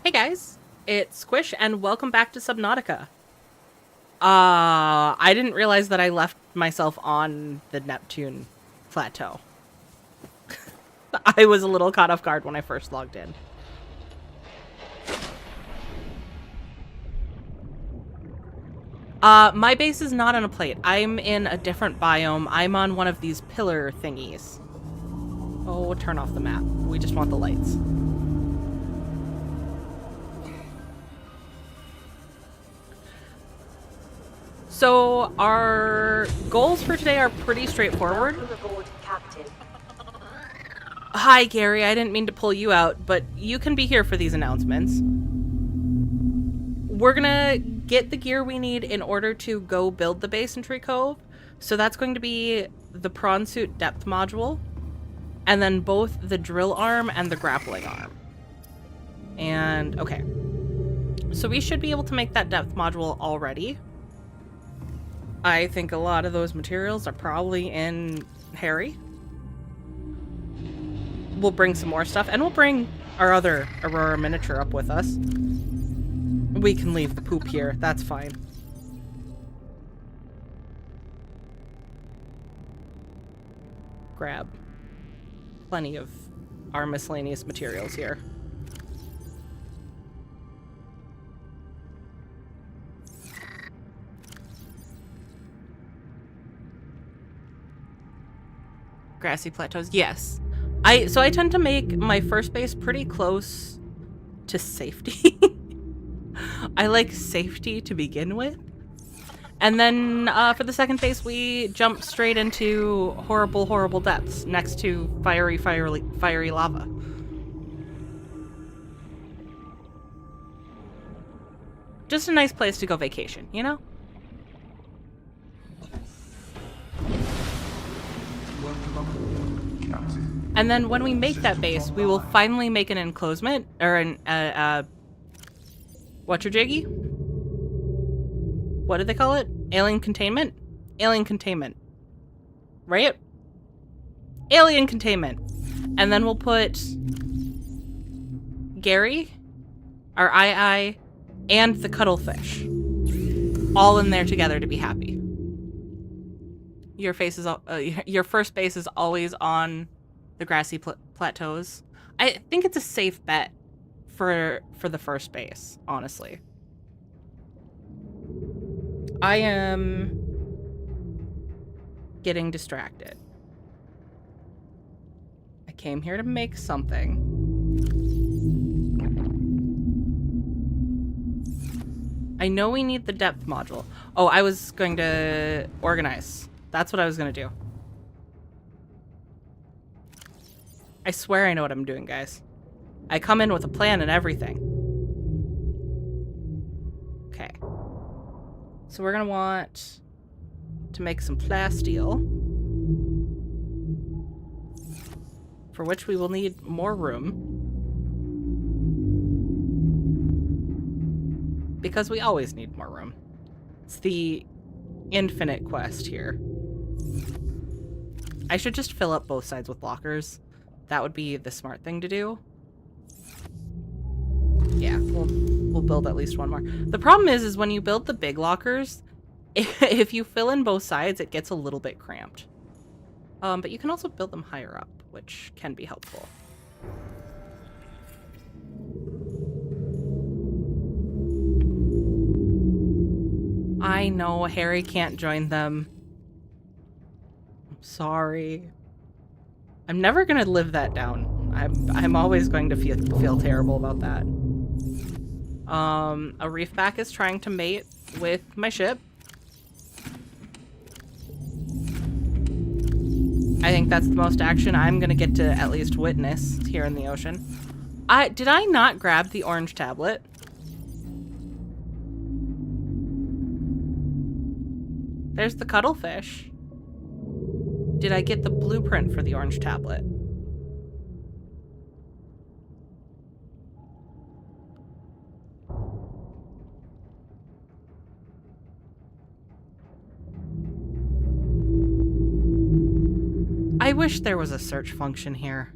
Hey guys, it's Squish and welcome back to Subnautica. I didn't realize that I left myself on the Neptune plateau. I was a little caught off guard when I first logged in. My base is not on a plate. I'm in a different biome. I'm on one of these pillar thingies. Oh, turn off the map. We just want the lights. So our goals for today are pretty straightforward. Hi, Gary. I didn't mean to pull you out, but you can be here for these announcements. We're gonna get the gear we need in order to go build the base in Tree Cove. So that's going to be the prawn suit depth module, and then both the drill arm and the grappling arm. And okay, so we should be able to make that depth module already. I think a lot of those materials are probably in Harry. We'll bring some more stuff, and we'll bring our other Aurora miniature up with us. We can leave the poop here. That's fine. Grab plenty of our miscellaneous materials here. Grassy plateaus, yes. So I tend to make my first base pretty close to safety. I like safety to begin with. And then for the second base, we jump straight into horrible, horrible depths next to fiery lava. Just a nice place to go vacation, you know? And then when we make that base, we will finally make an enclosement, or an, what's your jiggy? What do they call it? Alien containment? Alien containment. Right? Alien containment. And then we'll put Gary, our II, and the cuttlefish all in there together to be happy. Your face is your first base is always on the grassy plateaus. I think it's a safe bet for the first base, honestly. I am getting distracted. I came here to make something. I know we need the depth module. Oh, I was going to organize. That's what I was going to do. I swear I know what I'm doing, guys. I come in with a plan and everything. Okay. So we're going to want to make some plasteel, for which we will need more room. Because we always need more room. It's the infinite quest here. I should just fill up both sides with lockers. That would be the smart thing to do. Yeah, we'll build at least one more. The problem is when you build the big lockers, if you fill in both sides, it gets a little bit cramped. But you can also build them higher up, which can be helpful. I know Harry can't join them. I'm sorry. I'm never gonna live that down. I'm always going to feel terrible about that. A reefback is trying to mate with my ship. I think that's the most action I'm gonna get to at least witness here in the ocean. Did I not grab the orange tablet? There's the cuttlefish. Did I get the blueprint for the orange tablet? I wish there was a search function here.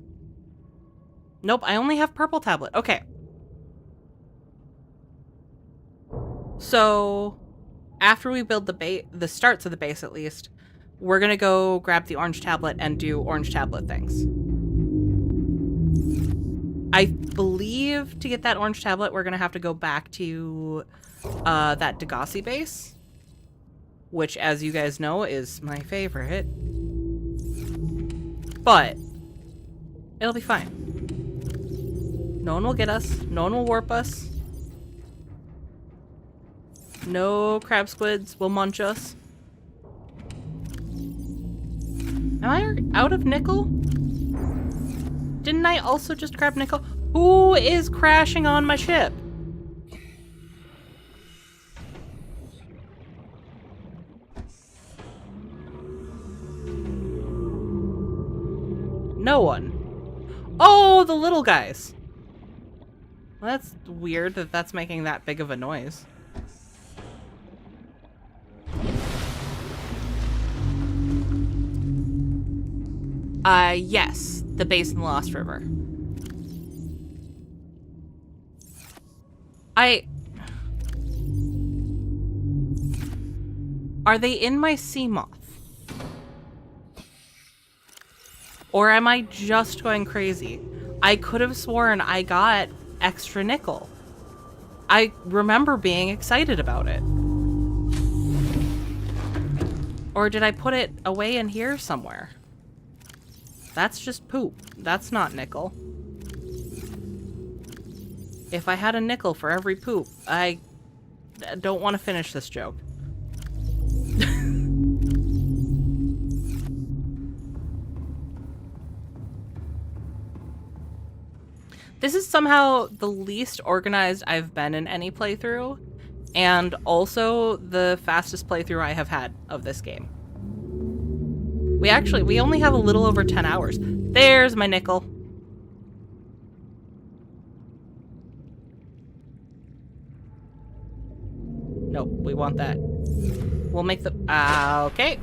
Nope, I only have purple tablet. Okay. So after we build the starts of the base at least, we're gonna go grab the orange tablet and do orange tablet things. I believe to get that orange tablet, we're gonna have to go back to that Degassi base, which, as you guys know, is my favorite. But it'll be fine. No one will get us. No one will warp us. No crab squids will munch us. Am I out of nickel? Didn't I also just grab nickel? Who is crashing on my ship? No one. Oh, the little guys. Well, that's weird that that's making that big of a noise. Yes. The base in the Lost River. Are they in my sea moth? Or am I just going crazy? I could have sworn I got extra nickel. I remember being excited about it. Or did I put it away in here somewhere? That's just poop. That's not nickel. If I had a nickel for every poop, I don't want to finish this joke. This is somehow the least organized I've been in any playthrough, and also the fastest playthrough I have had of this game. We only have a little over 10 hours. There's my nickel. Nope, we want that. We'll make the, okay.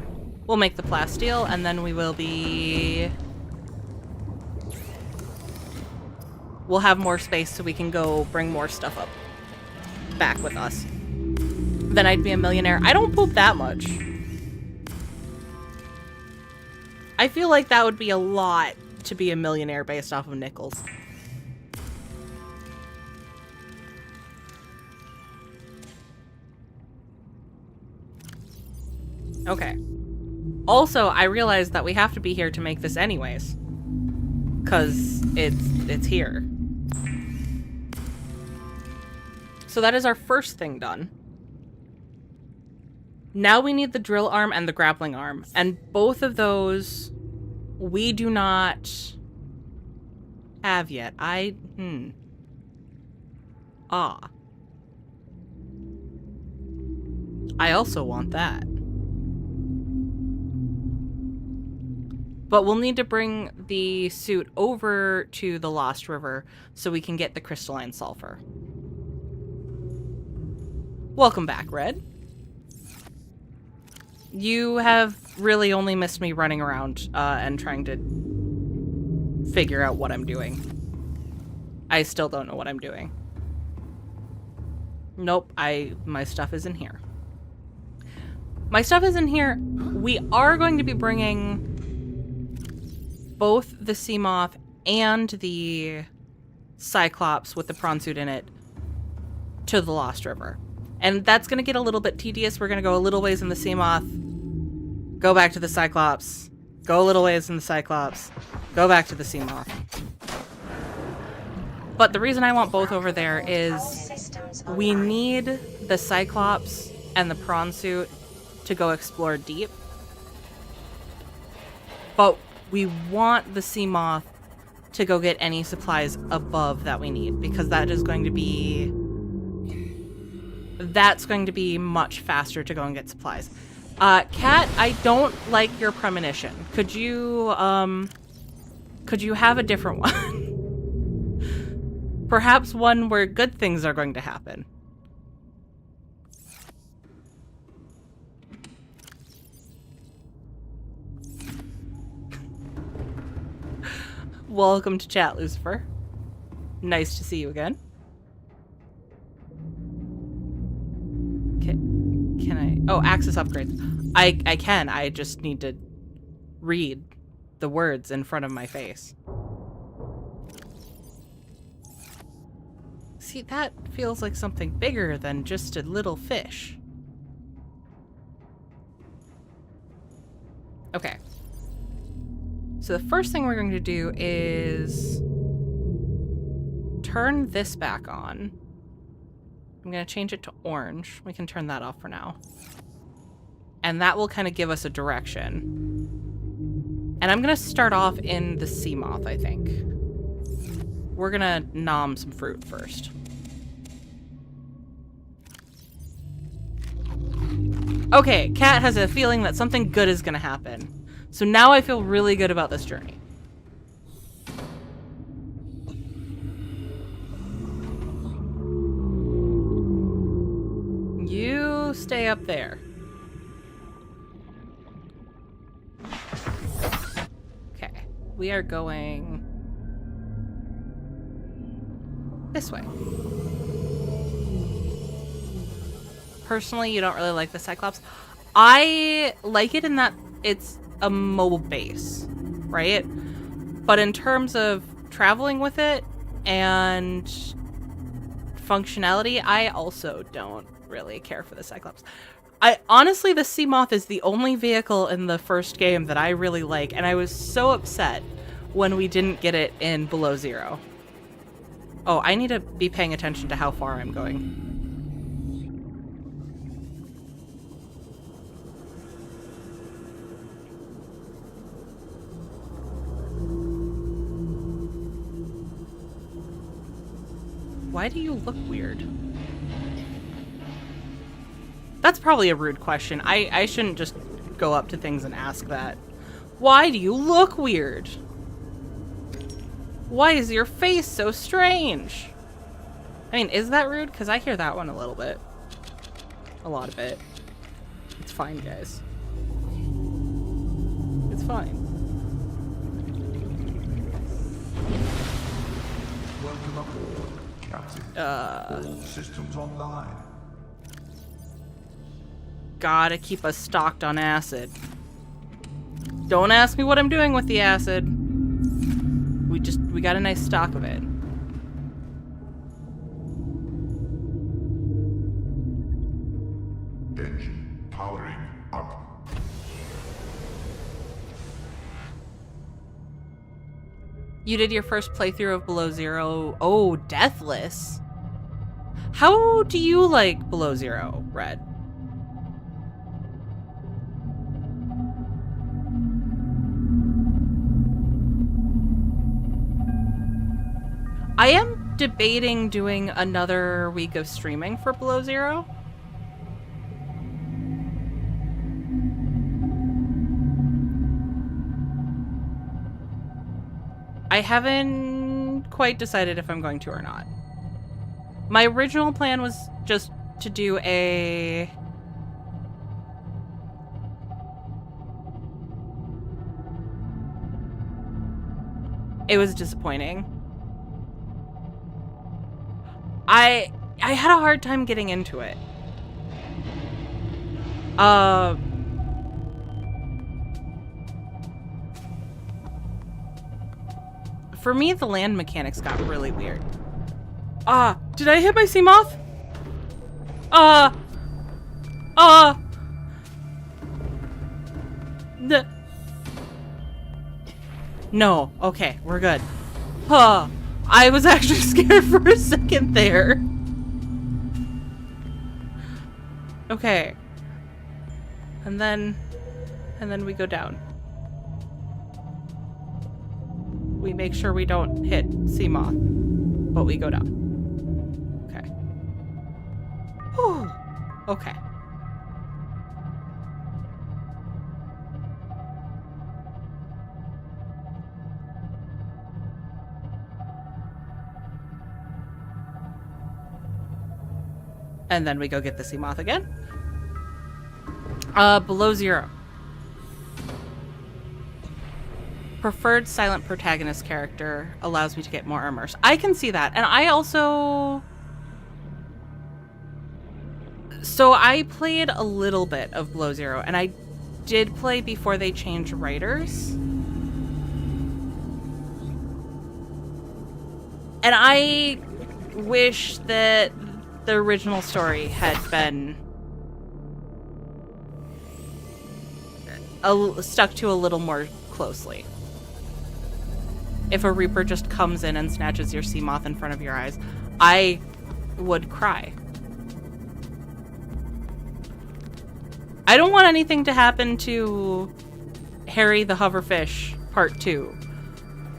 We'll make the plasteel, and then we will be... We'll have more space so we can go bring more stuff up back with us. Then I'd be a millionaire. I don't poop that much. I feel like that would be a lot to be a millionaire based off of nickels. Okay. Also, I realized that we have to be here to make this anyways. 'Cause it's here. So that is our first thing done. Now we need the drill arm and the grappling arm. And both of those we do not have yet. I also want that. But we'll need to bring the suit over to the Lost River so we can get the crystalline sulfur. Welcome back, Red. You have really only missed me running around and trying to figure out what I'm doing. I still don't know what I'm doing. Nope, my stuff is in here. My stuff is in here. We are going to be bringing both the sea moth and the cyclops with the prawn suit in it to the Lost River. And that's going to get a little bit tedious. We're going to go a little ways in the sea moth, go back to the cyclops, go a little ways in the cyclops, go back to the sea moth. But the reason I want both over there is we need the cyclops and the prawn suit to go explore deep. But we want the sea moth to go get any supplies above that we need, because that is going to be... That's going to be much faster to go and get supplies. Kat, I don't like your premonition. Could you have a different one? Perhaps one where good things are going to happen. Welcome to chat, Lucifer. Nice to see you again. Can I? Oh, access upgrades. I can. I just need to read the words in front of my face. See, that feels like something bigger than just a little fish. Okay. So the first thing we're going to do is turn this back on. I'm going to change it to orange. We can turn that off for now. And that will kind of give us a direction. And I'm going to start off in the sea moth, I think. We're going to nom some fruit first. Okay, Cat has a feeling that something good is going to happen. So now I feel really good about this journey. You stay up there. Okay, we are going this way. Personally, you don't really like the Cyclops. I like it in that it's a mobile base, right? But in terms of traveling with it and functionality, I also don't really care for the Cyclops. Honestly, the Sea Moth is the only vehicle in the first game that I really like, and I was so upset when we didn't get it in Below Zero. Oh, I need to be paying attention to how far I'm going. Why do you look weird? That's probably a rude question. I shouldn't just go up to things and ask that. Why do you look weird? Why is your face so strange? I mean, is that rude? Because I hear that one a little bit. A lot of it. It's fine, guys. It's fine. Welcome aboard, Captain. All systems online. Gotta keep us stocked on acid. Don't ask me what I'm doing with the acid. We got a nice stock of it. Engine powering up. You did your first playthrough of Below Zero. Oh, Deathless. How do you like Below Zero, Red? I am debating doing another week of streaming for Below Zero. I haven't quite decided if I'm going to or not. My original plan was just to do a... It was disappointing. I had a hard time getting into it. For me, the land mechanics got really weird. Did I hit my sea moth? No. Okay, we're good. I was actually scared for a second there. Okay. And then we go down. We make sure we don't hit sea moth, but we go down. Okay. Whew. Okay. And then we go get the sea moth again. Below Zero. Preferred silent protagonist character allows me to get more armors. I can see that. And I also... So I played a little bit of Below Zero, and I did play before they changed writers. And I wish that the original story had been stuck to a little more closely. If a Reaper just comes in and snatches your sea moth in front of your eyes, I would cry. I don't want anything to happen to Harry the Hoverfish Part 2,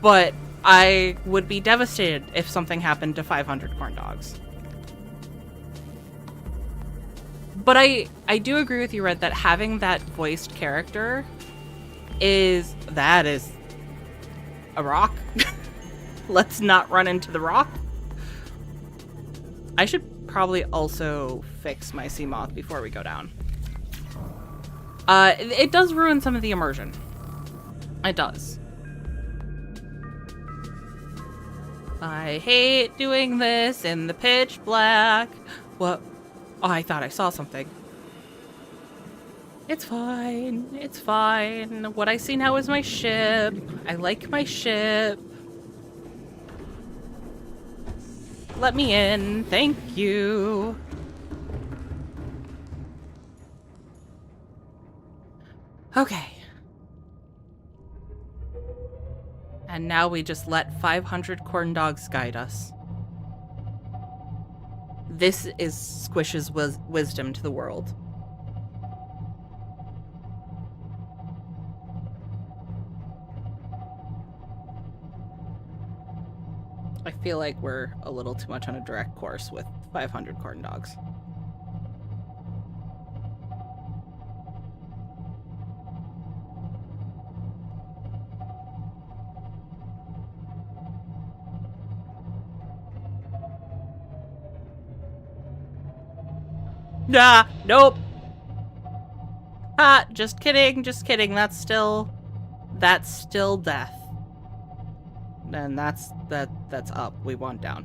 but I would be devastated if something happened to 500 corn dogs. But I do agree with you, Red, that having that voiced character is a rock. Let's not run into the rock. I should probably also fix my sea moth before we go down. It does ruin some of the immersion. It does. I hate doing this in the pitch black. What? Oh, I thought I saw something. It's fine. It's fine. What I see now is my ship. I like my ship. Let me in. Thank you. Okay. And now we just let 500 corn dogs guide us. This is Squish's wisdom to the world. I feel like we're a little too much on a direct course with 500 corn dogs. Nah, nope. Ah, just kidding, just kidding. That's still death. And that's up. We want down.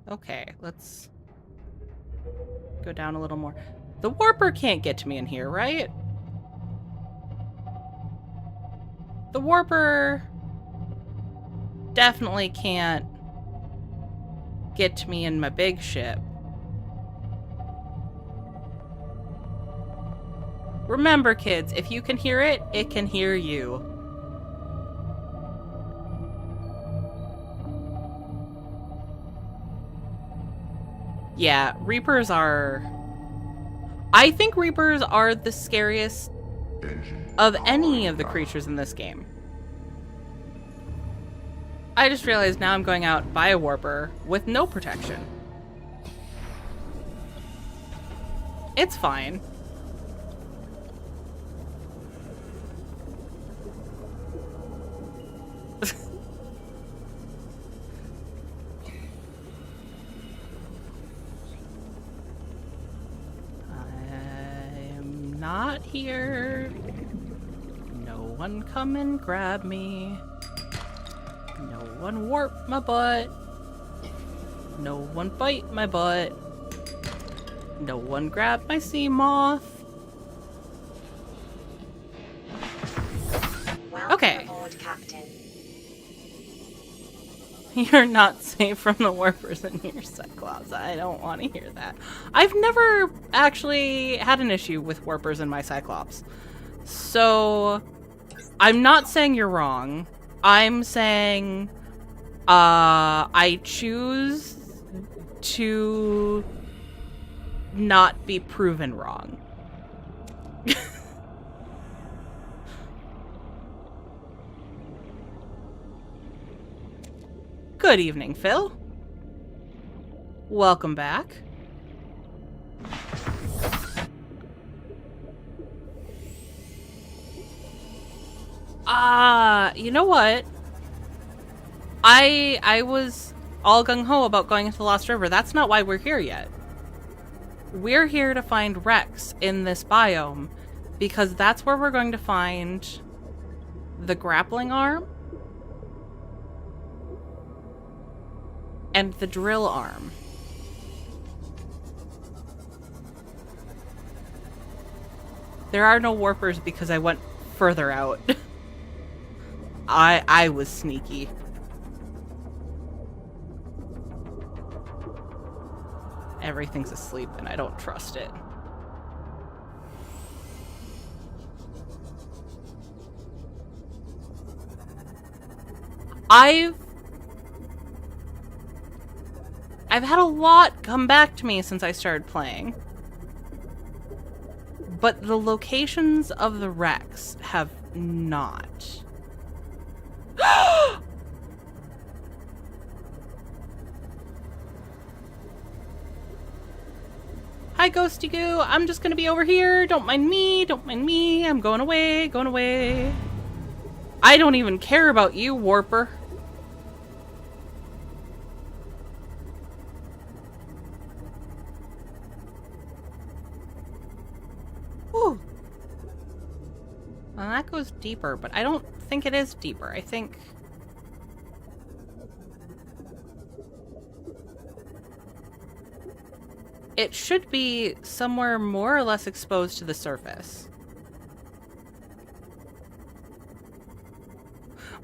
Okay, let's go down a little more. The warper can't get to me in here, right? The warper definitely can't get to me in my big ship. Remember, kids, if you can hear it, it can hear you. Yeah, Reapers are... I think Reapers are the scariest of any of the creatures in this game. I just realized now I'm going out by a warper with no protection. It's fine. Not here. No one come and grab me. No one warp my butt. No one bite my butt. No one grab my sea moth. Okay. Aboard, Captain. You're not safe from the warpers in your Cyclops. I don't want to hear that. I've never actually had an issue with warpers in my Cyclops. So, I'm not saying you're wrong. I'm saying, I choose to not be proven wrong. Good evening, Phil. Welcome back. You know what? I was all gung-ho about going into the Lost River. That's not why we're here yet. We're here to find Rex in this biome because that's where we're going to find the grappling arm and the drill arm. There are no warpers because I went further out. I was sneaky. Everything's asleep and I don't trust it. I've had a lot come back to me since I started playing. But the locations of the wrecks have not. Hi, Ghosty Goo. I'm just gonna be over here. Don't mind me. Don't mind me. I'm going away. Going away. I don't even care about you, Warper. Whew. Well, that goes deeper, but I don't think it is deeper. I think... it should be somewhere more or less exposed to the surface.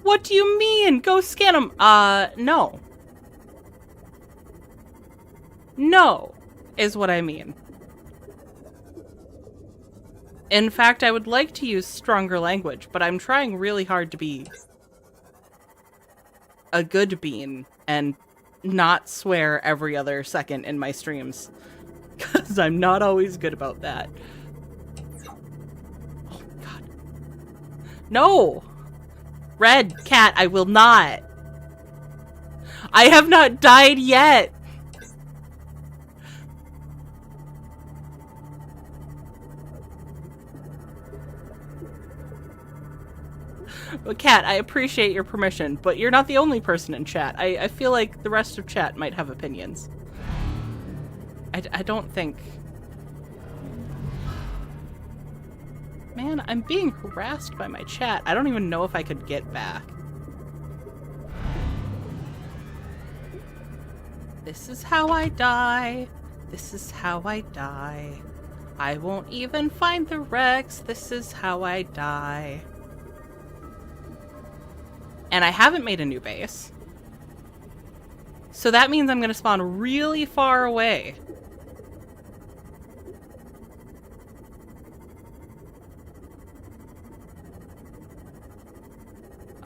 What do you mean? Go scan them. No. No, is what I mean. In fact, I would like to use stronger language, but I'm trying really hard to be a good bean and not swear every other second in my streams. Because I'm not always good about that. Oh, God. No! Red cat, I will not. I have not died yet. Well, Cat, I appreciate your permission, but you're not the only person in chat. I feel like the rest of chat might have opinions. I don't think... Man, I'm being harassed by my chat. I don't even know if I could get back. This is how I die. This is how I die. I won't even find the Rex. This is how I die. And I haven't made a new base. So that means I'm going to spawn really far away.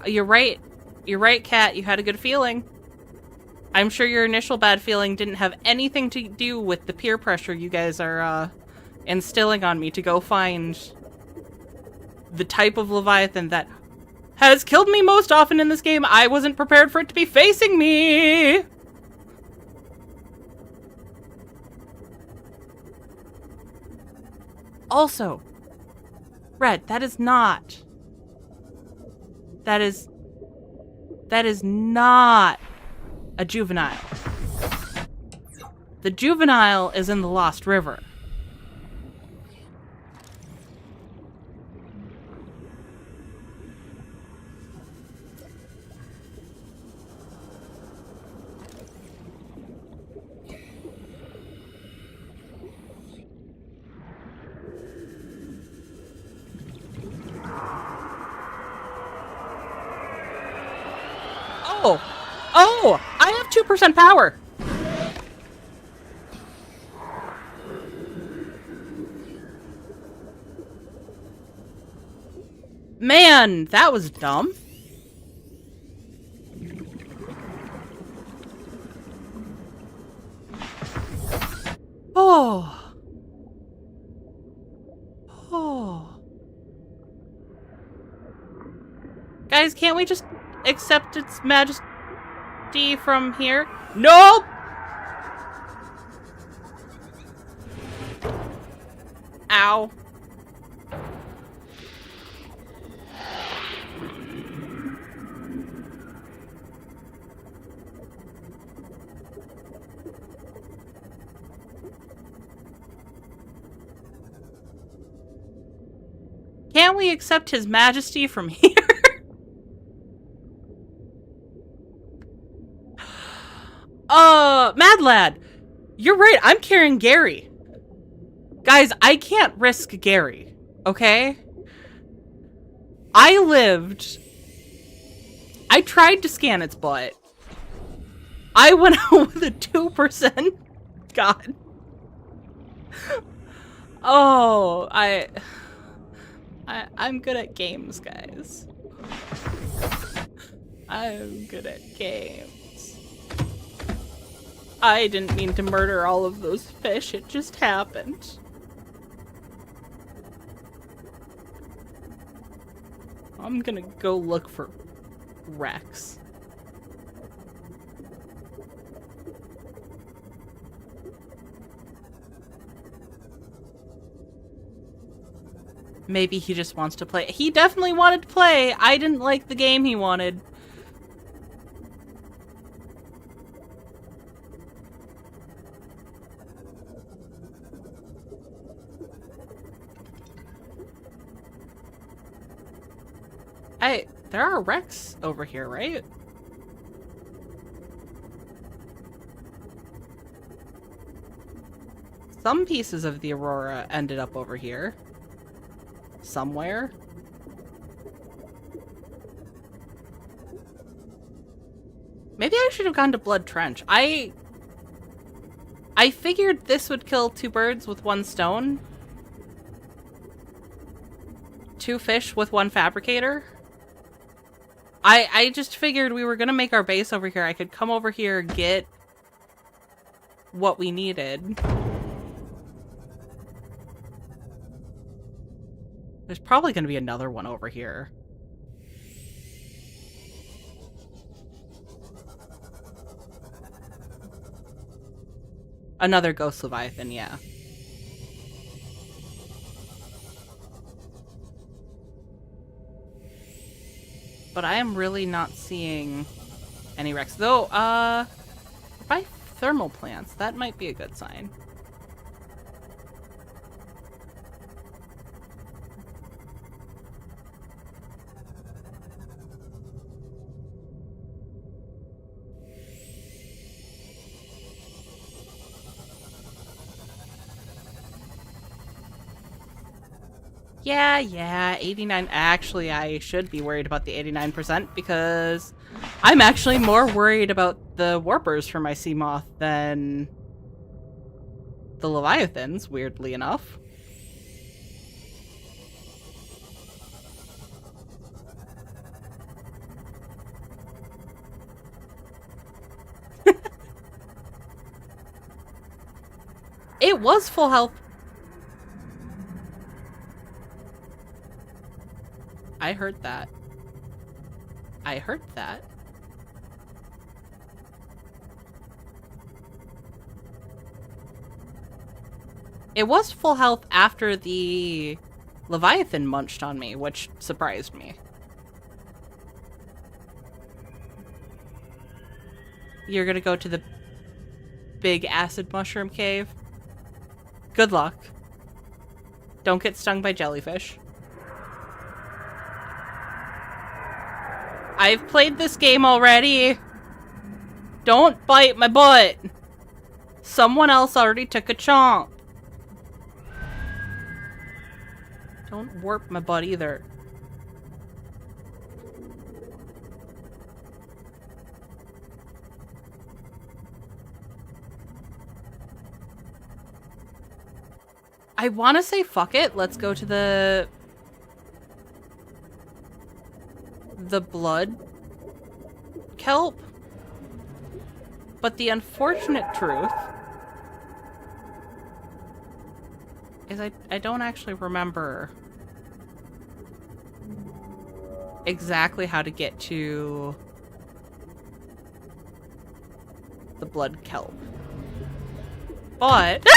You're right. You're right, Kat. You had a good feeling. I'm sure your initial bad feeling didn't have anything to do with the peer pressure you guys are instilling on me to go find the type of Leviathan that has killed me most often in this game. I wasn't prepared for it to be facing me. Also, Red, that is not... That is not a juvenile. The juvenile is in the Lost River. Oh, I have 2% power. Man, that was dumb. Oh. Oh. Guys, can't we just accept its majesty from here? Nope! Ow. Can we accept his majesty from here? Mad Lad, you're right. I'm carrying Gary. Guys, I can't risk Gary, okay? I tried to scan its butt. I went out with a 2%. God. Oh, I'm good at games, guys. I'm good at games. I didn't mean to murder all of those fish. It just happened. I'm gonna go look for Rex. Maybe he just wants to play. He definitely wanted to play. I didn't like the game he wanted. There are wrecks over here, right? Some pieces of the Aurora ended up over here. Somewhere. Maybe I should have gone to Blood Trench. I figured this would kill 2 birds with 1 stone. 2 fish with 1 fabricator. I just figured we were gonna make our base over here. I could come over here, get what we needed. There's probably gonna be another one over here. Another ghost leviathan, yeah. But I am really not seeing any wrecks. Though, by thermal plants, that might be a good sign. Yeah, 89. Actually, I should be worried about the 89% because I'm actually more worried about the warpers for my sea moth than the leviathans, weirdly enough. It was full health. I heard that. I heard that. It was full health after the Leviathan munched on me, which surprised me. You're gonna go to the big acid mushroom cave? Good luck. Don't get stung by jellyfish. I've played this game already. Don't bite my butt. Someone else already took a chomp. Don't warp my butt either. I want to say fuck it. Let's go to the blood kelp. But the unfortunate truth is I don't actually remember exactly how to get to the blood kelp. But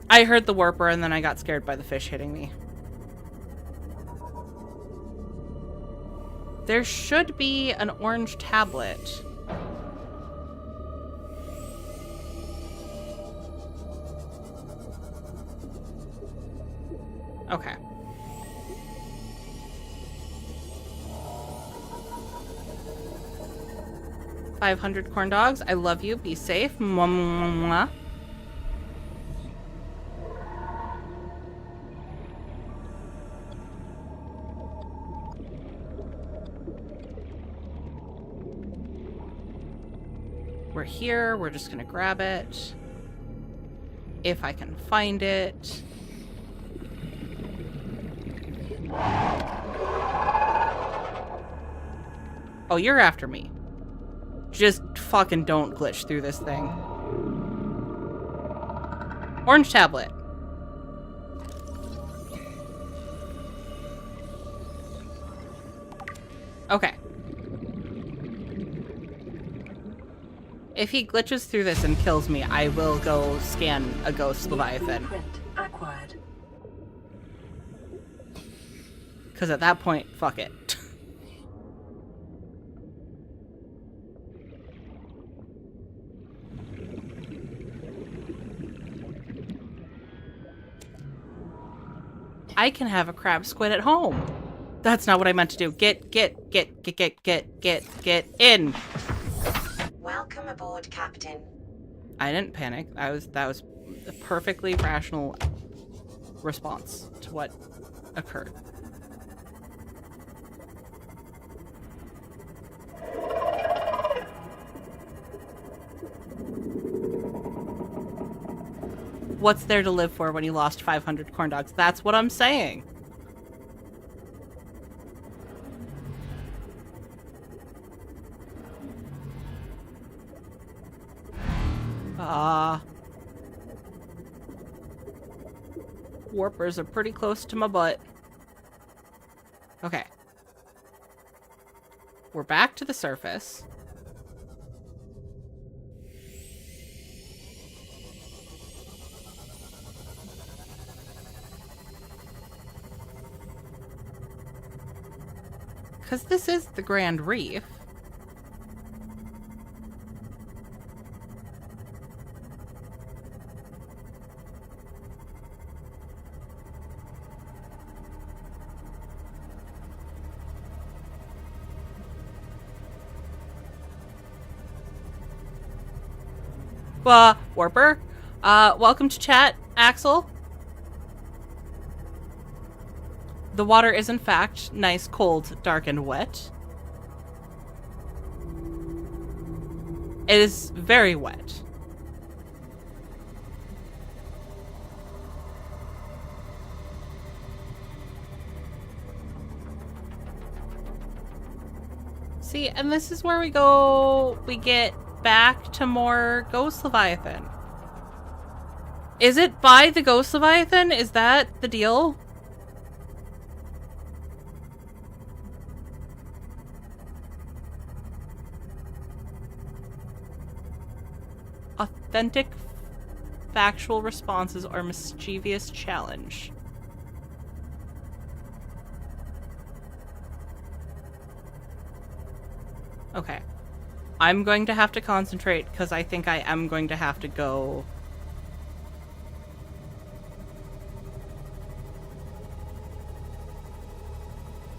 I heard the warper and then I got scared by the fish hitting me. There should be an orange tablet. Okay. 500 corn dogs. I love you. Be safe. Mwah, mwah, mwah. We're here. We're just gonna grab it. If I can find it. Oh, you're after me. Just fucking don't glitch through this thing. Orange tablet. Okay. If he glitches through this and kills me, I will go scan a ghost Leviathan. Acquired. Because at that point, fuck it. I can have a crab squid at home. That's not what I meant to do. Get in. Welcome aboard, Captain. I didn't panic. That was a perfectly rational response to what occurred. What's there to live for when you lost 500 corn dogs? That's what I'm saying. Warpers are pretty close to my butt. Okay. We're back to the surface. Because this is the Grand Reef. Warper. Welcome to chat, Axel. The water is in fact nice, cold, dark, and wet. It is very wet. See, and this is where we get back to more Ghost Leviathan. Is it by the Ghost Leviathan? Is that the deal? Authentic factual responses or mischievous challenge. Okay. I'm going to have to concentrate because I think I am going to have to go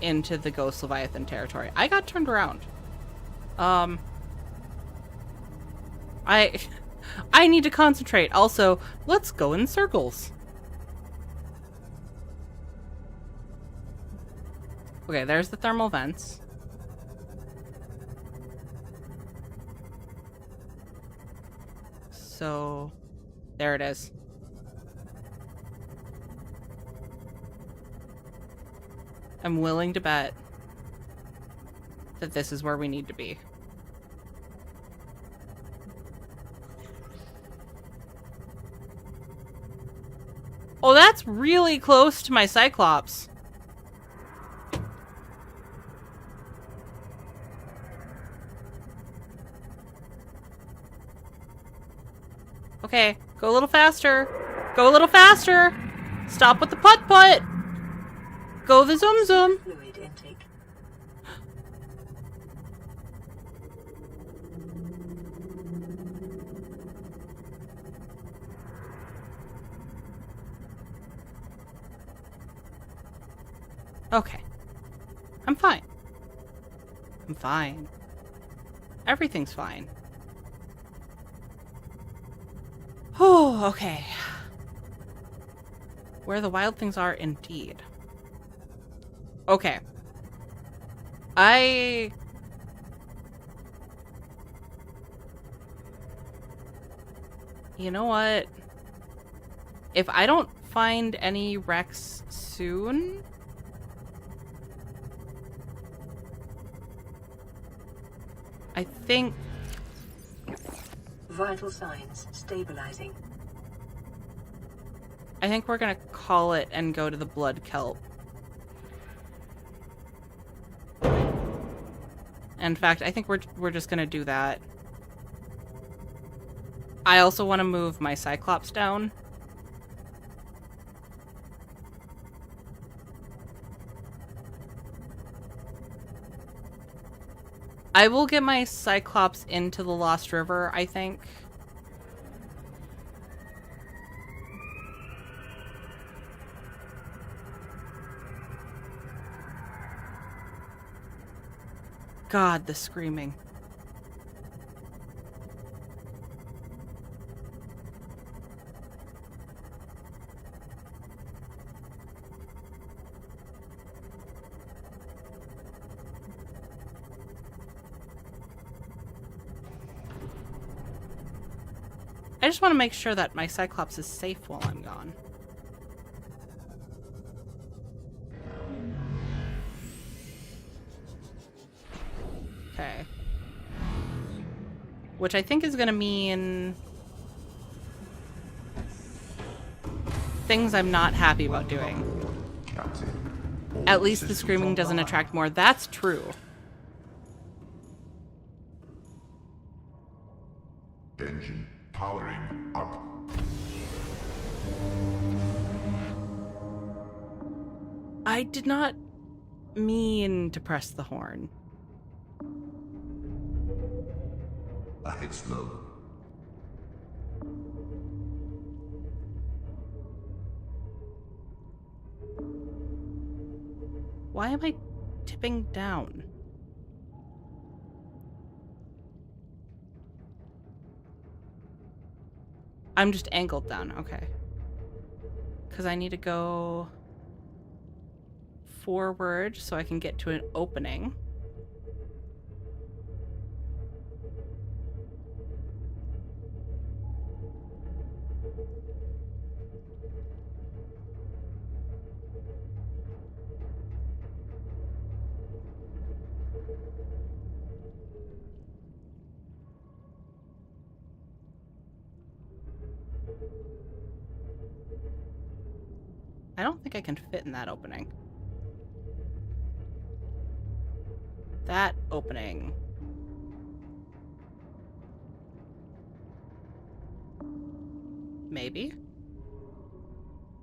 into the Ghost Leviathan territory. I got turned around. I need to concentrate. Also, let's go in circles. Okay, there's the thermal vents. So, there it is. I'm willing to bet that this is where we need to be. Oh, that's really close to my Cyclops. Okay, go a little faster. Go a little faster. Stop with the putt-putt. Go the zoom-zoom. Fluid intake. Okay. I'm fine. I'm fine. Everything's fine. Oh, okay. Where the wild things are, indeed. Okay. You know what? If I don't find any wrecks soon... I think... Vital signs stabilizing. I think we're gonna call it and go to the blood kelp. In fact, I think we're just gonna do that. I also want to move my Cyclops down. I will get my Cyclops into the Lost River, I think. God, the screaming. I just want to make sure that my Cyclops is safe while I'm gone. Okay. Which I think is going to mean things I'm not happy about doing. Captain. At least the screaming doesn't attract more. That's true. Engine powering up. I did not mean to press the horn. Ahead slow. Why am I tipping down? I'm just angled down, okay. Because I need to go forward so I can get to an opening. I don't think I can fit in that opening. That opening. Maybe.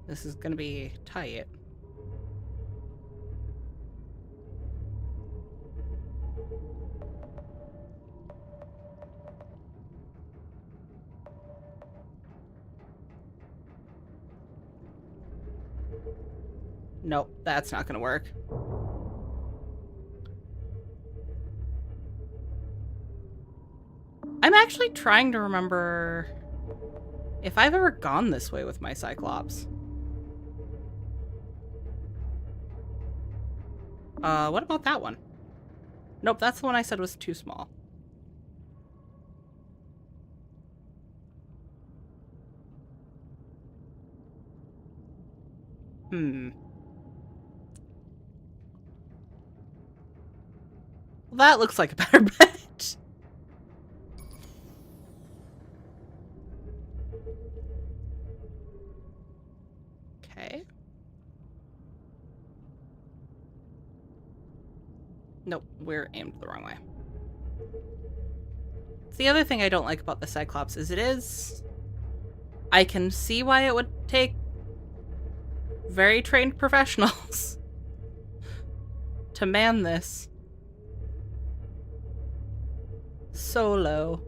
This is gonna be tight. Nope, that's not gonna work. I'm actually trying to remember if I've ever gone this way with my Cyclops. What about that one? Nope, that's the one I said was too small. Well, that looks like a better bet. Okay. Nope, we're aimed the wrong way. It's the other thing I don't like about the Cyclops is I can see why it would take very trained professionals to man this. Solo.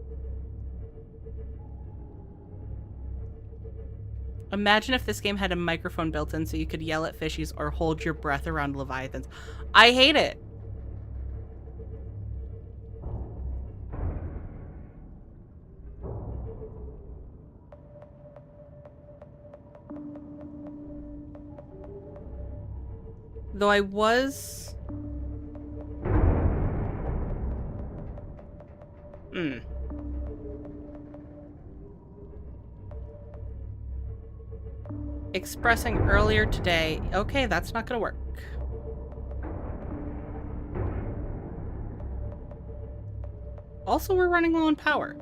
Imagine if this game had a microphone built in so you could yell at fishies or hold your breath around leviathans. I hate it. Though I was... Expressing earlier today. Okay, that's not gonna work. Also, we're running low on power.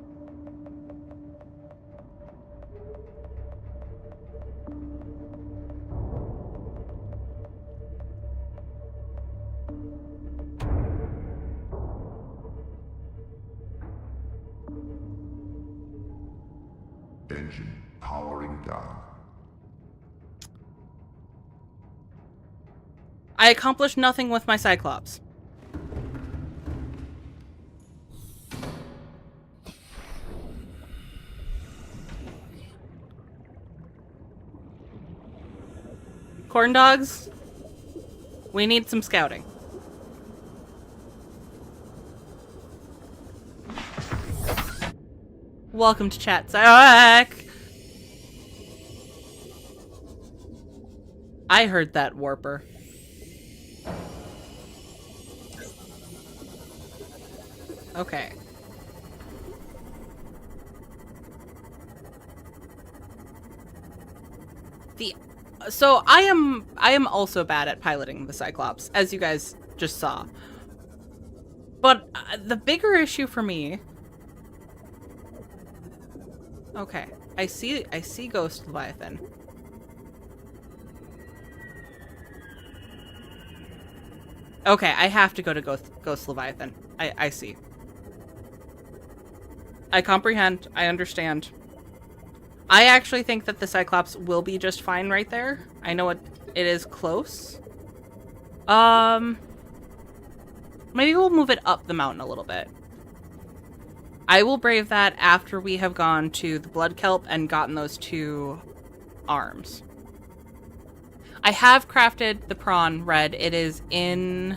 Engine powering down. I accomplished nothing with my Cyclops. Corn dogs, we need some scouting. Welcome to chat, Zach. I heard that, Warper. Okay. So I am also bad at piloting the Cyclops, as you guys just saw. But the bigger issue for me... Okay, I see Ghost Leviathan. Okay, I have to go to Ghost Leviathan. I see. I comprehend. I understand. I actually think that the Cyclops will be just fine right there. I know it is close. Maybe we'll move it up the mountain a little bit. I will brave that after we have gone to the Blood Kelp and gotten those 2 arms. I have crafted the prawn red. It is in...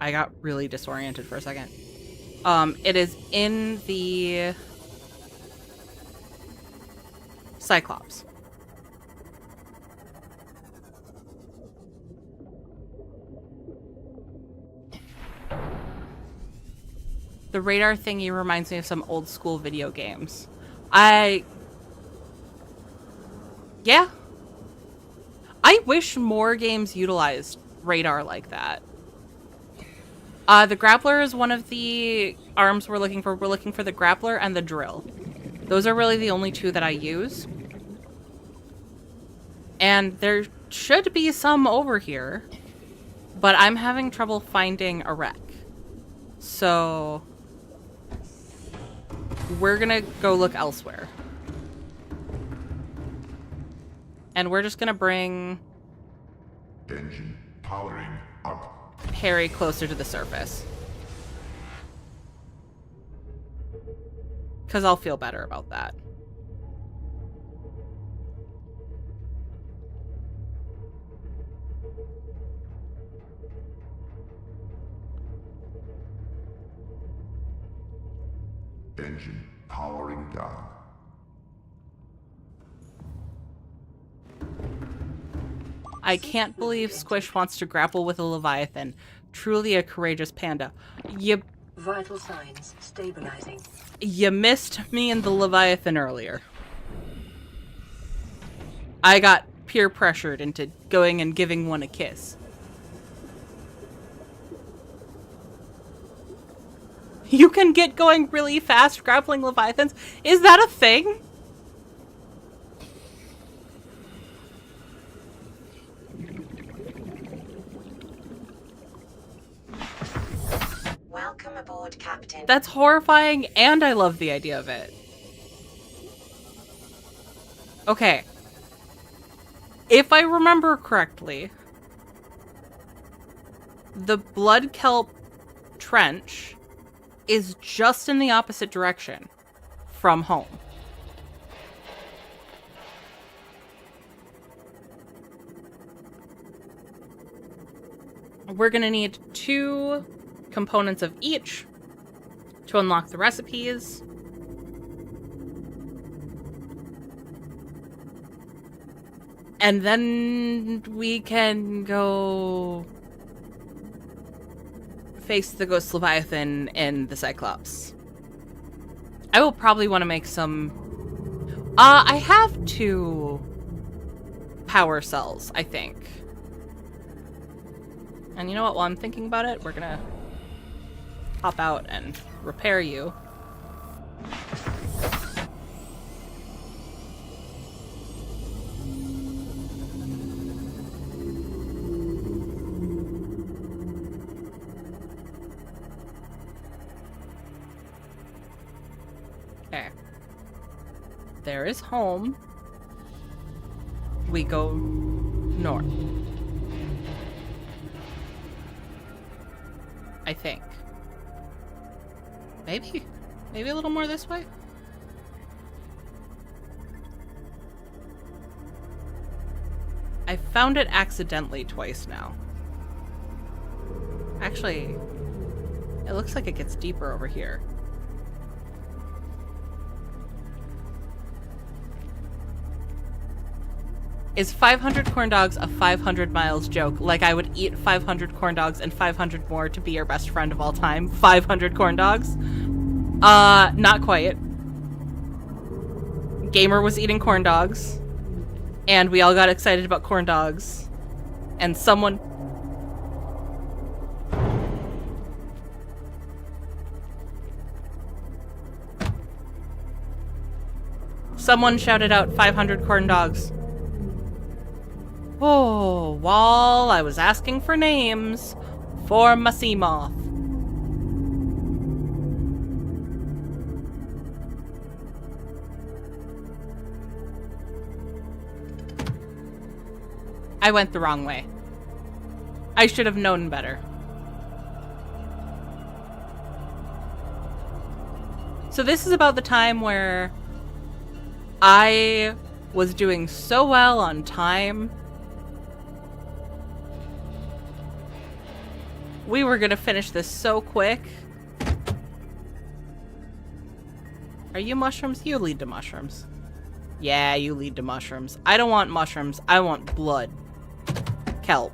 I got really disoriented for a second. It is in the Cyclops. The radar thingy reminds me of some old school video games. Yeah. I wish more games utilized radar like that. The grappler is one of the arms we're looking for. We're looking for the grappler and the drill. Those are really the only 2 that I use. And there should be some over here, but I'm having trouble finding a wreck. So we're gonna go look elsewhere. And we're just gonna bring Engine powering up. Harry closer to the surface. Because I'll feel better about that. Engine powering down. I can't believe Squish wants to grapple with a Leviathan. Truly a courageous panda. Vital signs stabilizing. You missed me and the Leviathan earlier. I got peer pressured into going and giving one a kiss. You can get going really fast grappling Leviathans? Is that a thing? Welcome aboard, Captain. That's horrifying, and I love the idea of it. Okay. If I remember correctly, the Blood Kelp Trench is just in the opposite direction from home. We're gonna need 2 components of each to unlock the recipes. And then we can go face the Ghost Leviathan and the Cyclops. I will probably want to make some... I have 2 power cells, I think. And you know what? While I'm thinking about it, we're gonna hop out and repair you. Okay. There is home. We go north. I think. Maybe a little more this way? I found it accidentally twice now. Actually, it looks like it gets deeper over here. Is 500 corn dogs a 500 miles joke? Like I would eat 500 corn dogs and 500 more to be your best friend of all time? 500 corn dogs? Not quite. Gamer was eating corn dogs, and we all got excited about corn dogs, and someone shouted out 500 corn dogs. Oh, while I was asking for names for my sea moth. I went the wrong way. I should have known better. So this is about the time where I was doing so well on time. We were gonna finish this so quick. Are you mushrooms? You lead to mushrooms. Yeah, you lead to mushrooms. I don't want mushrooms. I want blood. Kelp.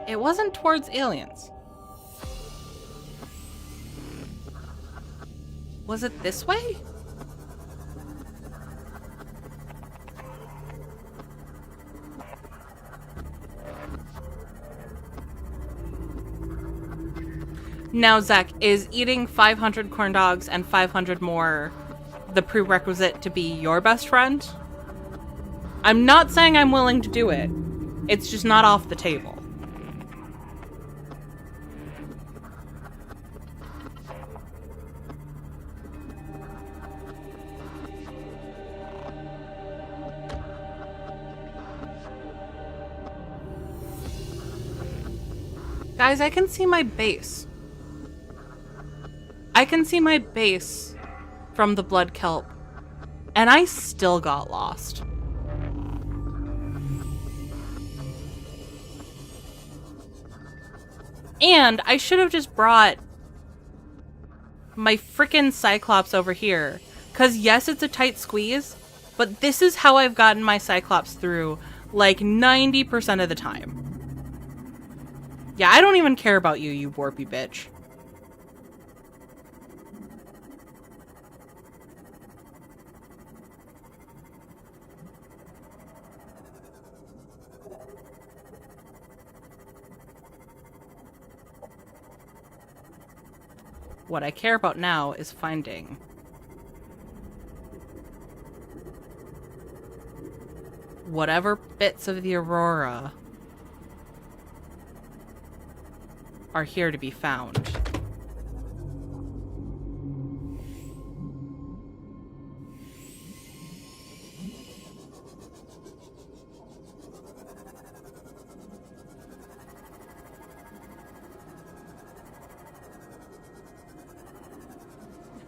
It wasn't towards aliens. Was it this way? Now, Zach, is eating 500 corn dogs and 500 more the prerequisite to be your best friend? I'm not saying I'm willing to do it. It's just not off the table. Guys, I can see my base. I can see my base from the blood kelp, and I still got lost. And I should have just brought my frickin' Cyclops over here. Because yes, it's a tight squeeze, but this is how I've gotten my Cyclops through like 90% of the time. Yeah, I don't even care about you, you warpy bitch. What I care about now is finding whatever bits of the Aurora are here to be found.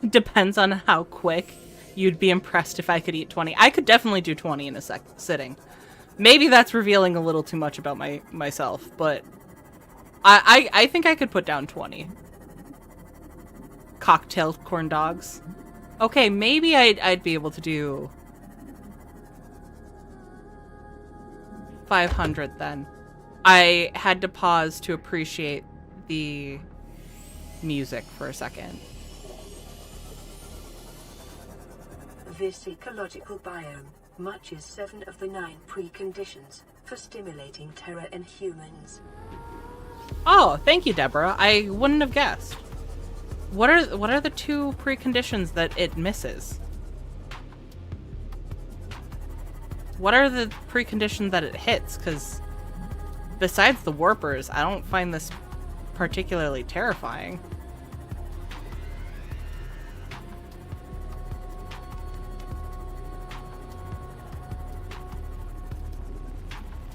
Depends on how quick. You'd be impressed if I could eat 20. I could definitely do 20 in a sitting. Maybe that's revealing a little too much about myself, but I think I could put down 20 Cocktail corn dogs. Okay, maybe I'd be able to do 500 then. I had to pause to appreciate the music for a second. This ecological biome matches 7 of the 9 preconditions for stimulating terror in humans. Oh, thank you, Deborah. I wouldn't have guessed. What are the 2 preconditions that it misses? What are the preconditions that it hits? Because besides the warpers, I don't find this particularly terrifying.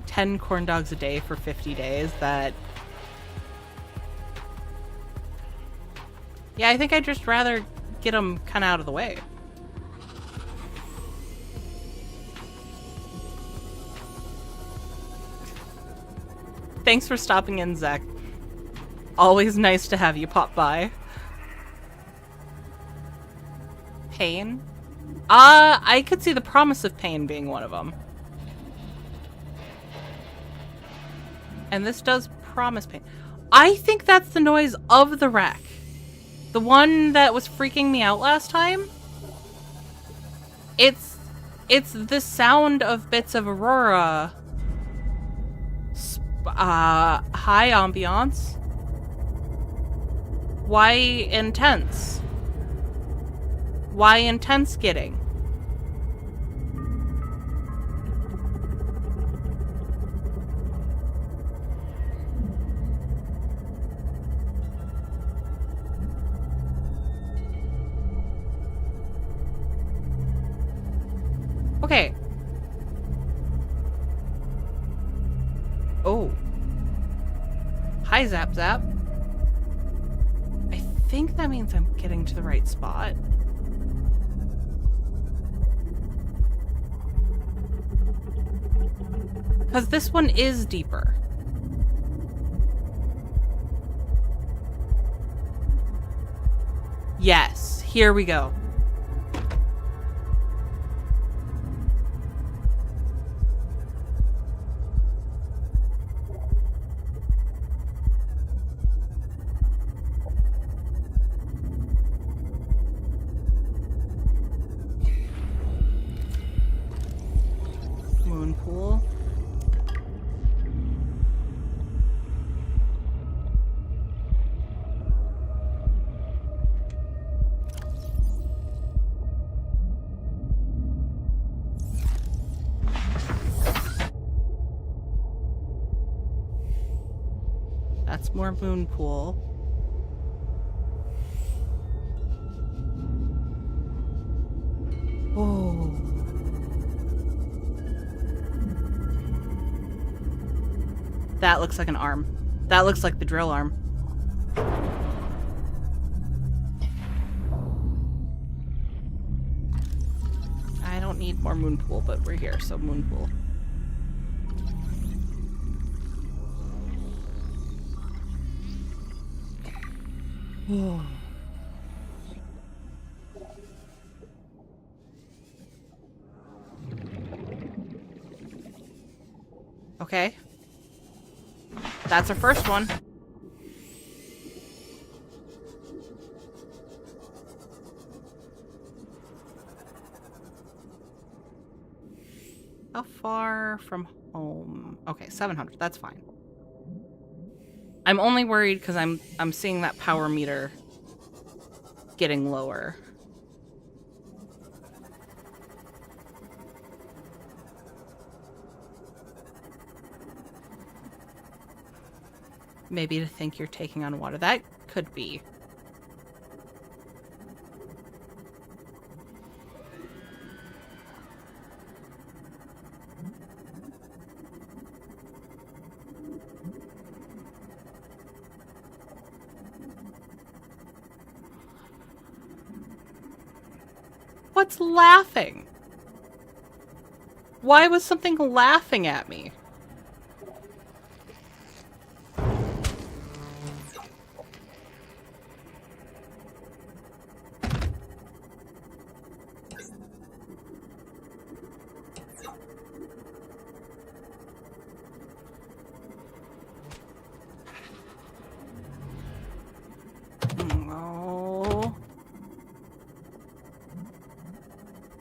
$10 corn dogs a day for 50 days. That... Yeah, I think I'd just rather get them kind of out of the way. Thanks for stopping in, Zach. Always nice to have you pop by. Pain? I could see the promise of pain being one of them. And this does promise pain. I think that's the noise of the wreck. The one that was freaking me out last time. It's the sound of bits of Aurora. High ambiance. Why intense? Why intense getting? Okay. Oh. Hi, Zap Zap. I think that means I'm getting to the right spot. Because this one is deeper. Yes, here we go. Moon pool. That's more moon pool. Oh. That looks like an arm. That looks like the drill arm. I don't need more moon pool, but we're here, so moon pool. Oh. Okay. That's our first one. How far from home? Okay, 700. That's fine. I'm only worried because I'm seeing that power meter getting lower. Maybe to think you're taking on water. That could be. What's laughing? Why was something laughing at me?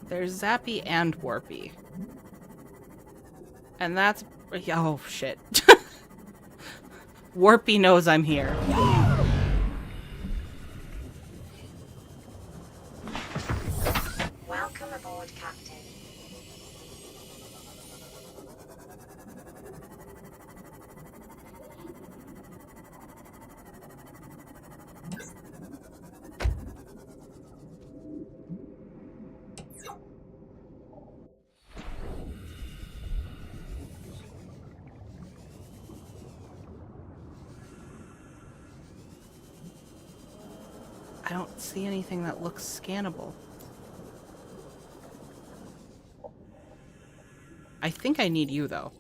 There's Zappy and Warpy. And that's... Oh, shit. Warpy knows I'm here. Welcome aboard, Captain. I don't see anything that looks scannable. I think I need you, though.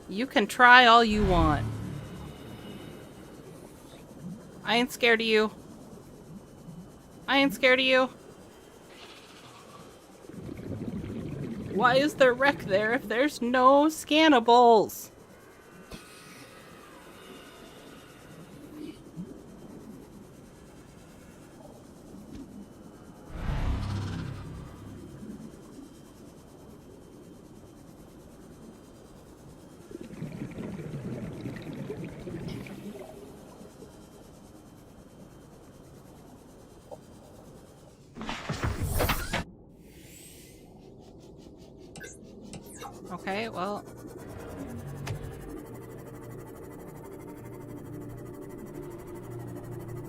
You can try all you want. I ain't scared of you. I ain't scared of you. Why is there wreck there if there's no scannables? Okay, well...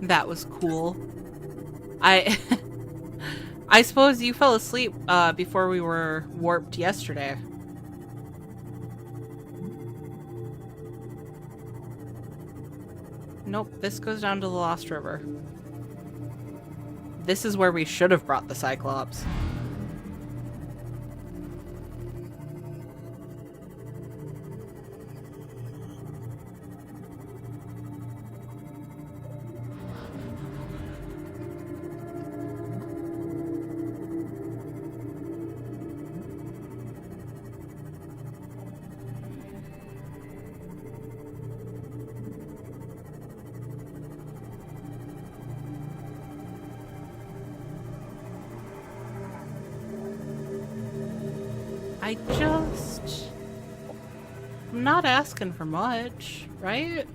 That was cool. I suppose you fell asleep before we were warped yesterday. Nope, this goes down to the Lost River. This is where we should have brought the Cyclops. I'm not asking for much, right?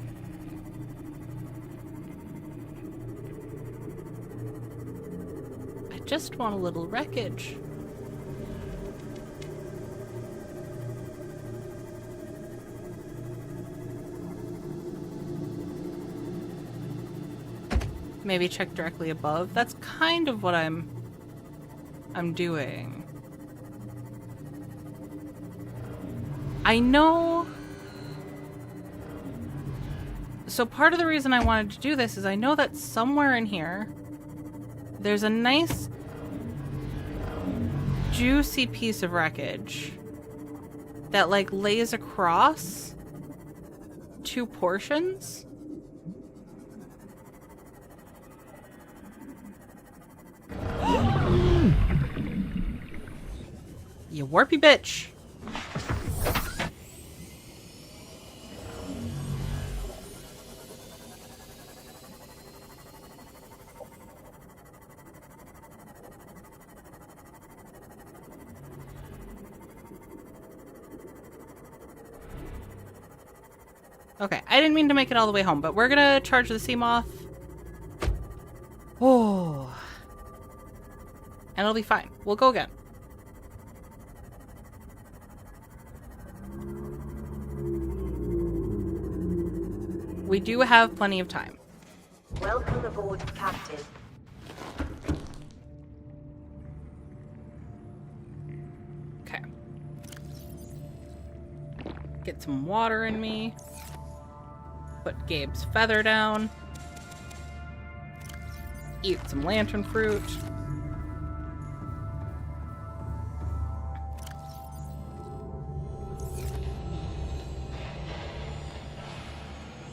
I just want a little wreckage. Maybe check directly above. That's kind of what I'm doing. I know... So part of the reason I wanted to do this is I know that somewhere in here there's a nice juicy piece of wreckage that like lays across two portions. You warpy bitch. Okay, I didn't mean to make it all the way home, but we're gonna charge the sea moth. Oh. And it'll be fine. We'll go again. We do have plenty of time. Welcome aboard, Captain. Okay. Get some water in me. Put Gabe's feather down. Eat some lantern fruit.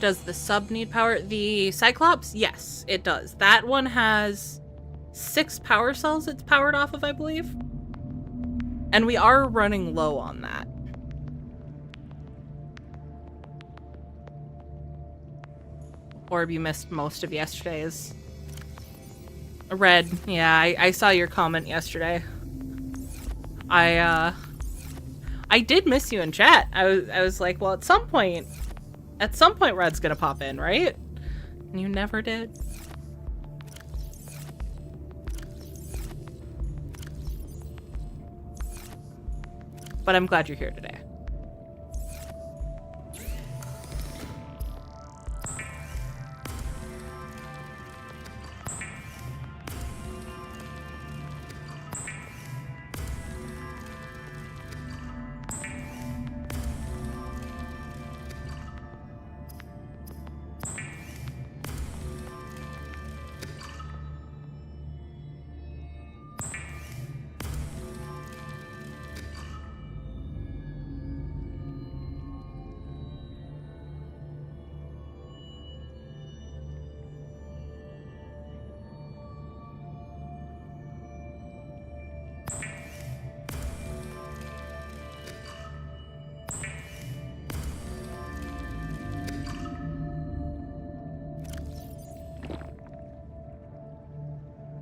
Does the sub need power? The Cyclops? Yes, it does. That one has 6 power cells it's powered off of, I believe. And we are running low on that. Orb, you missed most of yesterday's. Red, yeah, I saw your comment yesterday. I did miss you in chat. I was like, well, at some point Red's gonna pop in, right? And you never did. But I'm glad you're here today.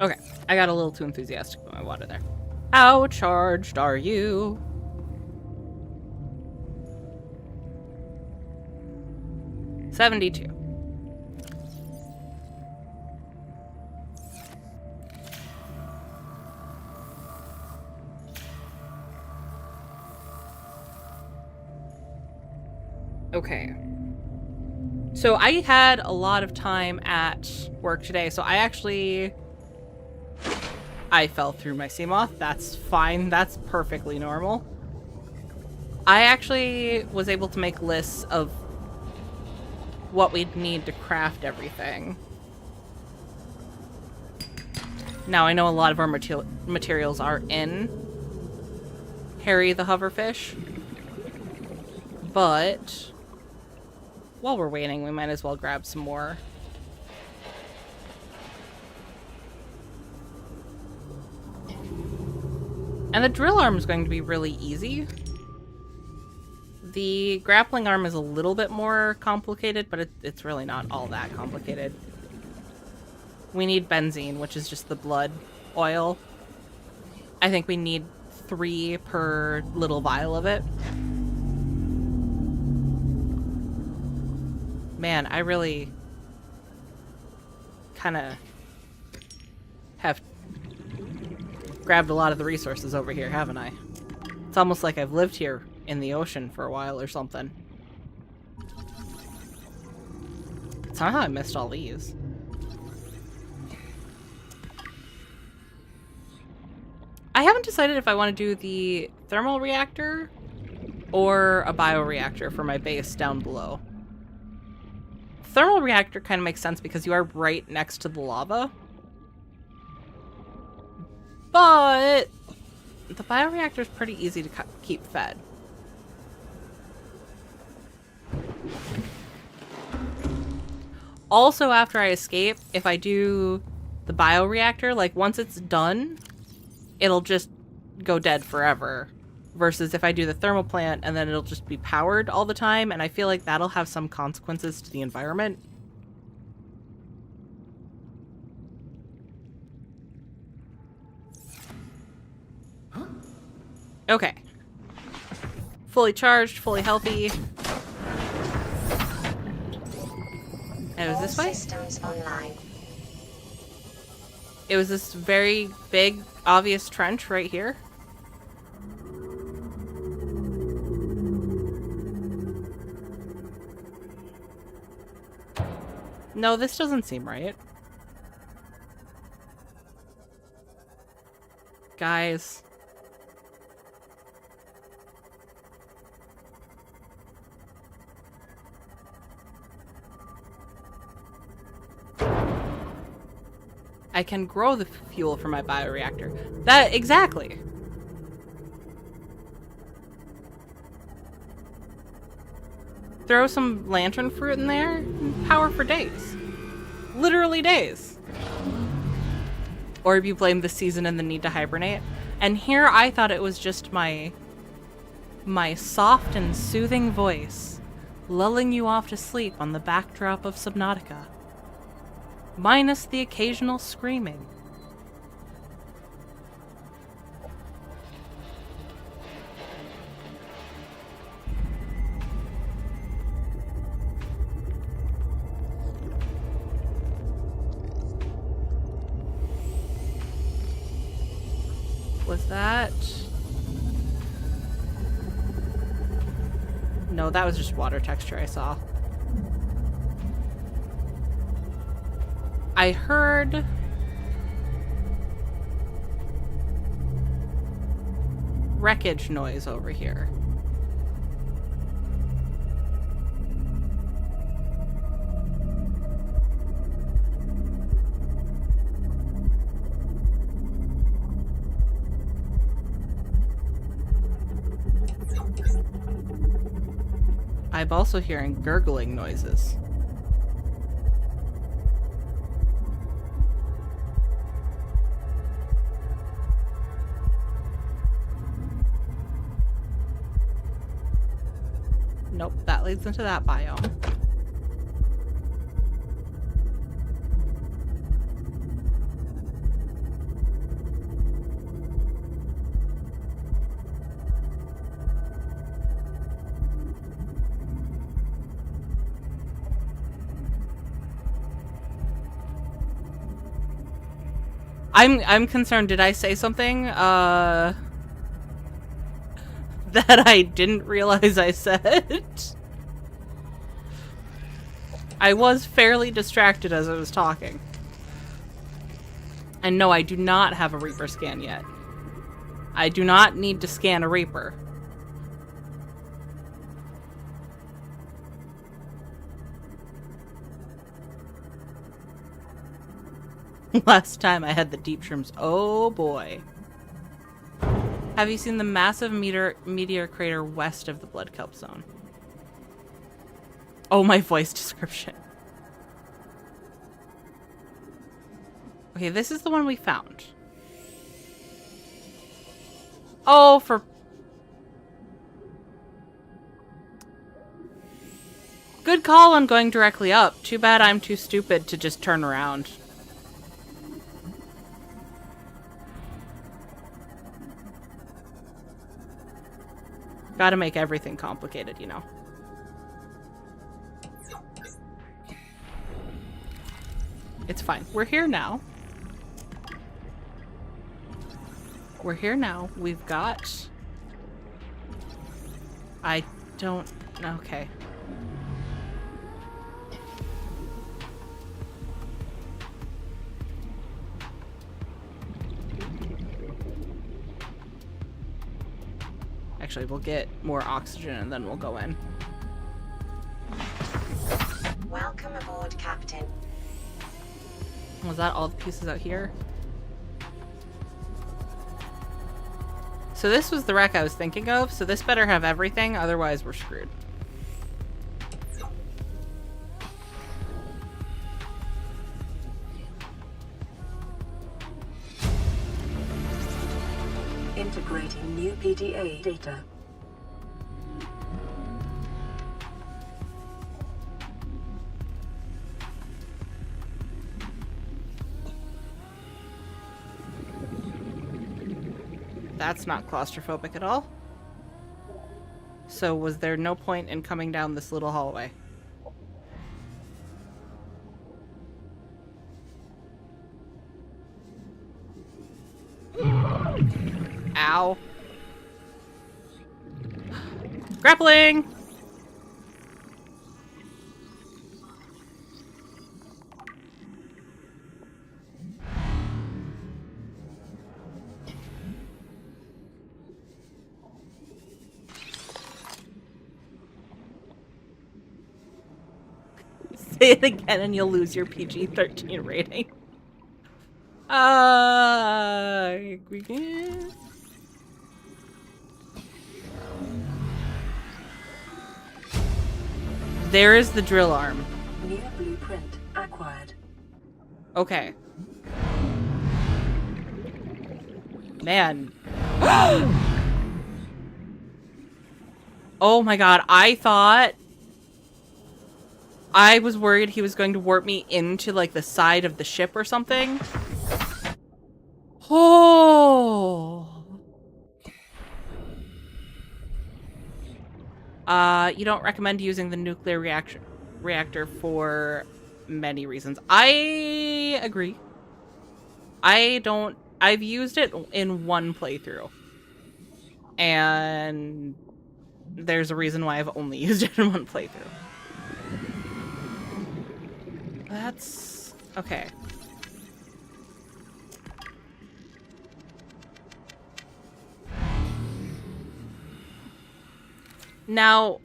Okay, I got a little too enthusiastic with my water there. How charged are you? $72. Okay. So I had a lot of time at work today, so I fell through my Seamoth. That's fine. That's perfectly normal. I actually was able to make lists of what we'd need to craft everything. Now, I know a lot of our materials are in Harry the Hoverfish, but while we're waiting, we might as well grab some more. And the drill arm is going to be really easy. The grappling arm is a little bit more complicated, but it's really not all that complicated. We need benzene, which is just the blood oil. I think we need 3 per little vial of it. Man, I really kind of have grabbed a lot of the resources over here, haven't I? It's almost like I've lived here in the ocean for a while or something. Somehow I missed all these. I haven't decided if I want to do the thermal reactor or a bioreactor for my base down below. Thermal reactor kind of makes sense because you are right next to the lava. But the bioreactor is pretty easy to keep fed. Also, after I escape, if I do the bioreactor, like once it's done, it'll just go dead forever. Versus if I do the thermal plant and then it'll just be powered all the time, and I feel like that'll have some consequences to the environment. Okay. Fully charged, fully healthy. And it was this way? Systems online. It was this very big, obvious trench right here. No, this doesn't seem right. Guys. I can grow the fuel for my bioreactor. That, exactly. Throw some lantern fruit in there, and power for days. Literally days. Or if you blame the season and the need to hibernate. And here I thought it was just my soft and soothing voice lulling you off to sleep on the backdrop of Subnautica. Minus the occasional screaming. Was that... No, that was just water texture I saw. I heard... wreckage noise over here. I'm also hearing gurgling noises. Nope, that leads into that biome. I'm concerned. Did I say something that I didn't realize I said? I was fairly distracted as I was talking. And no, I do not have a Reaper scan yet. I do not need to scan a Reaper. Last time I had the deep shrooms. Oh boy. Have you seen the massive meteor crater west of the Blood Kelp Zone? Oh, my voice description. Okay, this is the one we found. Oh, for... Good call on going directly up. Too bad I'm too stupid to just turn around. Gotta make everything complicated, you know. It's fine. We're here now. We're here now. We've got... I don't... Okay. Actually, we'll get more oxygen and then we'll go in. Welcome aboard, Captain. Was that all the pieces out here? So this was the wreck I was thinking of, so this better have everything, otherwise we're screwed. Integrating new PDA data. That's not claustrophobic at all. So was there no point in coming down this little hallway? Ow. Grappling! Say it again and you'll lose your PG-13 rating. We can... There is the drill arm. New blueprint acquired. Okay. Man. Oh my god, I thought... I was worried he was going to warp me into, like, the side of the ship or something. Oh. You don't recommend using the nuclear reactor for many reasons. I agree. I've used it in one playthrough. And there's a reason why I've only used it in one playthrough. That's... okay. Now,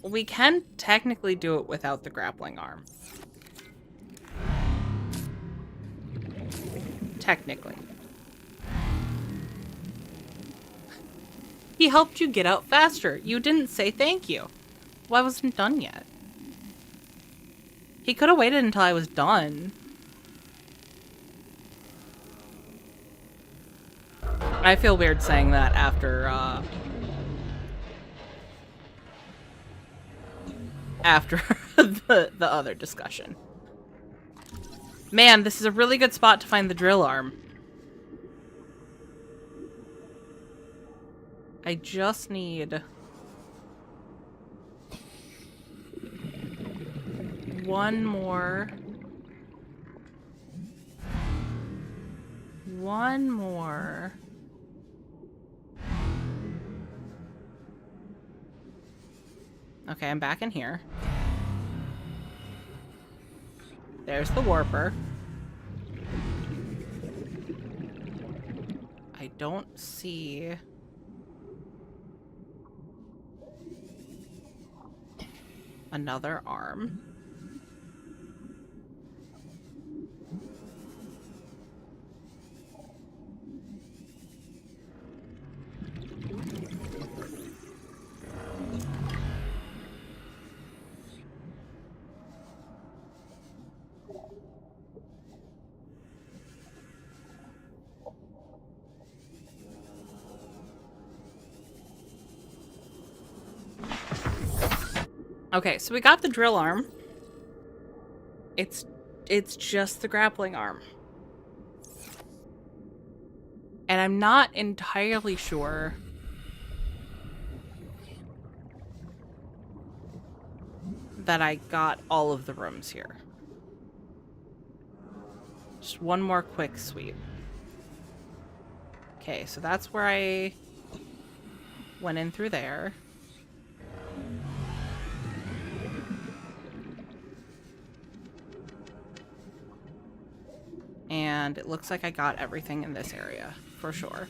we can technically do it without the grappling arm. Technically. He helped you get out faster. You didn't say thank you. Well, I wasn't done yet. He could have waited until I was done. I feel weird saying that after, the other discussion. Man, this is a really good spot to find the drill arm. I just need one more. Okay, I'm back in here. There's the warper. I don't see... another arm. Okay, so we got the drill arm. It's just the grappling arm. And I'm not entirely sure that I got all of the rooms here. Just one more quick sweep. Okay, so that's where I went in through there. And it looks like I got everything in this area, for sure.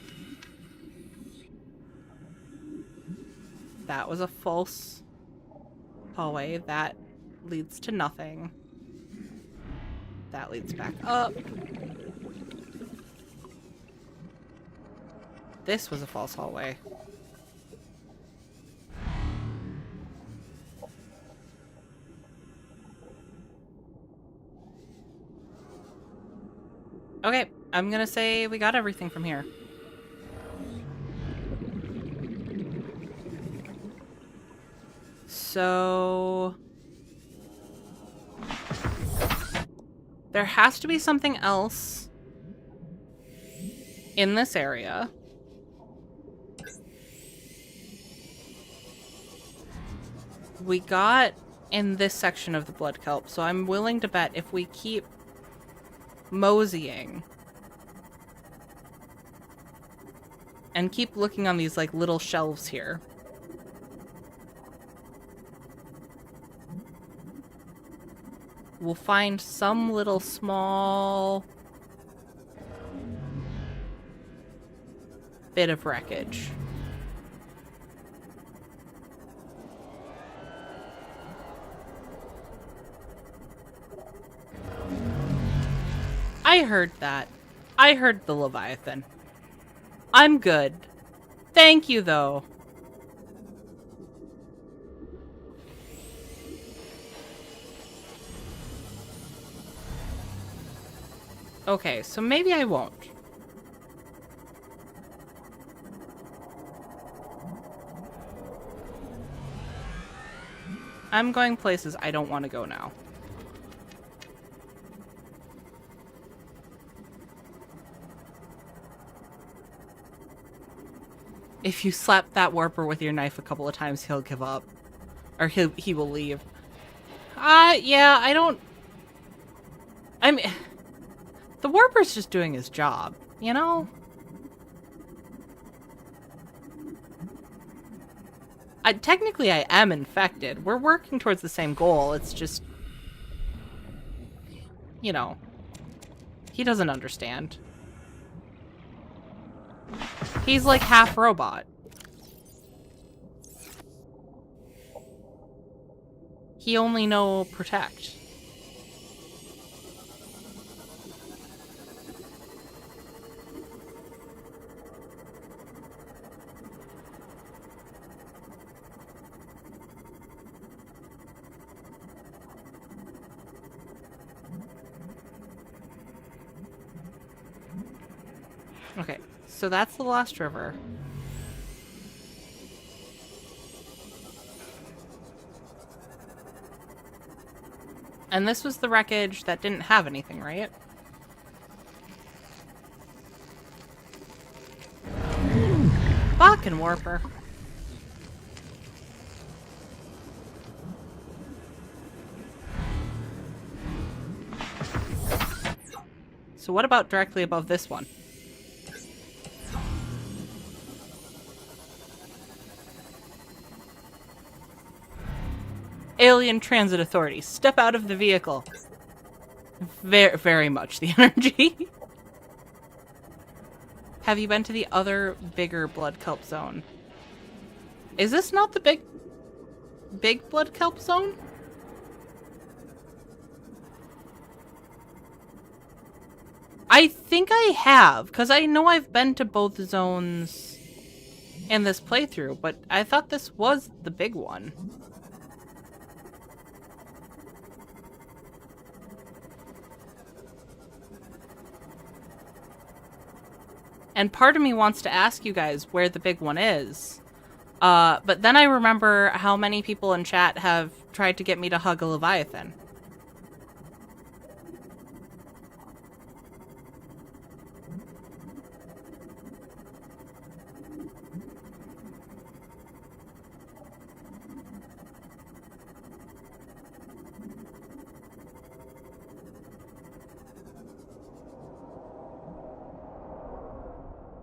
That was a false hallway. That leads to nothing. That leads back up. This was a false hallway. Okay, I'm gonna say we got everything from here. So... there has to be something else in this area. We got in this section of the blood kelp, so I'm willing to bet if we keep moseying and keep looking on these like little shelves here, we'll find some little small bit of wreckage. I heard that. I heard the Leviathan. I'm good. Thank you, though. Okay, so maybe I won't. I'm going places I don't want to go now. If you slap that warper with your knife a couple of times, he'll give up. Or he will leave. Yeah, I don't... I mean... The warper's just doing his job, you know? Technically, I am infected. We're working towards the same goal. It's just... You know. He doesn't understand. He's like half robot. He only know protect. Okay, so that's the Lost River. And this was the wreckage that didn't have anything, right? Fucking warper. So what about directly above this one? Alien Transit Authority, step out of the vehicle. Very, very much the energy. Have you been to the other bigger blood kelp zone? Is this not the big blood kelp zone? I think I have, because I know I've been to both zones in this playthrough, but I thought this was the big one. And part of me wants to ask you guys where the big one is. But then I remember how many people in chat have tried to get me to hug a Leviathan.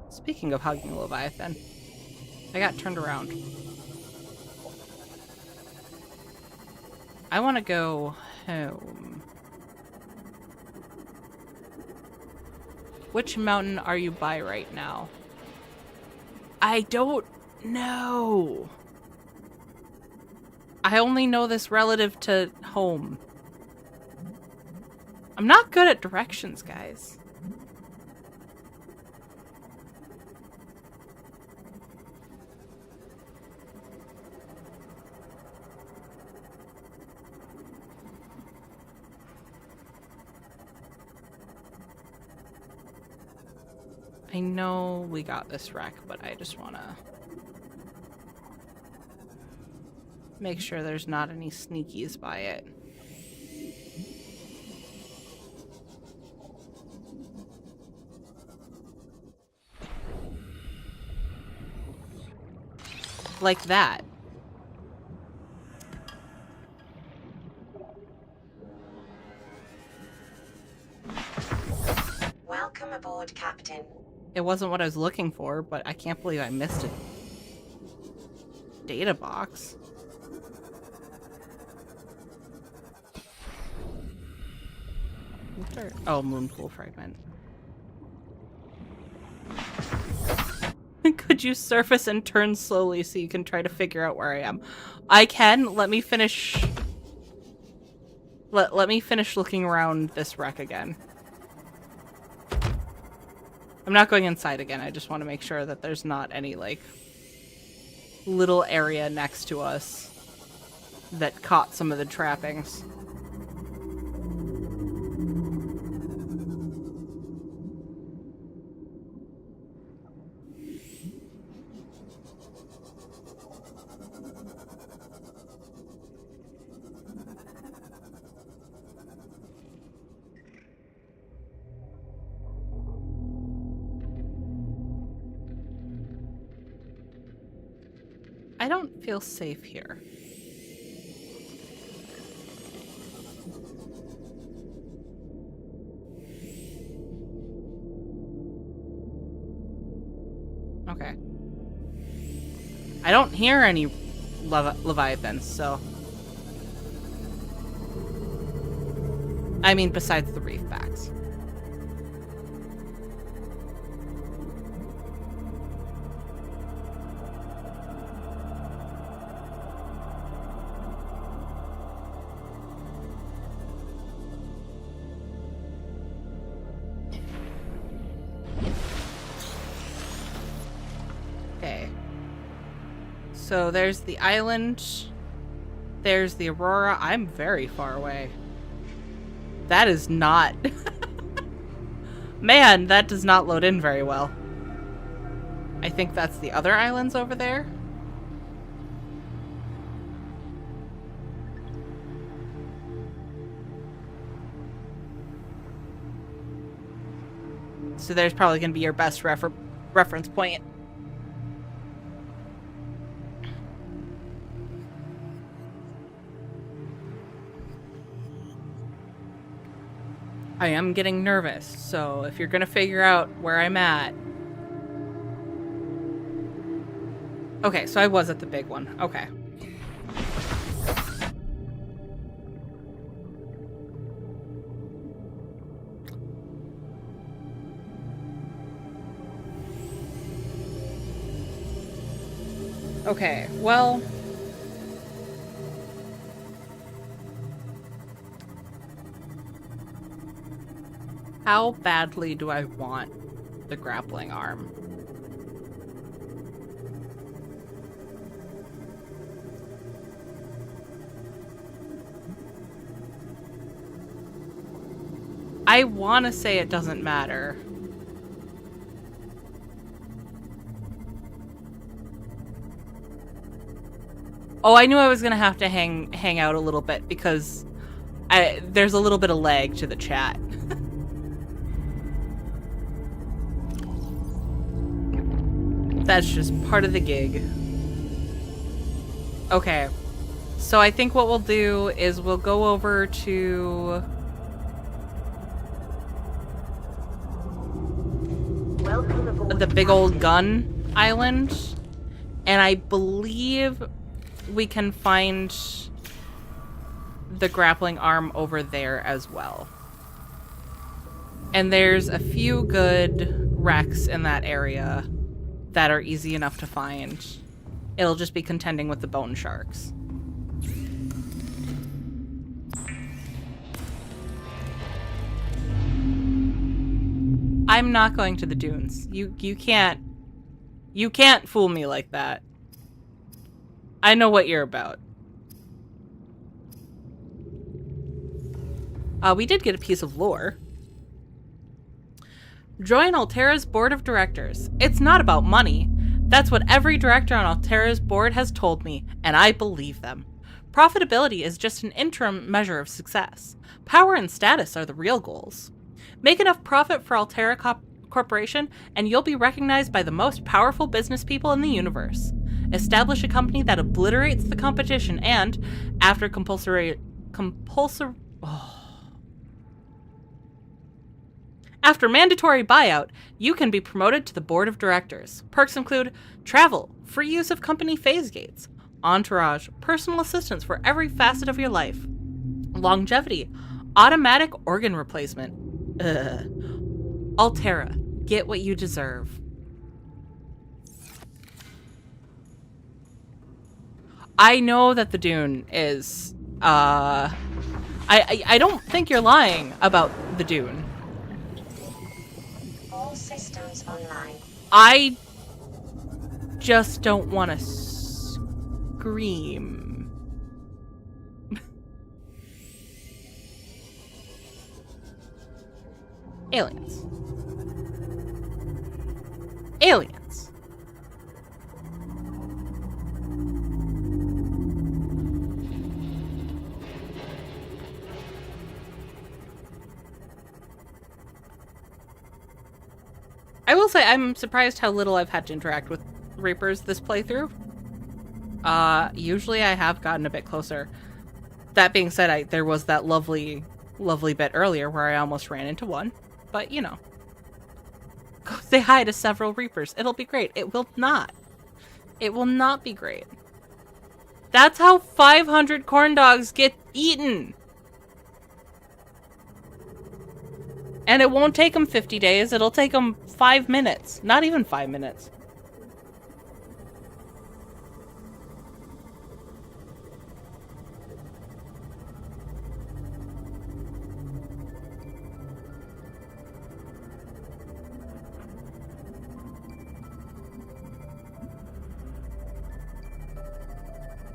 Speaking of hugging a Leviathan, I got turned around. I want to go home. Which mountain are you by right now? I don't know. I only know this relative to home. I'm not good at directions, guys. I know we got this wreck, but I just want to make sure there's not any sneakies by it. Like that. Welcome aboard, Captain. It wasn't what I was looking for, but I can't believe I missed a data box. Oh, moonpool fragment. Could you surface and turn slowly so you can try to figure out where I am? I can. Let me finish. Let me finish looking around this wreck again. I'm not going inside again. I just want to make sure that there's not any, like, little area next to us that caught some of the trappings. I don't feel safe here. Okay. I don't hear any Leviathans, so... I mean, besides the reef backs. Okay. So there's the island. There's the Aurora. I'm very far away. That is not... Man, that does not load in very well. I think that's the other islands over there. So there's probably going to be your best reference point. I am getting nervous, so if you're gonna figure out where I'm at... Okay, so I was at the big one. Okay. Okay, well... How badly do I want the grappling arm? I want to say it doesn't matter. Oh, I knew I was going to have to hang out a little bit because there's a little bit of lag to the chat. That's just part of the gig. Okay. So I think what we'll do is we'll go over to... the big old gun island. And I believe we can find the grappling arm over there as well. And there's a few good wrecks in that area that are easy enough to find. It'll just be contending with the bone sharks. I'm not going to the dunes. You can't fool me like that. I know what you're about. We did get a piece of lore. Join Altera's board of directors. It's not about money. That's what every director on Altera's board has told me, and I believe them. Profitability is just an interim measure of success. Power and status are the real goals. Make enough profit for Altera Corporation, and you'll be recognized by the most powerful business people in the universe. Establish a company that obliterates the competition, and, after After mandatory buyout, you can be promoted to the board of directors. Perks include travel, free use of company phase gates, entourage, personal assistance for every facet of your life, longevity, automatic organ replacement. Altera, get what you deserve. I know that the dune is, I don't think you're lying about the dune. All systems online. I just don't want to scream. Aliens. Aliens. I will say I'm surprised how little I've had to interact with Reapers this playthrough. Usually I have gotten a bit closer. That being said, there was that lovely bit earlier where I almost ran into one. But, you know. Go say hi to several Reapers. It'll be great. It will not. It will not be great. That's how 500 corn dogs get eaten. And it won't take them 50 days. It'll take them 5 minutes. Not even 5 minutes.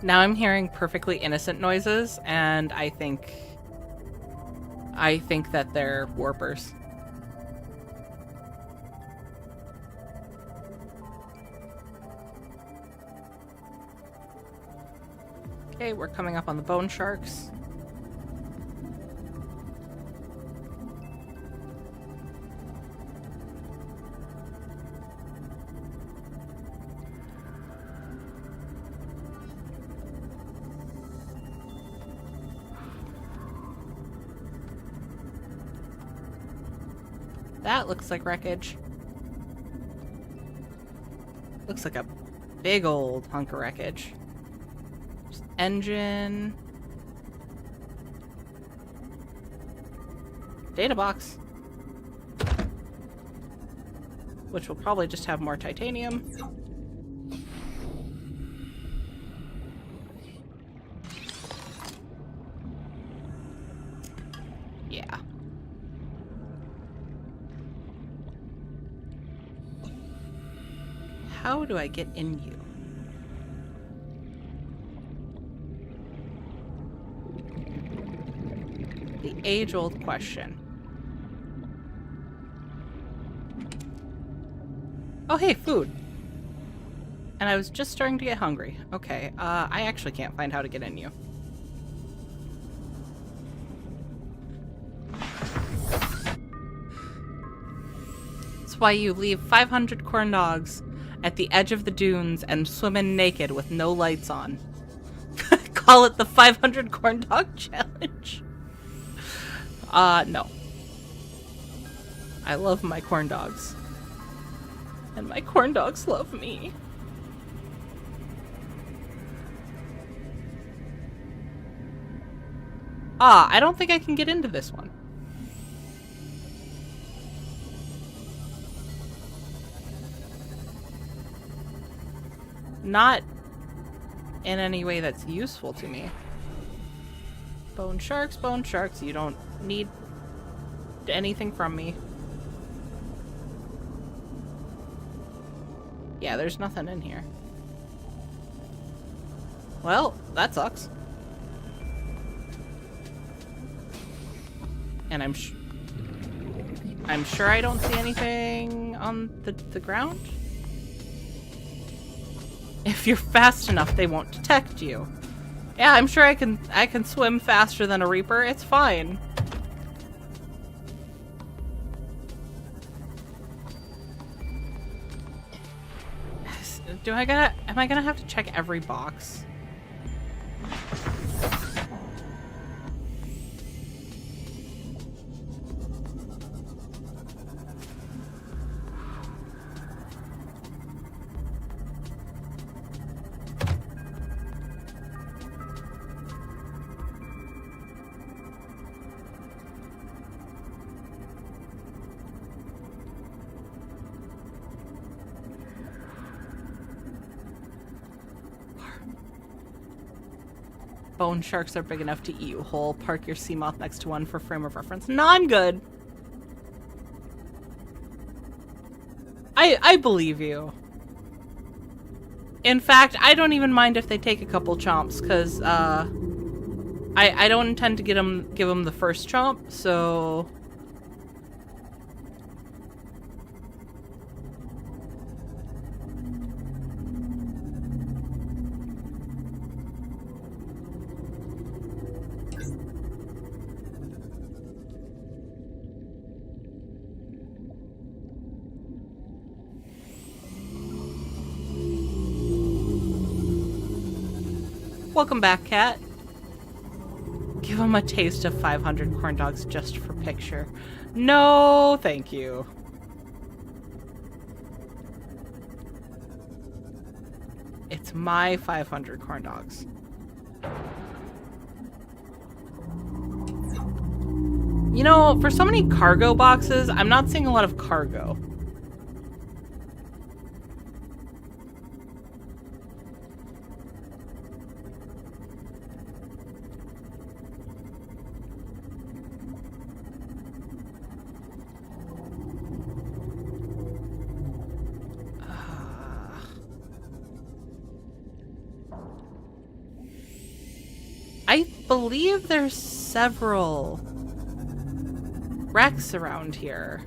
Now I'm hearing perfectly innocent noises, and I think that they're warpers. Okay, we're coming up on the bone sharks. That looks like wreckage. Looks like a big old hunk of wreckage. Just engine. Data box. Which will probably just have more titanium. Yeah. How do I get in you? The age-old question. Oh, hey, food. And I was just starting to get hungry. Okay, I actually can't find how to get in you. That's why you leave 500 corn dogs at the edge of the dunes and swim in naked with no lights on. Call it the 500 corn dog challenge. No. I love my corn dogs. And my corn dogs love me. I don't think I can get into this one. Not in any way that's useful to me. Bone sharks, you don't need anything from me. Yeah, there's nothing in here. Well, that sucks. And I'm sure I don't see anything on the ground. If you're fast enough, they won't detect you. Yeah, I'm sure I can swim faster than a Reaper. It's fine. Am I gonna have to check every box? Bone sharks are big enough to eat you whole. Park your sea moth next to one for frame of reference. No, I'm good. I believe you. In fact, I don't even mind if they take a couple chomps, because I don't intend to give them the first chomp, so... Welcome back, cat. Give him a taste of 500 corn dogs just for picture. No, thank you. It's my 500 corn dogs. You know, for so many cargo boxes, I'm not seeing a lot of cargo. I believe there's several wrecks around here.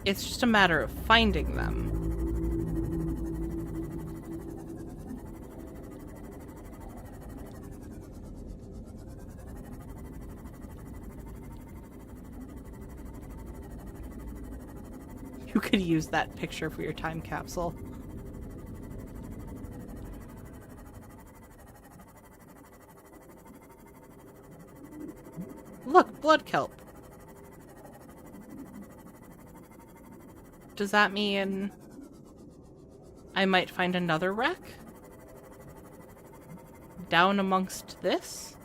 It's just a matter of finding them. You could use that picture for your time capsule. Look, blood kelp. Does that mean I might find another wreck? Down amongst this?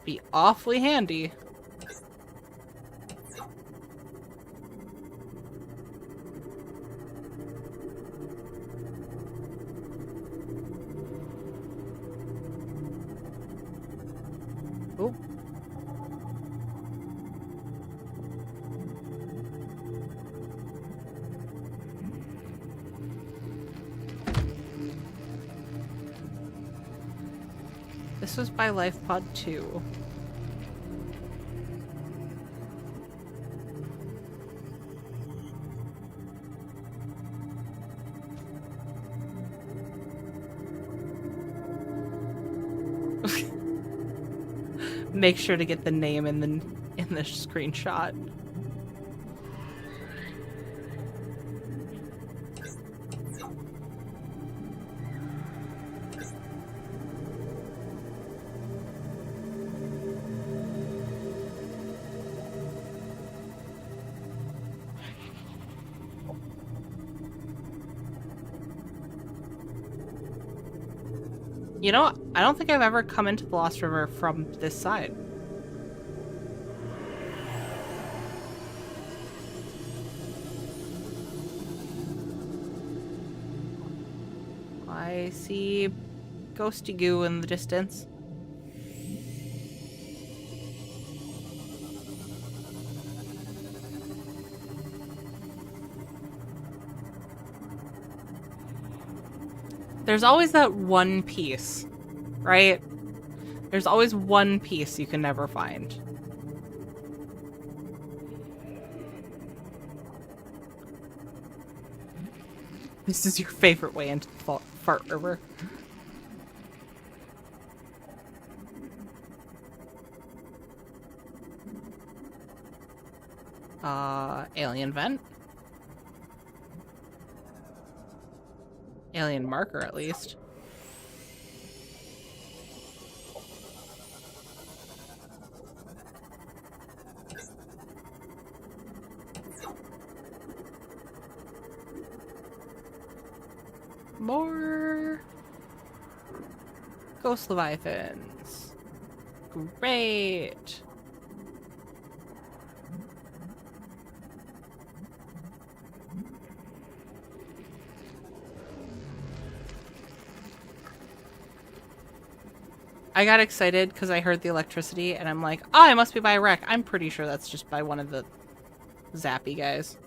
Be awfully handy. Oh. This was by Life Pod 2. Make sure to get the name in the screenshot. You know, I don't think I've ever come into the Lost River from this side. I see ghosty goo in the distance. There's always that one piece, right? There's always one piece you can never find. This is your favorite way into the Fart River. Alien vent. Alien marker, at least. More ghost leviathans. Great. I got excited because I heard the electricity and I'm like, oh, it must be by a wreck. I'm pretty sure that's just by one of the zappy guys.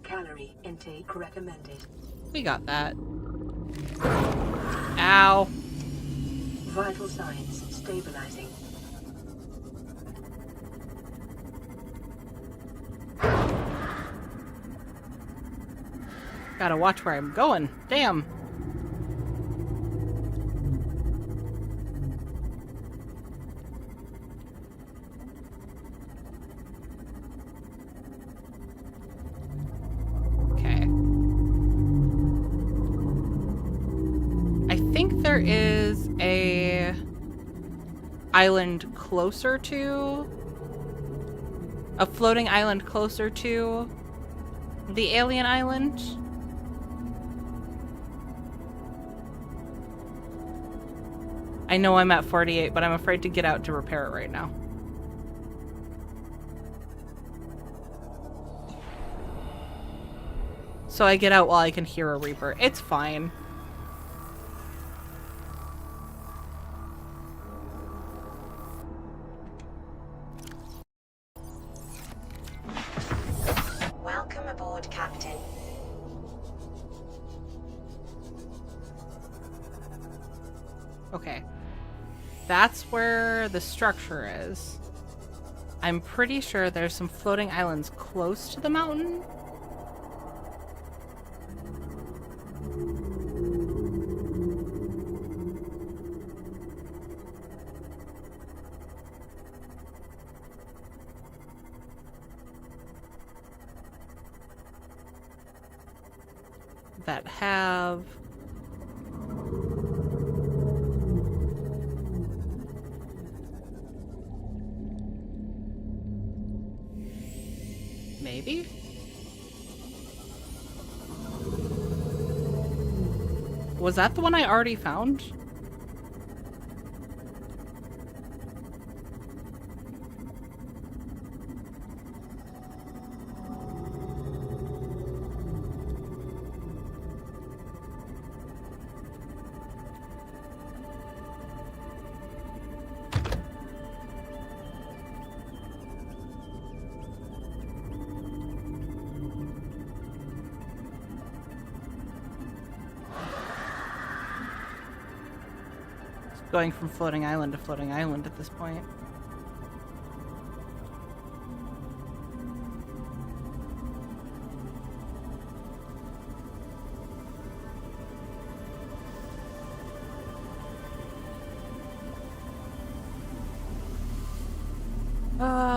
Calorie intake recommended. We got that. Ow. Vital signs stabilizing. Gotta watch where I'm going. Damn. Okay. I think there is a island closer to... a floating island closer to the alien island. I know I'm at 48, but I'm afraid to get out to repair it right now. So I get out while I can hear a Reaper. It's fine. Welcome aboard, Captain. Okay. That's where the structure is. I'm pretty sure there's some floating islands close to the mountain. That have... maybe? Was that the one I already found? Going from floating island to floating island at this point.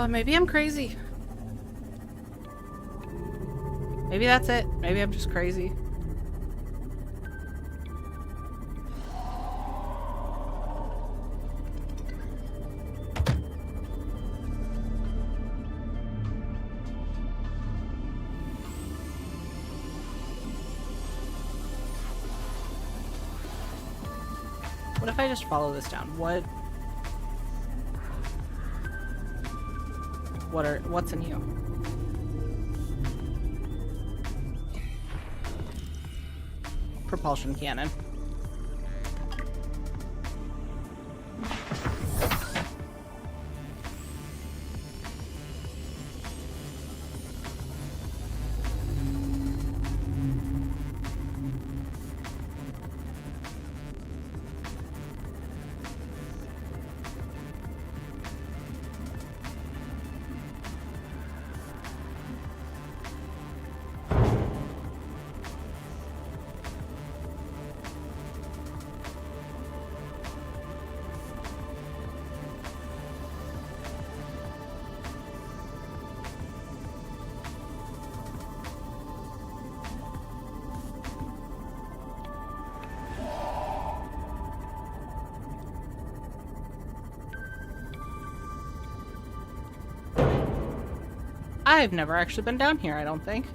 Maybe I'm crazy. Maybe that's it. Maybe I'm just crazy. What if I just follow this down? What's in you? Propulsion cannon. I've never actually been down here, I don't think.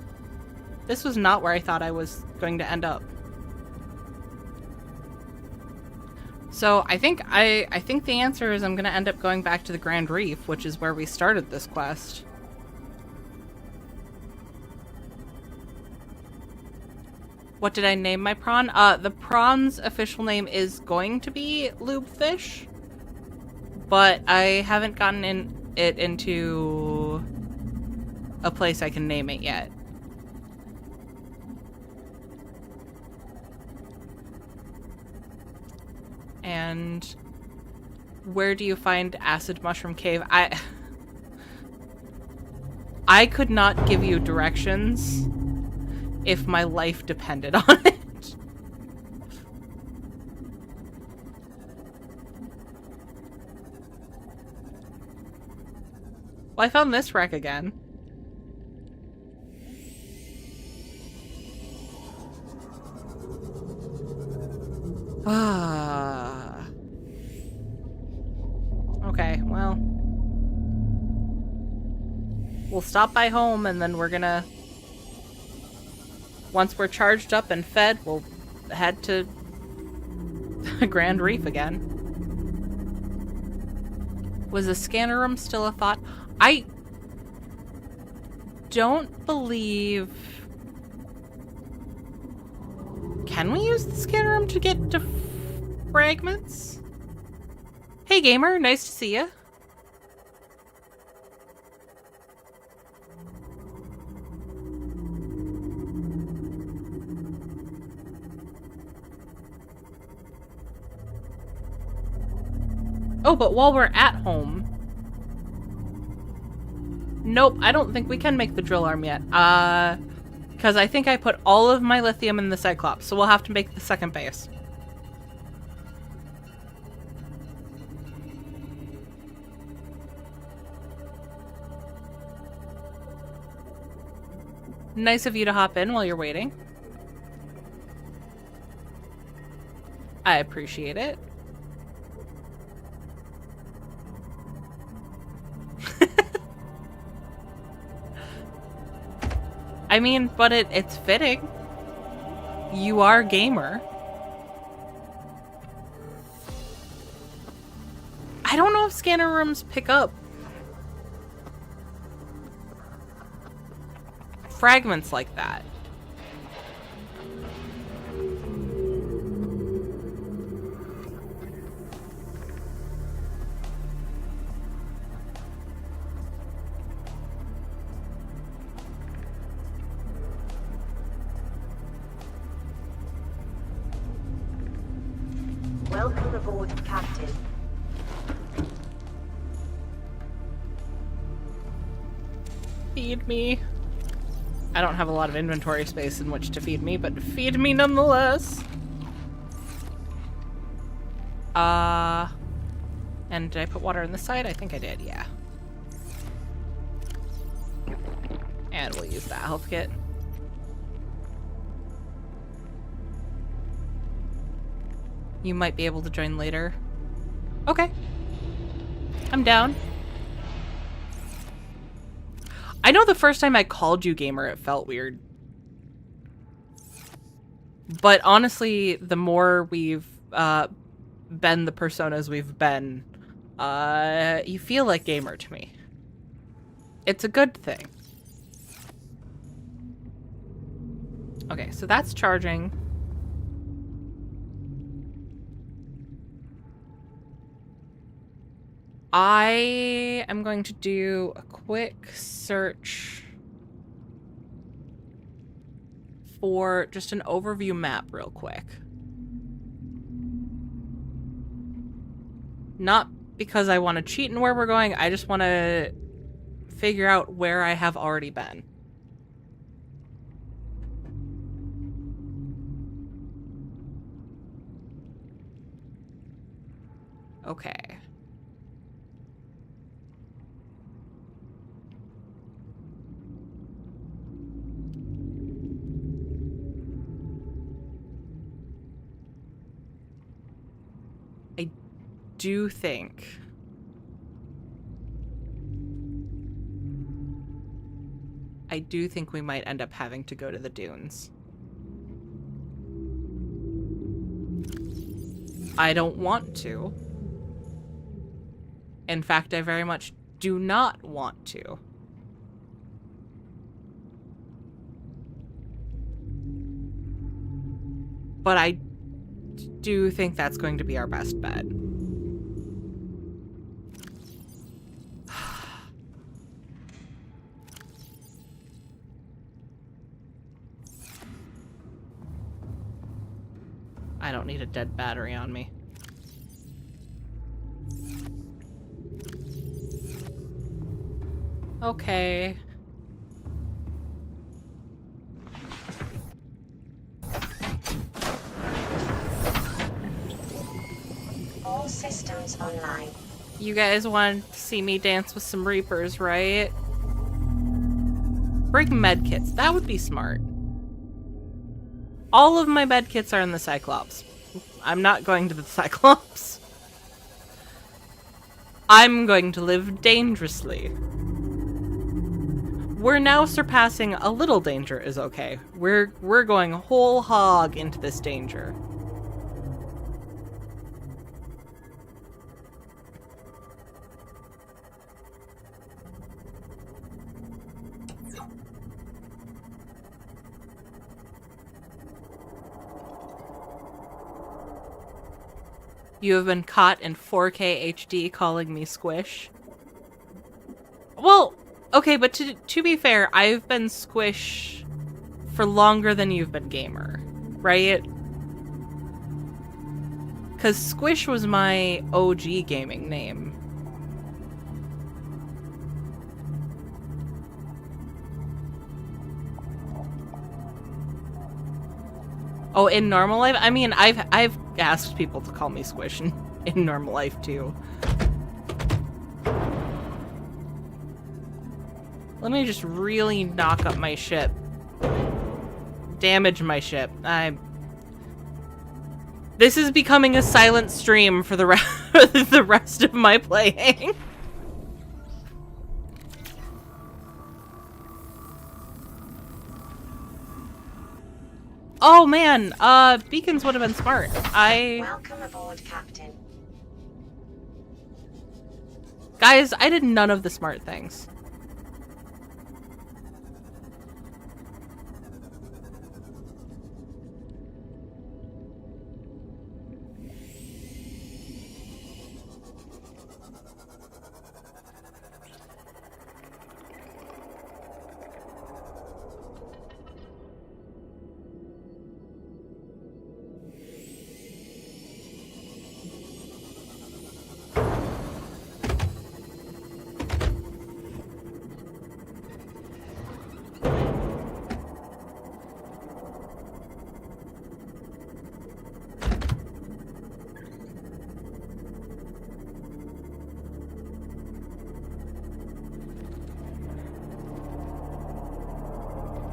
This was not where I thought I was going to end up. So I think the answer is I'm going to end up going back to the Grand Reef, which is where we started this quest. What did I name my prawn? The prawn's official name is going to be Lubefish, but I haven't gotten it into a place I can name it yet. And where do you find Acid Mushroom Cave? I could not give you directions if my life depended on it. Well, I found this wreck again. Ah. Okay, well. We'll stop by home and then we're gonna... Once we're charged up and fed, we'll head to Grand Reef again. Was the scanner room still a thought? I don't believe... Can we use the scanner room to get to fragments? Hey gamer, nice to see ya. Oh, but while we're at home... Nope, I don't think we can make the drill arm yet. Because I think I put all of my lithium in the Cyclops, so we'll have to make the second base. Nice of you to hop in while you're waiting. I appreciate it. I mean, but it's fitting. You are gamer. I don't know if scanner rooms pick up fragments like that. Welcome aboard, Captain. Feed me. I don't have a lot of inventory space in which to feed me, but feed me nonetheless. And did I put water on this side? I think I did, yeah. And we'll use that health kit. You might be able to join later. Okay. I'm down. I know the first time I called you gamer, it felt weird. But honestly, the more we've been the personas we've been, you feel like gamer to me. It's a good thing. Okay, so that's charging. I am going to do a quick search for just an overview map real quick. Not because I want to cheat in where we're going, I just want to figure out where I have already been. Okay. I do think we might end up having to go to the dunes. I don't want to. In fact, I very much do not want to. But I do think that's going to be our best bet. I don't need a dead battery on me. Okay. All systems online. You guys want to see me dance with some Reapers, right? Bring medkits. That would be smart. All of my medkits are in the Cyclops. I'm not going to the Cyclops. I'm going to live dangerously. We're now surpassing a little danger is okay. We're going whole hog into this danger. You have been caught in 4K HD calling me Squish. Well, okay, but to be fair, I've been Squish for longer than you've been Gamer, right? Because Squish was my OG gaming name. Oh, in normal life? I mean, I've asked people to call me Squish in normal life too. Let me just really knock up my ship. Damage my ship. This is becoming a silent stream for the rest of my playing. Oh man, beacons would have been smart. Welcome aboard, Captain. Guys, I did none of the smart things.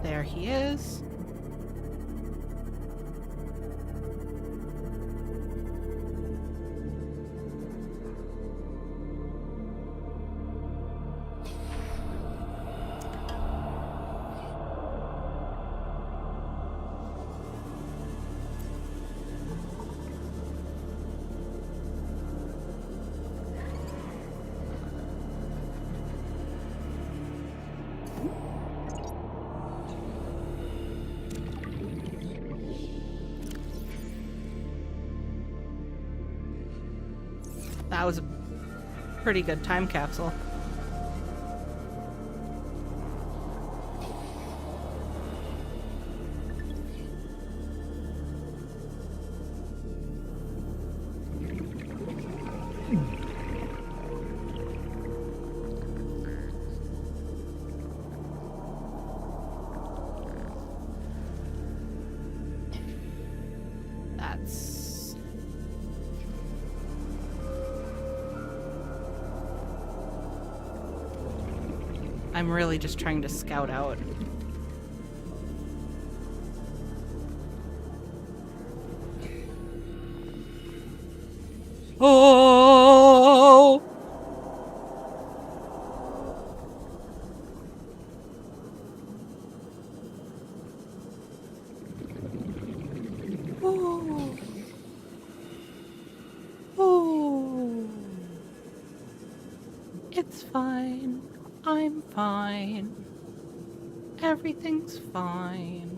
There he is. That was a pretty good time capsule. I'm really just trying to scout out. Oh! Oh! Oh! It's fine. I'm fine. Everything's fine.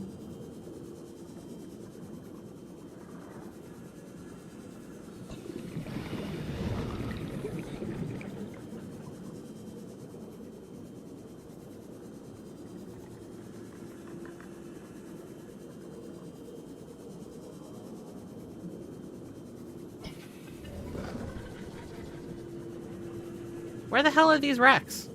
Where the hell are these wrecks?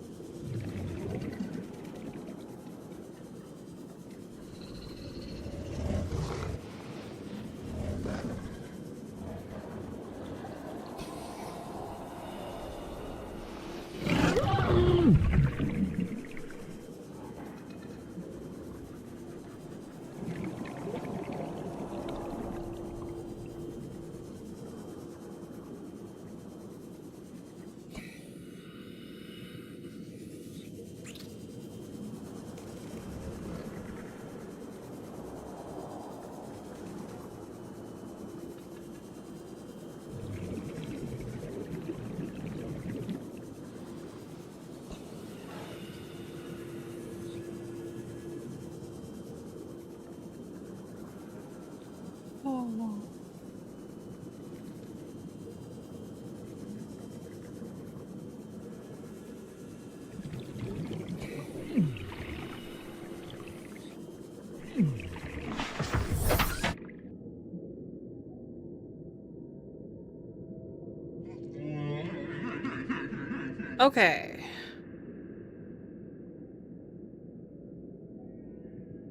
Okay.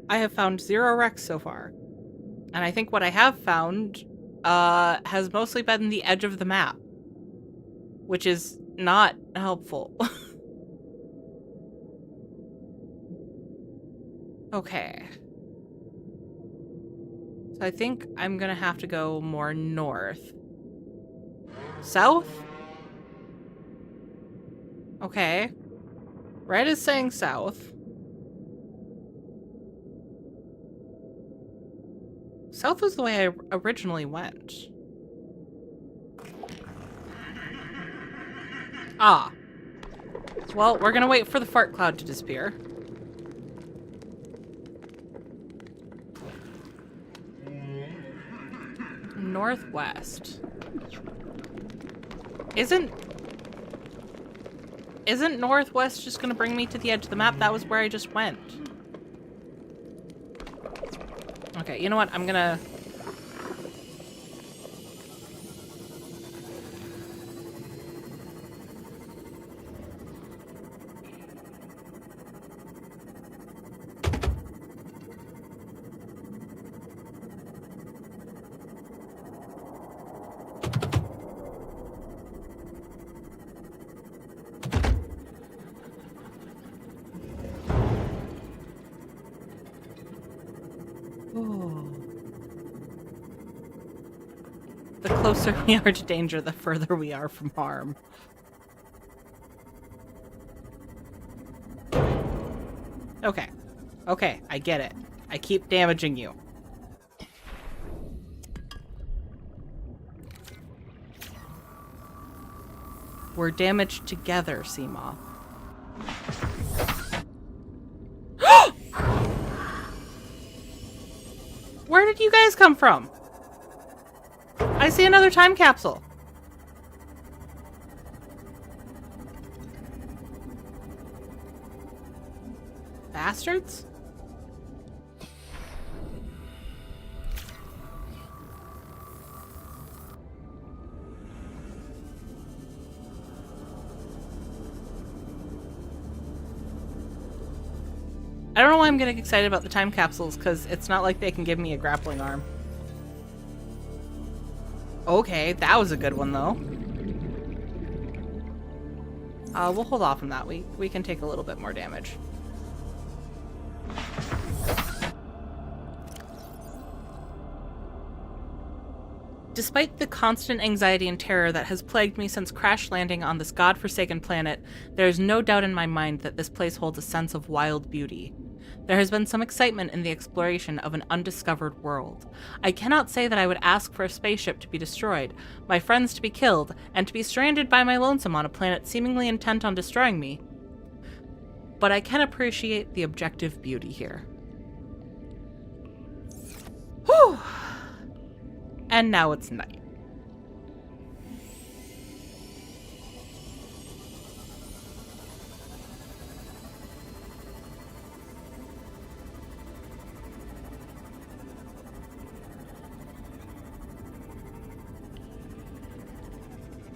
I have found 0 wrecks so far. And I think what I have found has mostly been the edge of the map, which is not helpful. Okay. So I think I'm gonna have to go more north. South? Okay. Red is saying south. South was the way I originally went. Ah. Well, we're gonna wait for the fart cloud to disappear. Northwest. Isn't northwest just gonna bring me to the edge of the map? That was where I just went. Okay, you know what? I'm gonna... The closer we are to danger, the further we are from harm. Okay. Okay, I get it. I keep damaging you. We're damaged together, Seamoth. Where did you guys come from? I see another time capsule. Bastards? I don't know why I'm getting excited about the time capsules, because it's not like they can give me a grappling arm. Okay, that was a good one, though. We'll hold off on that. We can take a little bit more damage. Despite the constant anxiety and terror that has plagued me since crash landing on this godforsaken planet, there is no doubt in my mind that this place holds a sense of wild beauty. There has been some excitement in the exploration of an undiscovered world. I cannot say that I would ask for a spaceship to be destroyed, my friends to be killed, and to be stranded by my lonesome on a planet seemingly intent on destroying me. But I can appreciate the objective beauty here. Whew! And now it's night.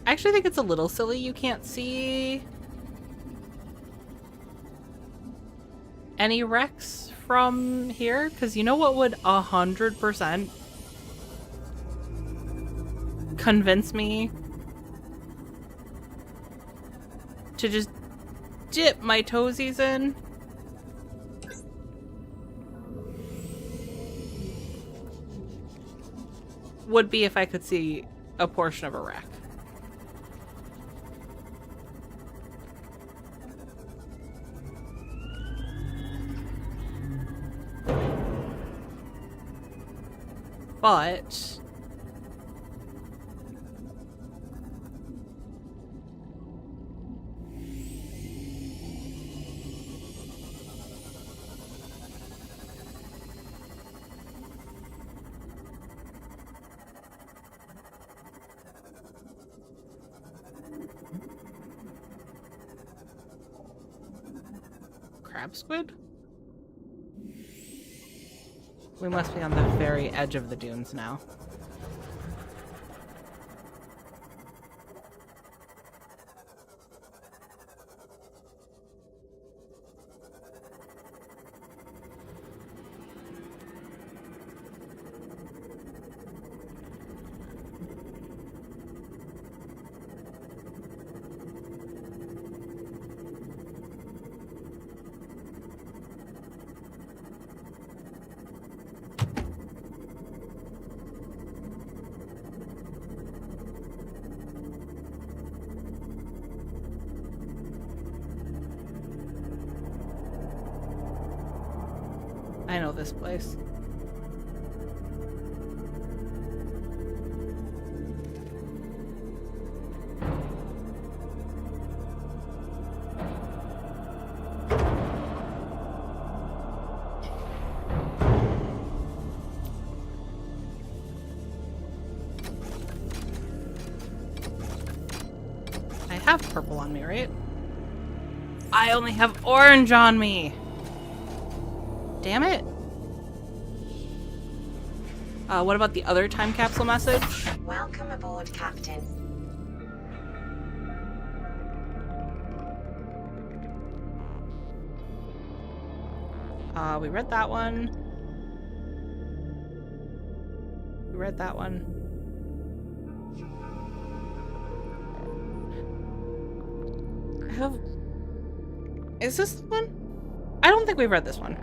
I actually think it's a little silly you can't see any wrecks from here, because you know what would 100% convince me to just dip my toesies in? Would be if I could see a portion of a wreck. But crab squid? We must be on the very edge of the dunes now. I know this place. I have purple on me, right? I only have orange on me. Damn it. What about the other time capsule message? Welcome aboard, Captain. We read that one. We read that one. I have... Is this the one? I don't think we've read this one.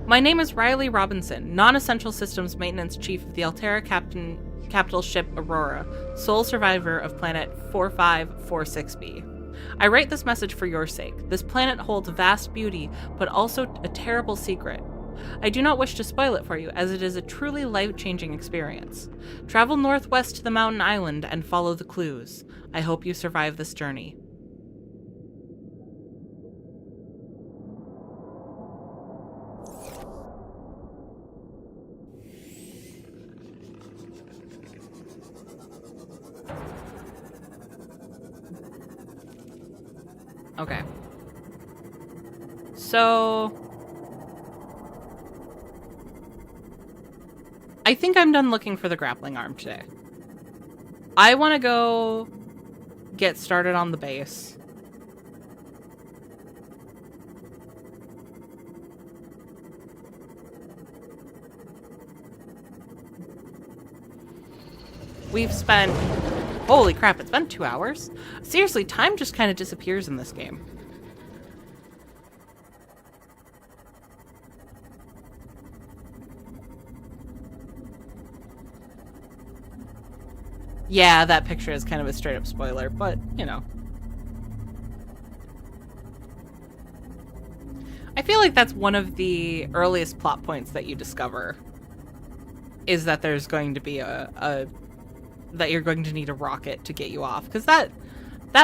My name is Riley Robinson, non-essential systems maintenance chief of the Altera capital ship Aurora, sole survivor of planet 4546b. I write this message for your sake. This planet holds vast beauty, but also a terrible secret. I do not wish to spoil it for you, as it is a truly life-changing experience. Travel northwest to the mountain island and follow the clues. I hope you survive this journey. Okay. So... I think I'm done looking for the grappling arm today. I want to go get started on the base. We've spent... Holy crap, it's been 2 hours? Seriously, time just kind of disappears in this game. Yeah, that picture is kind of a straight up spoiler, but, you know. I feel like that's one of the earliest plot points that you discover, is that there's going to be that you're going to need a rocket to get you off, because that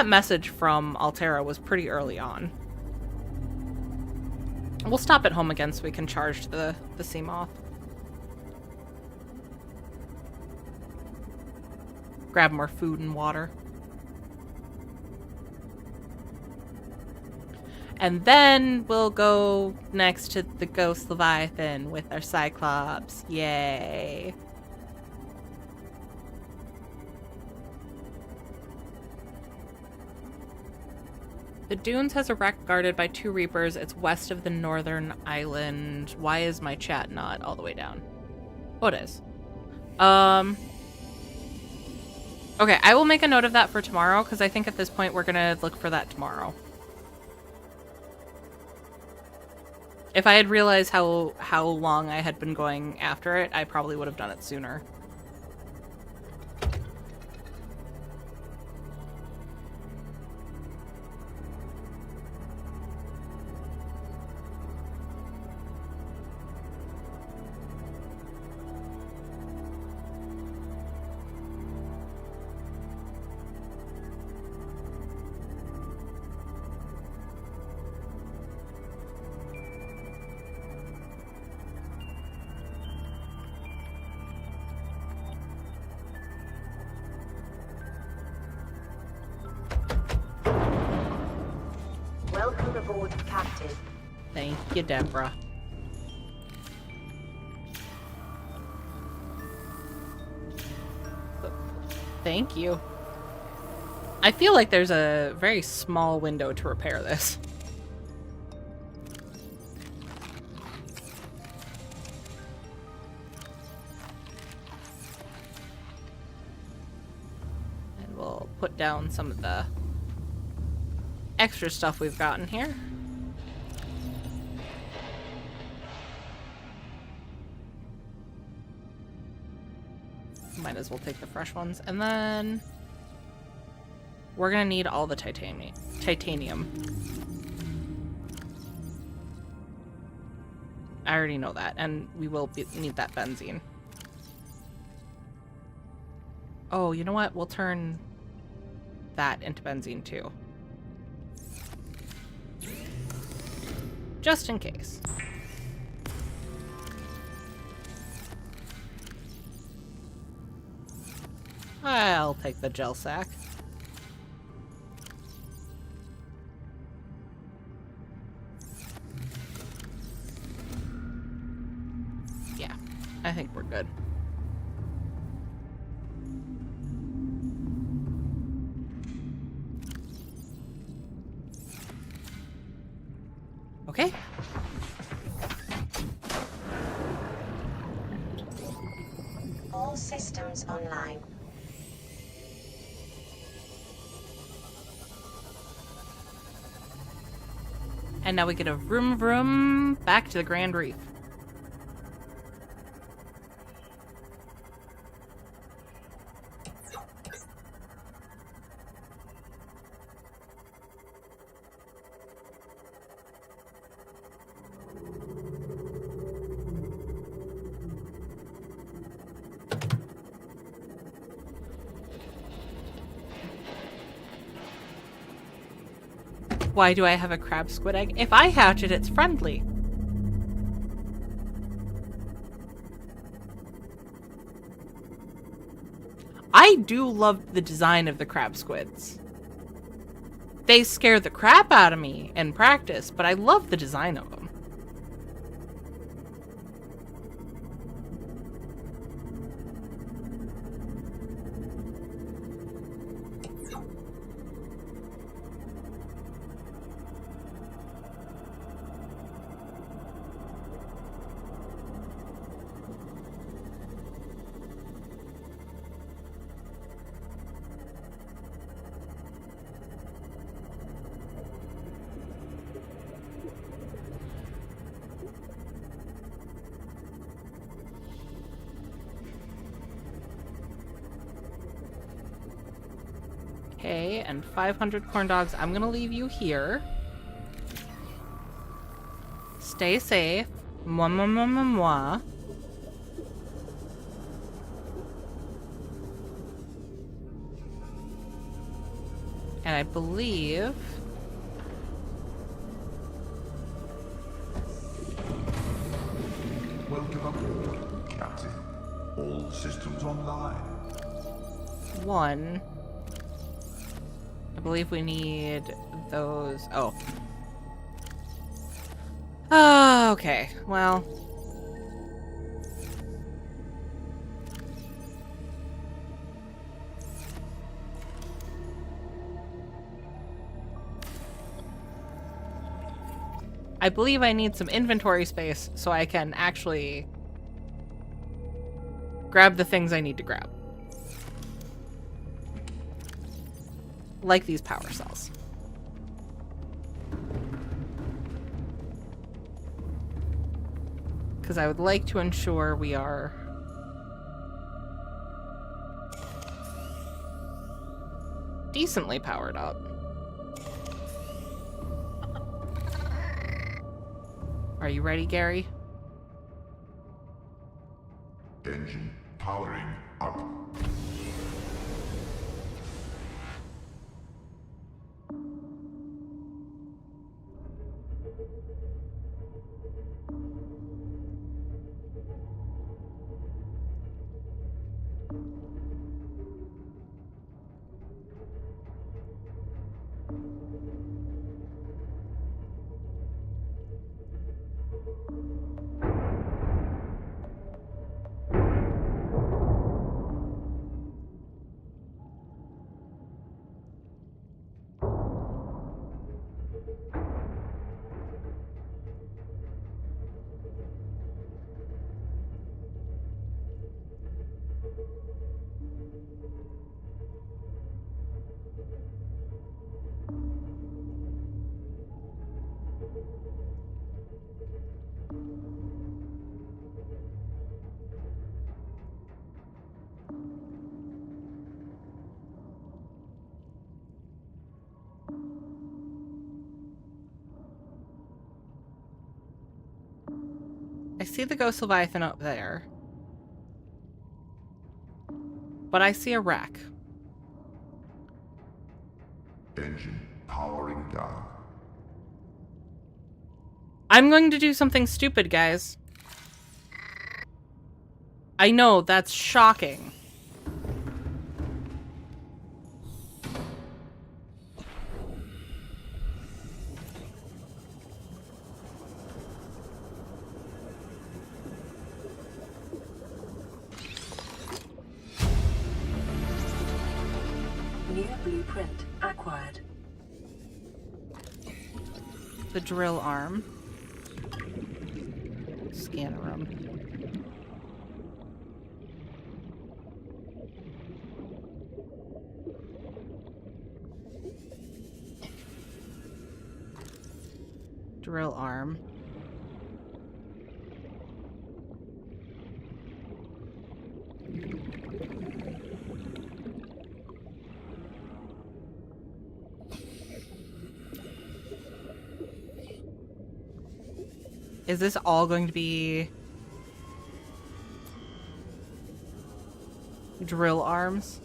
message from Altera was pretty early on. We'll stop at home again so we can charge the Seamoth. Grab more food and water. And then we'll go next to the Ghost Leviathan with our Cyclops. Yay. The dunes has a wreck guarded by 2 Reapers. It's west of the northern island. Why is my chat not all the way down? Oh, it is. Okay, I will make a note of that for tomorrow, because I think at this point we're going to look for that tomorrow. If I had realized how long I had been going after it, I probably would have done it sooner. Welcome aboard, Captain. Thank you, Deborah. Thank you. I feel like there's a very small window to repair this. And we'll put down some of the extra stuff we've gotten here. Might as well take the fresh ones. And then we're gonna need all the titanium. I already know that, and we will need that benzene. Oh, you know what? We'll turn that into benzene too. Just in case. I'll take the gel sack. Yeah, I think we're good. Okay. All systems online. And now we get a vroom vroom back to the Grand Reef. Why do I have a crab squid egg? If I hatch it, it's friendly. I do love the design of the crab squids. They scare the crap out of me in practice, but I love the design of them. Okay, and 500 corn dogs. I'm gonna leave you here. Stay safe. Mwah, mwah, mwah, mwah, mwah. And I believe... Welcome aboard, Captain. All systems online. one. I believe we need those. Oh. Okay. Well. I believe I need some inventory space so I can actually grab the things I need to grab. Like these power cells. Because I would like to ensure we are decently powered up. Are you ready, Gary? Engine powering up. I see the ghost leviathan up there. But I see a wreck. Engine powering down. I'm going to do something stupid, guys. I know, that's shocking. New blueprint acquired. The drill arm. Scanner room. Drill arm. Is this all going to be drill arms?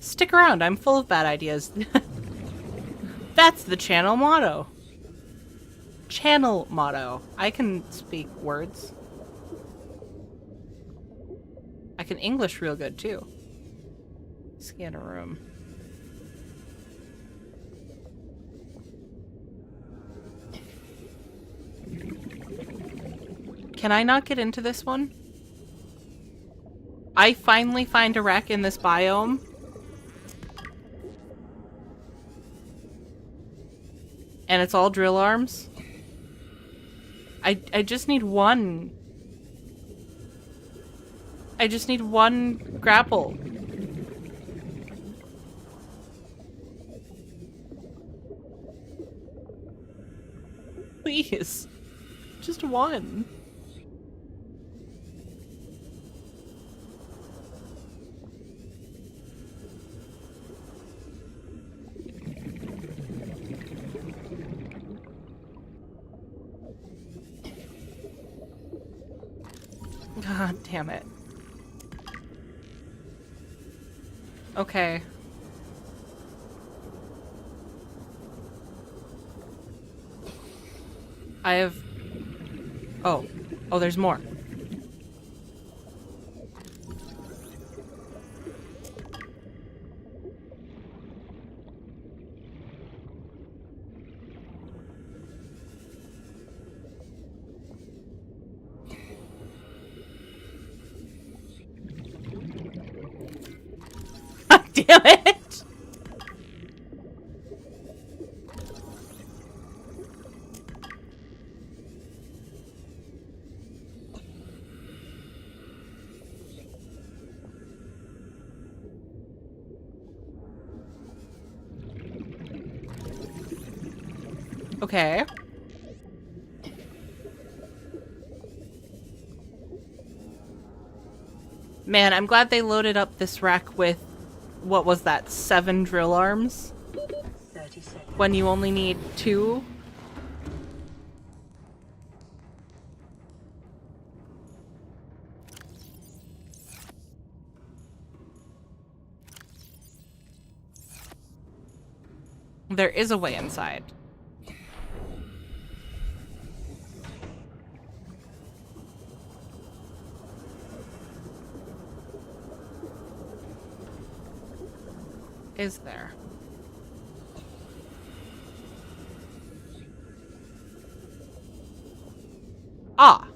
Stick around, I'm full of bad ideas. That's the channel motto. Channel motto. I can speak words. I can English real good too. Scanner room. Can I not get into this one? I finally find a wreck in this biome. And it's all drill arms. I just need one. I just need one grapple. Please. Just one. God damn it. Okay. I have... Oh. Oh, there's more. Damn it! Okay. Man, I'm glad they loaded up this rack with, what was that, 7 drill arms? 30 seconds. When you only need 2? There is a way inside. Is there? Ah!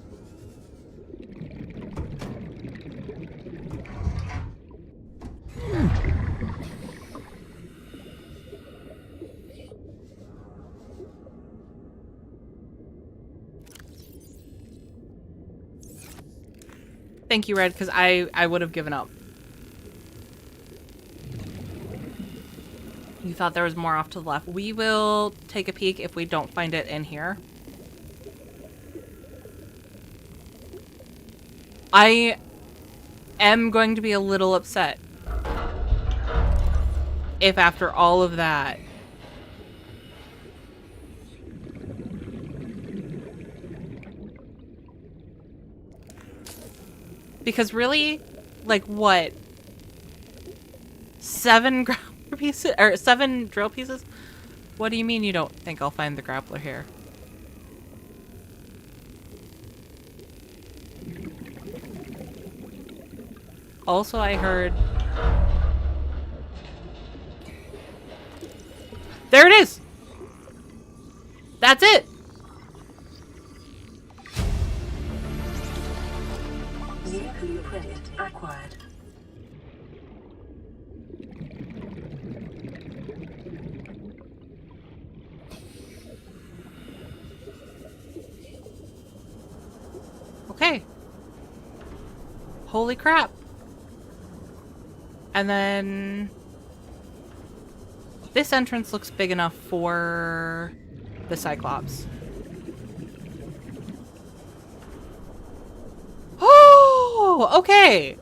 Thank you, Red, because I would have given up. You thought there was more off to the left. We will take a peek if we don't find it in here. I am going to be a little upset if after all of that Because really, like what? 7 grappler pieces? Or 7 drill pieces? What do you mean you don't think I'll find the grappler here? Also, I heard... There it is! That's it! New blueprint acquired. Okay. Holy crap. And then... This entrance looks big enough for the Cyclops. Oh, okay.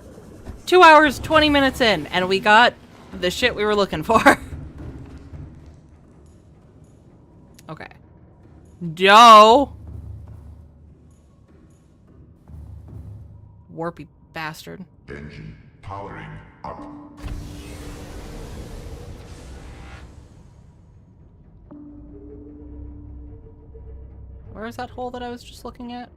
2 hours, 20 minutes in, and we got the shit we were looking for. Okay. Joe. Warpy bastard. Engine powering up. Where is that hole that I was just looking at?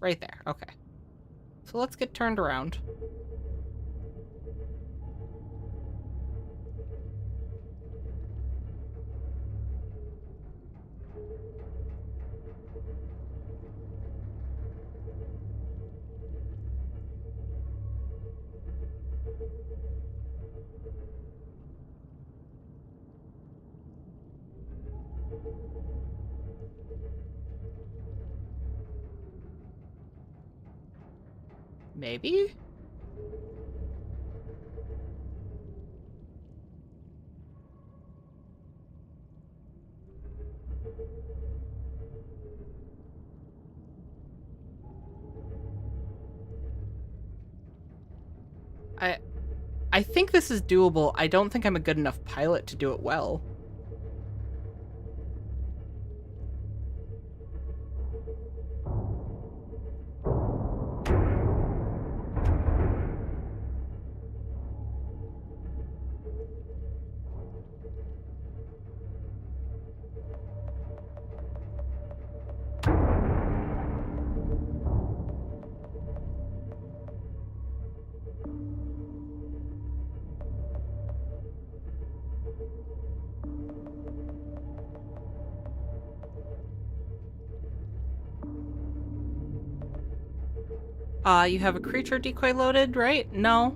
Right there. Okay. So let's get turned around. Maybe? I think this is doable. I don't think I'm a good enough pilot to do it well. You have a creature decoy loaded, right? No.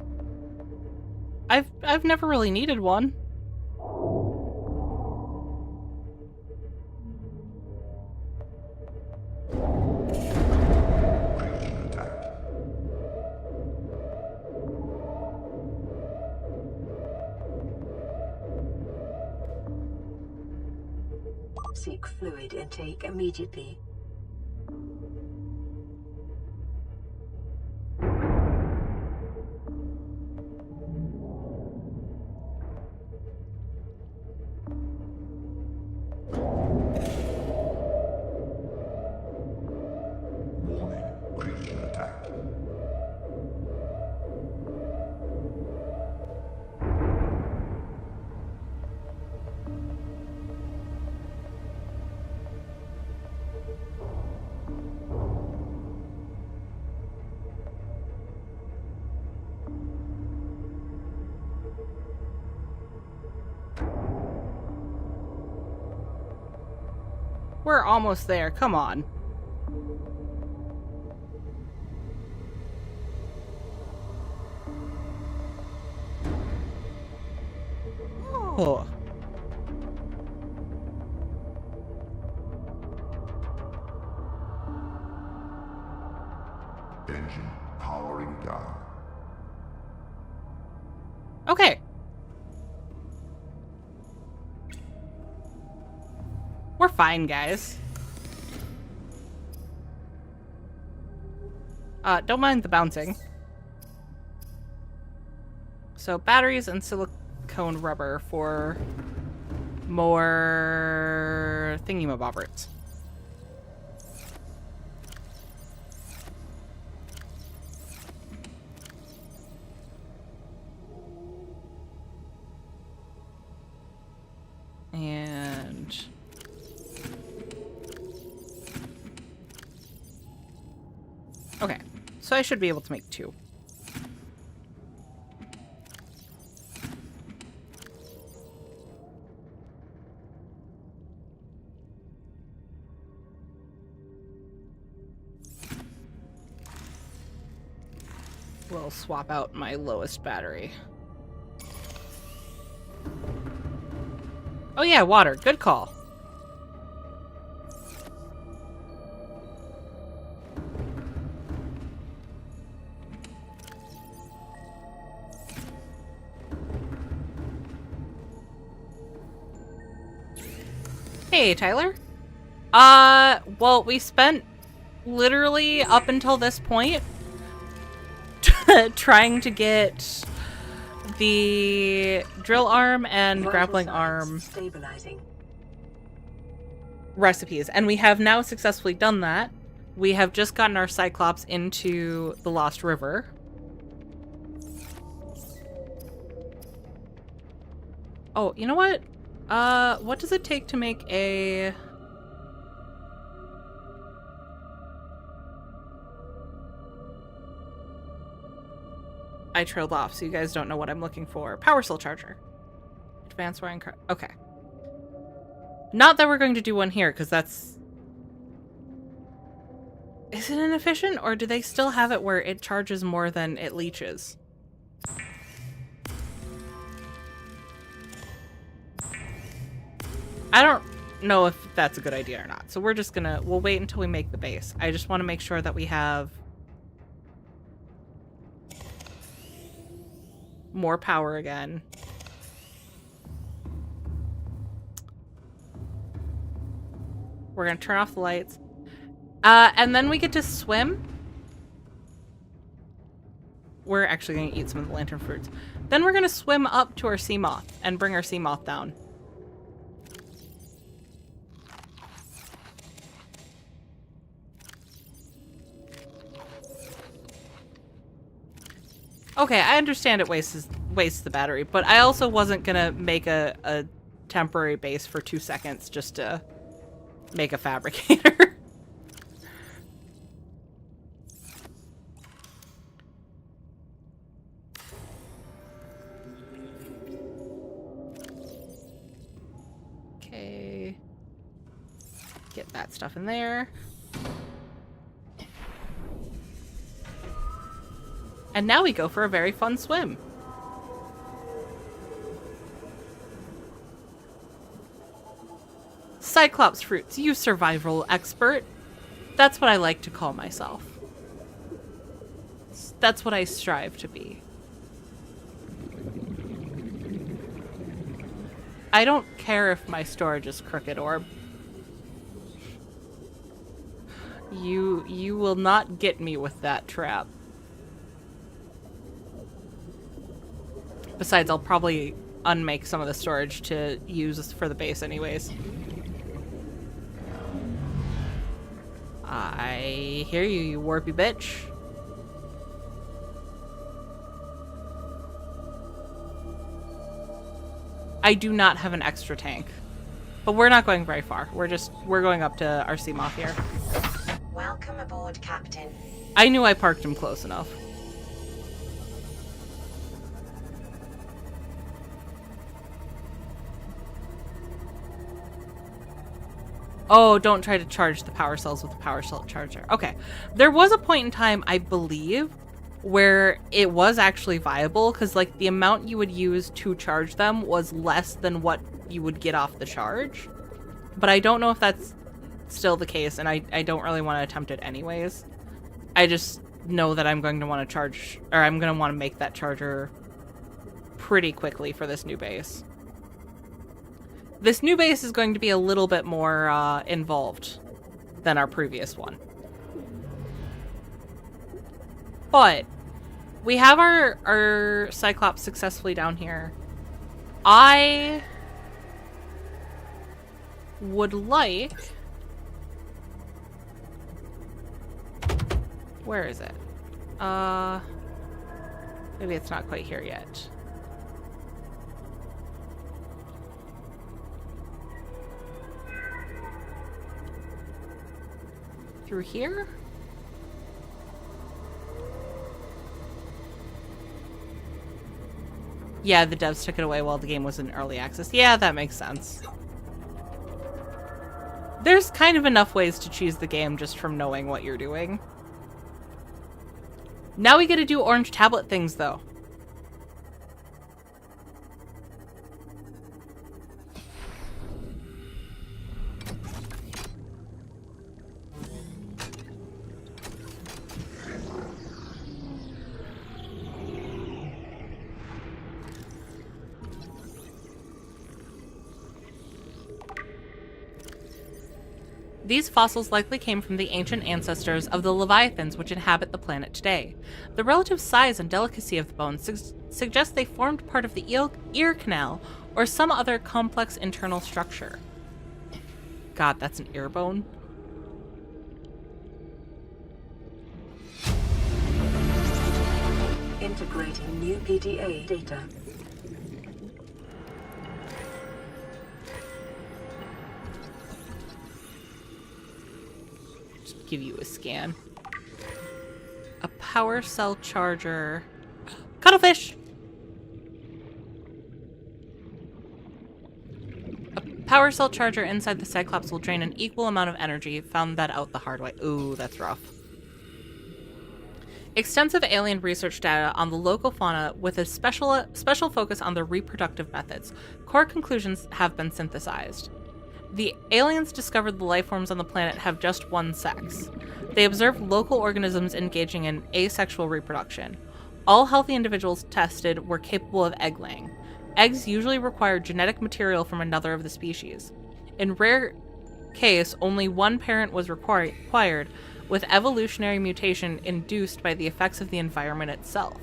I've never really needed one. Creature attacked. Seek fluid intake immediately. Warning. Creature attacked. We're almost there. Come on. Oh. Engine powering down. Okay. We're fine, guys. Don't mind the bouncing. So batteries and silicone rubber for more our thingy-mabobberts. And... okay, so I should be able to make 2. We'll swap out my lowest battery. Oh yeah, water. Good call. Hey, Tyler. Well, we spent literally up until this point trying to get the drill arm and grappling arm stabilizing recipes, and we have now successfully done that. We have just gotten our Cyclops into the Lost River. Oh, you know what? What does it take to make a... I trailed off, so you guys don't know what I'm looking for. Power cell charger. Advanced wiring... okay. Not that we're going to do one here, because that's... is it inefficient, or do they still have it where it charges more than it leaches? I don't know if that's a good idea or not. So we're just gonna... we'll wait until we make the base. I just want to make sure that we have... more power again. We're gonna turn off the lights. And then we get to swim. We're actually gonna eat some of the lantern fruits. Then we're gonna swim up to our sea moth and bring our sea moth down. Okay, I understand it wastes the battery, but I also wasn't gonna make a temporary base for 2 seconds just to make a fabricator. Okay. Get that stuff in there. And now we go for a very fun swim. Cyclops fruits, you survival expert. That's what I like to call myself. That's what I strive to be. I don't care if my storage is crooked, Orb. You will not get me with that trap. Besides, I'll probably unmake some of the storage to use for the base anyways. I hear you, you warpy bitch. I do not have an extra tank. But we're not going very far. We're going up to our Seamoth here. Welcome aboard, Captain. I knew I parked him close enough. Oh, don't try to charge the power cells with the power cell charger. Okay. There was a point in time, I believe, where it was actually viable, because like the amount you would use to charge them was less than what you would get off the charge. But I don't know if that's still the case, and I don't really want to attempt it anyways. I just know that I'm going to want to charge, or I'm going to want to make that charger pretty quickly for this new base. This new base is going to be a little bit more involved than our previous one. But we have our Cyclops successfully down here. I would like... Where is it? Maybe it's not quite here yet. Through here? Yeah, the devs took it away while the game was in early access. Yeah, that makes sense. There's kind of enough ways to choose the game just from knowing what you're doing. Now we get to do orange tablet things, though. These fossils likely came from the ancient ancestors of the leviathans which inhabit the planet today. The relative size and delicacy of the bones suggests they formed part of the ear canal or some other complex internal structure. God, that's an ear bone. Integrating new PDA data. Give you a scan. A power cell charger. Cuttlefish! A power cell charger inside the Cyclops will drain an equal amount of energy. Found that out the hard way. Ooh, that's rough. Extensive alien research data on the local fauna with a special focus on the reproductive methods. Core conclusions have been synthesized. The aliens discovered the life forms on the planet have just one sex. They observed local organisms engaging in asexual reproduction. All healthy individuals tested were capable of egg laying. Eggs usually require genetic material from another of the species. In rare case, only one parent was required, with evolutionary mutation induced by the effects of the environment itself.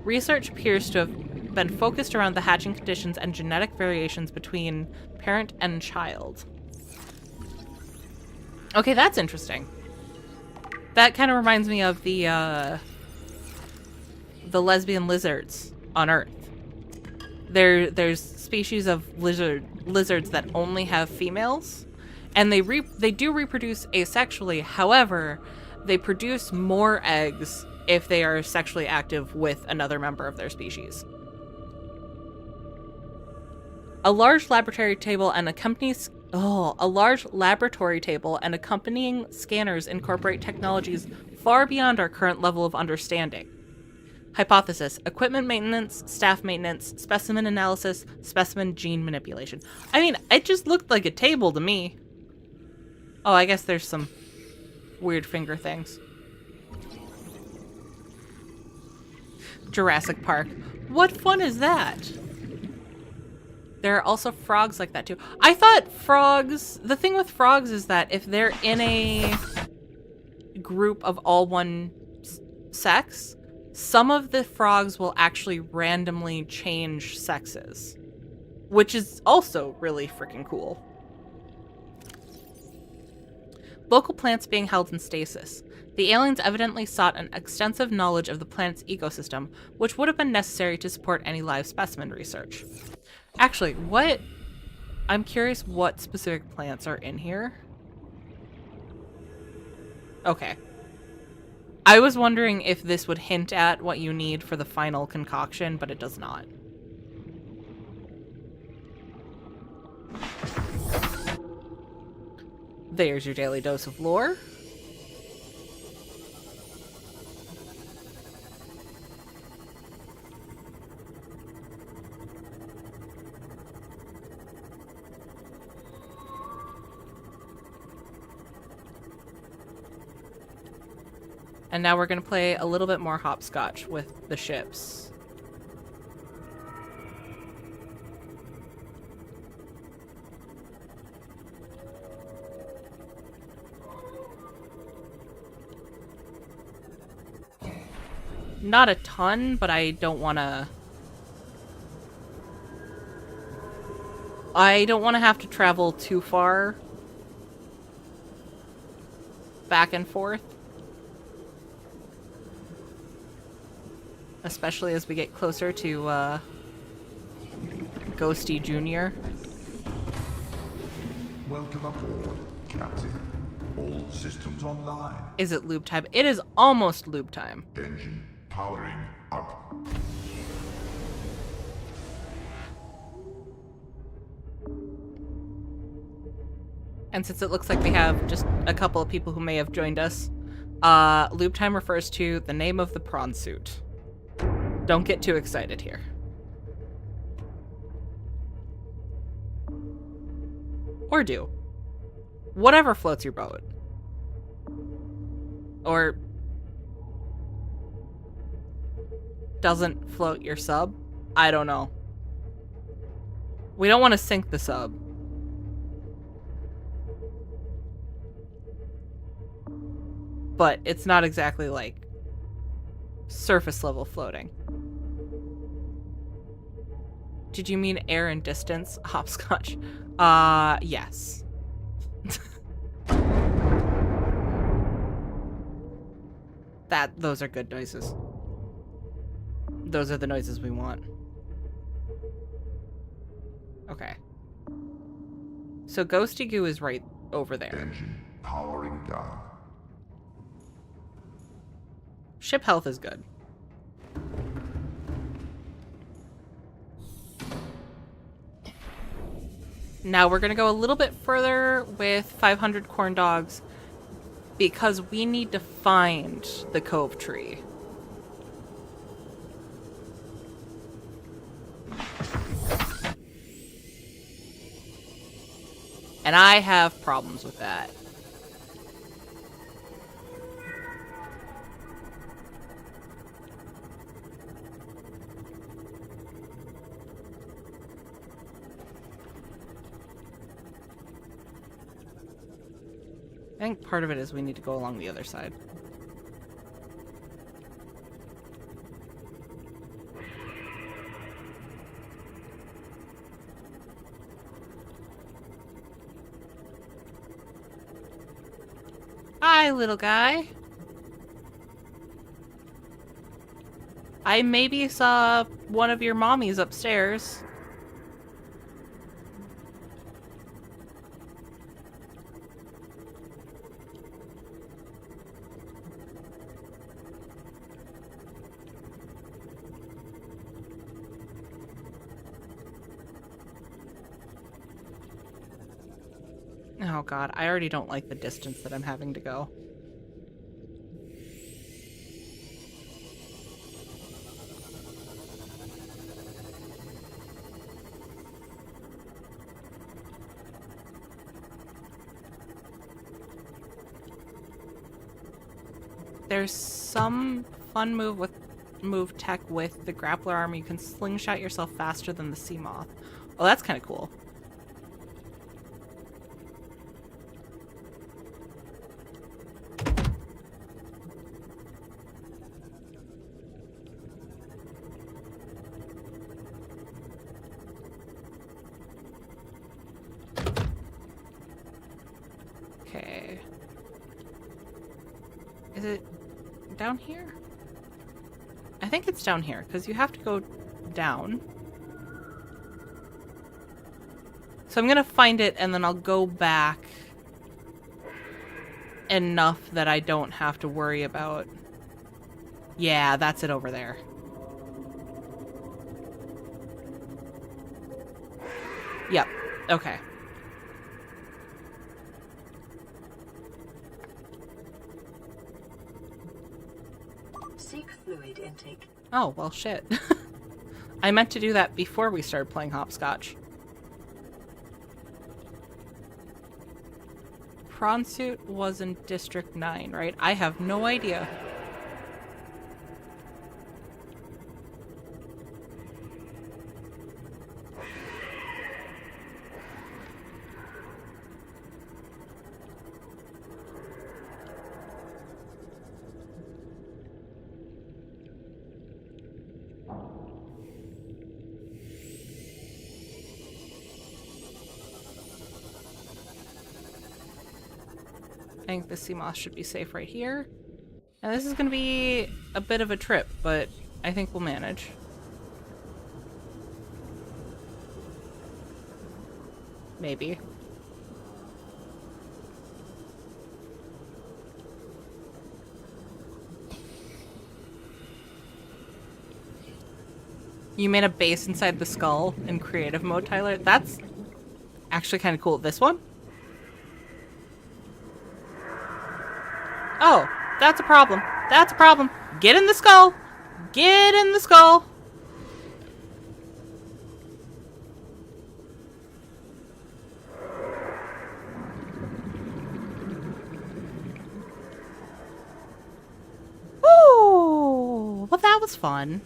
Research appears to have been focused around the hatching conditions and genetic variations between parent and child. Okay, that's interesting. That kind of reminds me of the lesbian lizards on Earth. There's species of lizards that only have females, and they do reproduce asexually. However, they produce more eggs if they are sexually active with another member of their species. A large laboratory table and accompanying scanners incorporate technologies far beyond our current level of understanding. Hypothesis: equipment maintenance, staff maintenance, specimen analysis, specimen gene manipulation. I mean, it just looked like a table to me. Oh, I guess there's some weird finger things. Jurassic Park. What fun is that? There are also frogs like that too. I thought frogs... The thing with frogs is that if they're in a group of all one sex, some of the frogs will actually randomly change sexes, which is also really freaking cool. Local plants being held in stasis. The aliens evidently sought an extensive knowledge of the planet's ecosystem, which would have been necessary to support any live specimen research. Actually, I'm curious what specific plants are in here. Okay. I was wondering if this would hint at what you need for the final concoction, but it does not. There's your daily dose of lore. And now we're going to play a little bit more hopscotch with the ships. Not a ton, but I don't want to... I don't want to have to travel too far back and forth. Especially as we get closer to Ghosty Jr. Welcome aboard, Captain. All systems online. Is it loop time? It is almost loop time. Engine powering up. And since it looks like we have just a couple of people who may have joined us, loop time refers to the name of the prawn suit. Don't get too excited here. Or do. Whatever floats your boat. Or doesn't float your sub? I don't know. We don't want to sink the sub. But it's not exactly like surface level floating. Did you mean air and distance? Hopscotch. Yes. Those are good noises. Those are the noises we want. Okay. So Ghosty Goo is right over there. Engine powering down. Ship health is good. Now we're gonna go a little bit further with 500 corn dogs because we need to find the cove tree. And I have problems with that. I think part of it is we need to go along the other side. Hi, little guy. I maybe saw one of your mommies upstairs. Oh god, I already don't like the distance that I'm having to go. There's some fun move tech with the grappler arm. You can slingshot yourself faster than the sea moth. Oh, that's kind of cool. Okay. Is it down here? I think it's down here, because you have to go down. So I'm gonna find it, and then I'll go back enough that I don't have to worry about... Yeah, that's it over there. Yep. Okay. Seek fluid intake. Oh, well, shit. I meant to do that before we started playing hopscotch. Prawn suit was in District 9, right? I have no idea. I think the sea moss should be safe right here. And this is going to be a bit of a trip, but I think we'll manage. Maybe. You made a base inside the skull in creative mode, Tyler? That's actually kind of cool. This one? Oh, that's a problem. That's a problem. Get in the skull. Get in the skull. Ooh, well, that was fun.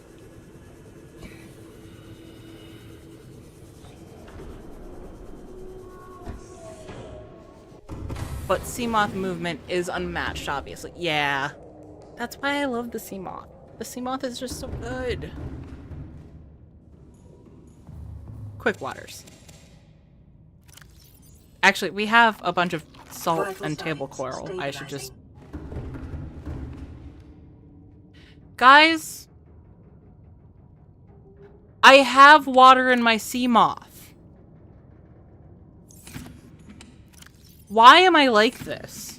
But sea moth movement is unmatched, obviously. Yeah. That's why I love the sea moth. The sea moth is just so good. Quick waters. Actually, we have a bunch of salt and table coral. I should just... Guys! I have water in my sea moth. Why am I like this?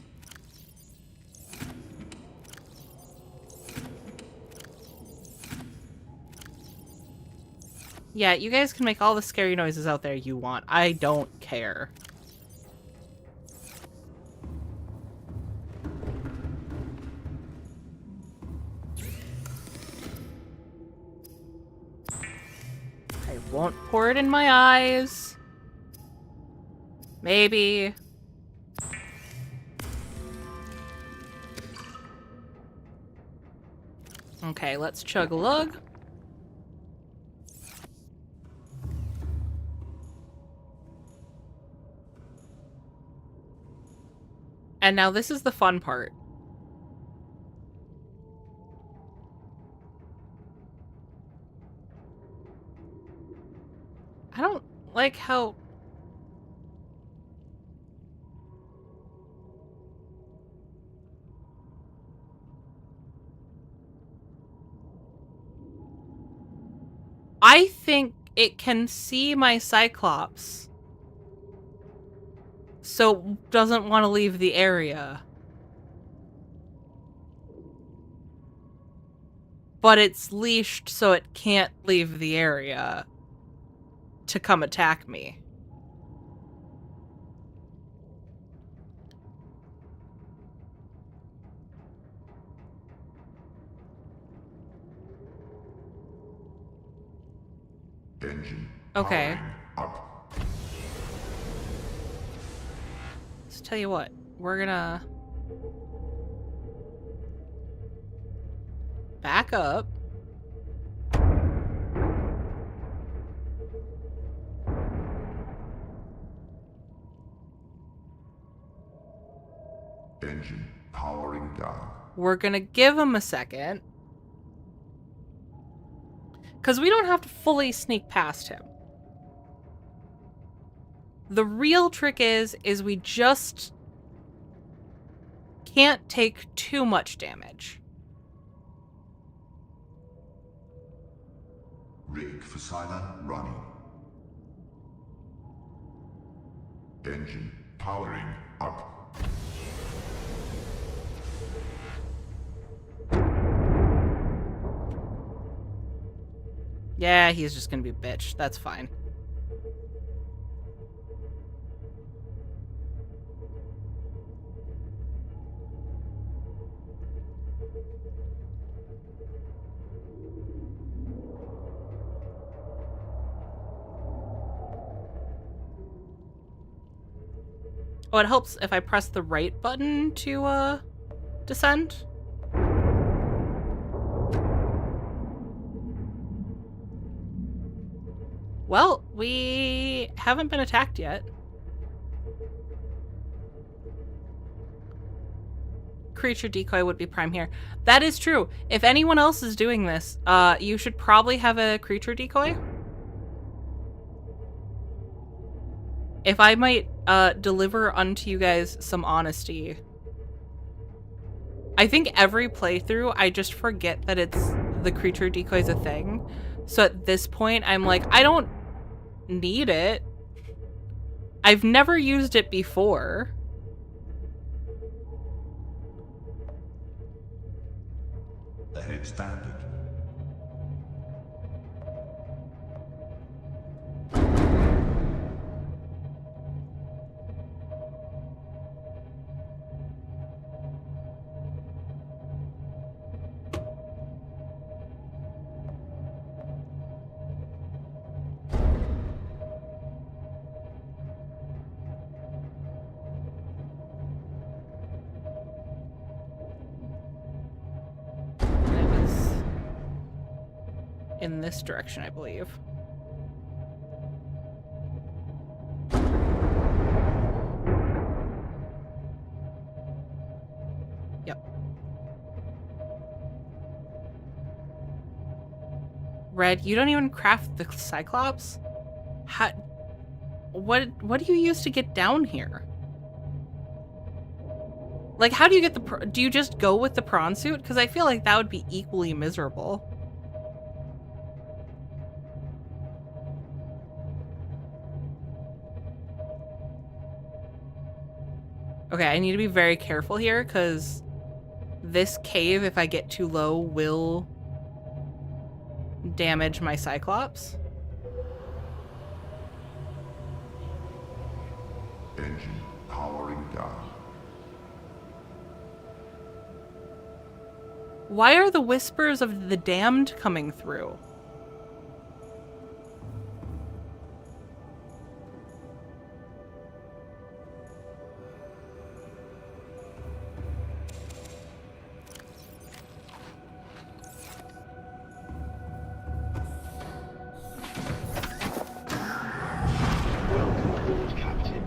Yeah, you guys can make all the scary noises out there you want. I don't care. I won't pour it in my eyes. Maybe. Okay, let's chug a lug. And now this is the fun part. I don't like how... I think it can see my Cyclops, so doesn't want to leave the area. But it's leashed so it can't leave the area to come attack me. Engine Okay. powering up. Let's tell you what. We're gonna back up. Engine powering down. We're gonna give him a second. Because we don't have to fully sneak past him. The real trick is we just can't take too much damage. Rig for silent running. Engine powering up. Yeah, he's just gonna be a bitch. That's fine. Oh, it helps if I press the right button to, descend. Well, we haven't been attacked yet. Creature decoy would be prime here. That is true. If anyone else is doing this, you should probably have a creature decoy. If I might deliver unto you guys some honesty, I think every playthrough, I just forget that it's the creature decoy's a thing. So at this point, I'm like, I don't need it. I've never used it before. Ahead standard. It was in this direction, I believe. Yep. Red, you don't even craft the Cyclops? How, what do you use to get down here? Like, how do you get the... Do you just go with the prawn suit? Because I feel like that would be equally miserable. Okay, I need to be very careful here, because this cave, if I get too low, will damage my Cyclops. Engine powering down. Why are the whispers of the damned coming through? Welcome aboard, Captain.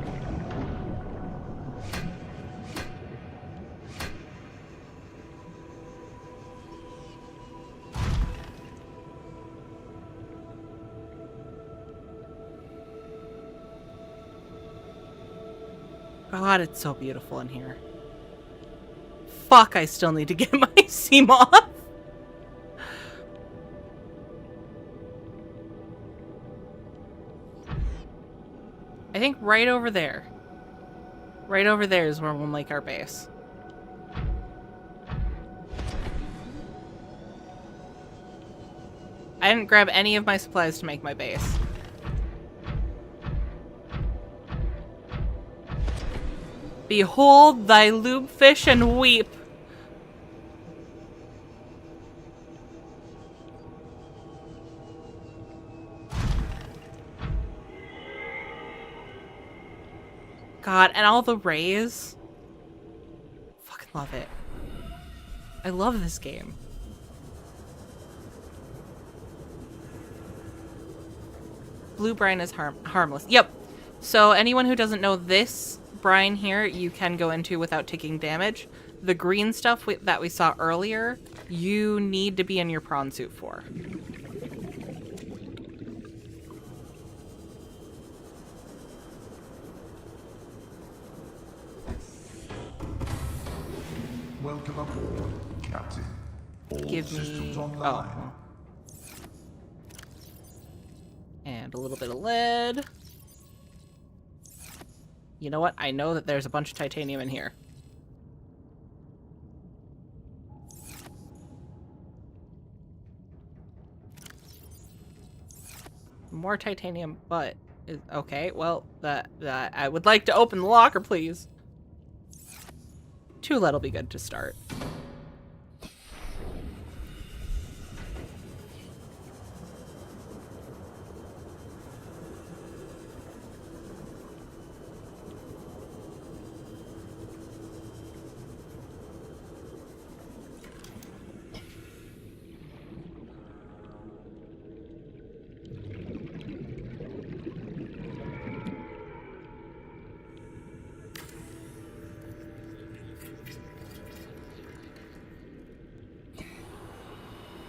God, it's so beautiful in here. Fuck, I still need to get my seam off. I think right over there. Right over there is where we'll make our base. I didn't grab any of my supplies to make my base. Behold thy lube fish and weep. God, and all the rays. Fucking love it. I love this game. Blue brine is harmless. Yep. So anyone who doesn't know, this brine here you can go into without taking damage. The green stuff that we saw earlier, you need to be in your prawn suit for. Welcome aboard, Captain. All Give systems me... online. Oh. And a little bit of lead. You know what? I know that there's a bunch of titanium in here. More titanium, but... Okay, well, I would like to open the locker, please. 2 lead'll be good to start.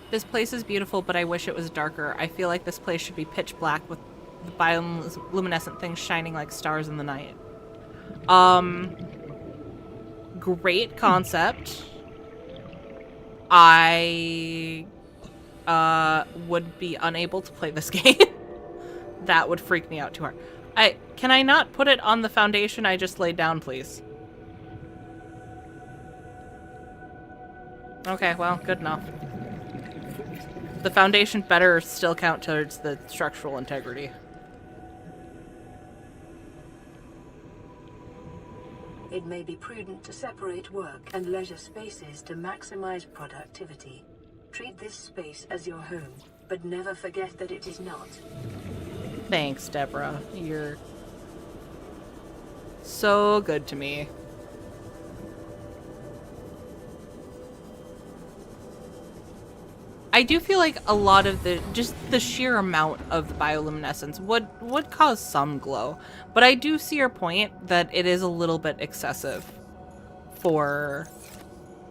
This place is beautiful, but I wish it was darker. I feel like this place should be pitch black with the bioluminescent things shining like stars in the night. Great concept. I would be unable to play this game. That would freak me out too hard. Can I not put it on the foundation I just laid down, please? Okay, well, good enough. The foundation better still count towards the structural integrity. It may be prudent to separate work and leisure spaces to maximize productivity. Treat this space as your home, but never forget that it is not. Thanks, Deborah. You're so good to me. I do feel like a lot of just the sheer amount of the bioluminescence would cause some glow, but I do see your point that it is a little bit excessive for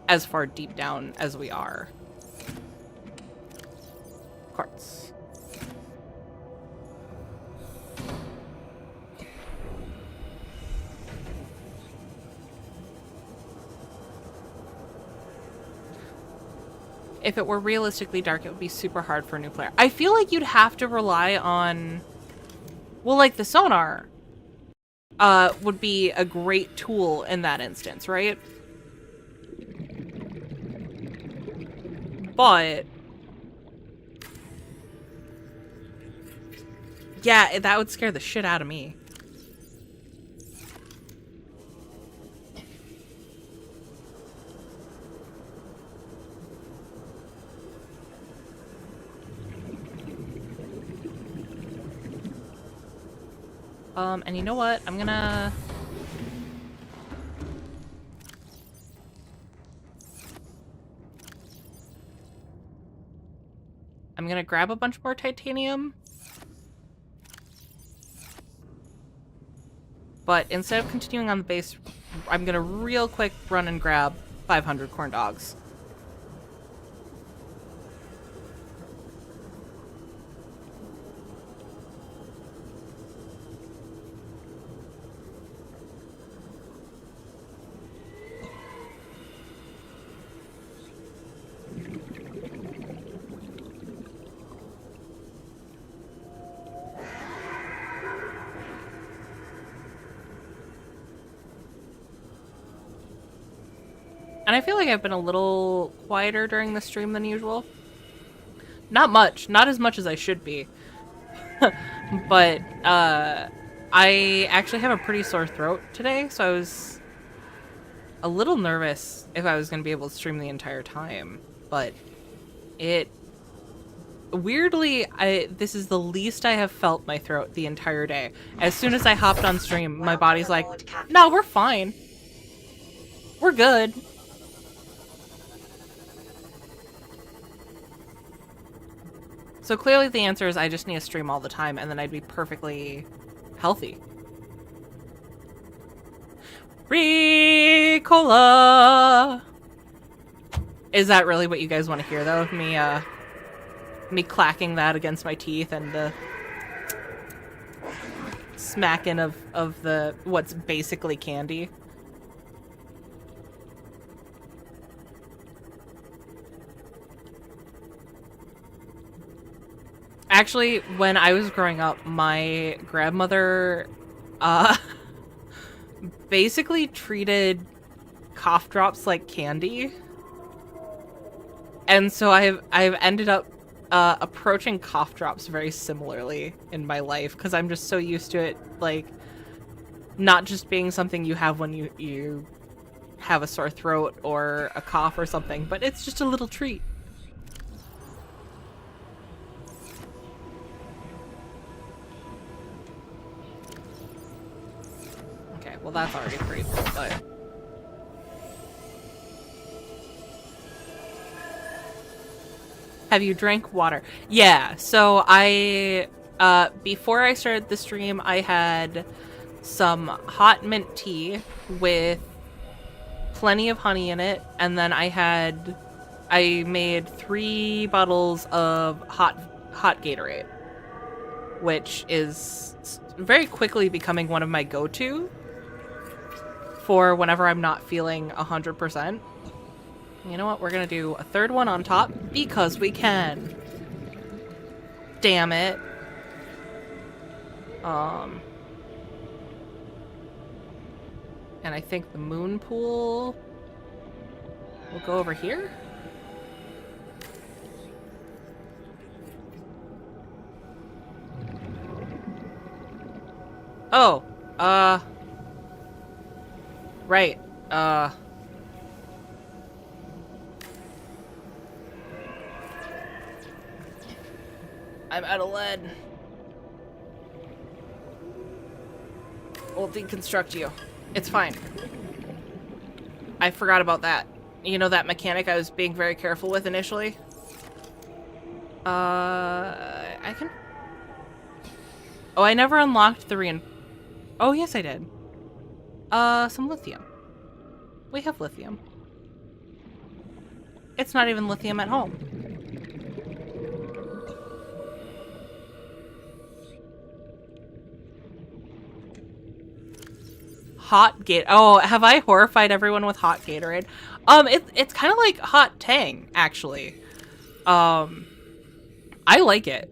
as far deep down as we are. Quartz. If it were realistically dark, it would be super hard for a new player. I feel like you'd have to rely on, well, like the sonar would be a great tool in that instance, right? But yeah, that would scare the shit out of me. And you know what? I'm gonna grab a bunch more titanium. But instead of continuing on the base, I'm gonna real quick run and grab 500 corn dogs. And I feel like I've been a little quieter during the stream than usual. Not much. Not as much as I should be. But, I actually have a pretty sore throat today, so I was a little nervous if I was going to be able to stream the entire time. But weirdly, this is the least I have felt my throat the entire day. As soon as I hopped on stream, my body's like, no, we're fine. We're good. So clearly the answer is I just need to stream all the time and then I'd be perfectly healthy. Ricola! Is that really what you guys want to hear though? Me clacking that against my teeth and the smacking of the what's basically candy? Actually, when I was growing up, my grandmother basically treated cough drops like candy. And so I've ended up approaching cough drops very similarly in my life because I'm just so used to it, like, not just being something you have when you have a sore throat or a cough or something, but it's just a little treat. Well, that's already pretty cool, but... Have you drank water? Yeah, so before I started the stream, I had some hot mint tea with plenty of honey in it, and then I made 3 bottles of hot Gatorade, which is very quickly becoming one of my go-to for whenever I'm not feeling 100%. You know what? We're gonna do a third one on top because we can. Damn it. And I think the moon pool will go over here. Oh, right, I'm out of lead. We'll deconstruct you. It's fine. I forgot about that. You know that mechanic I was being very careful with initially? I can... Oh, I never unlocked the Oh, yes I did. Some lithium. We have lithium. It's not even lithium at home. Hot Gatorade. Oh, have I horrified everyone with hot Gatorade? It's kind of like hot Tang, actually. I like it.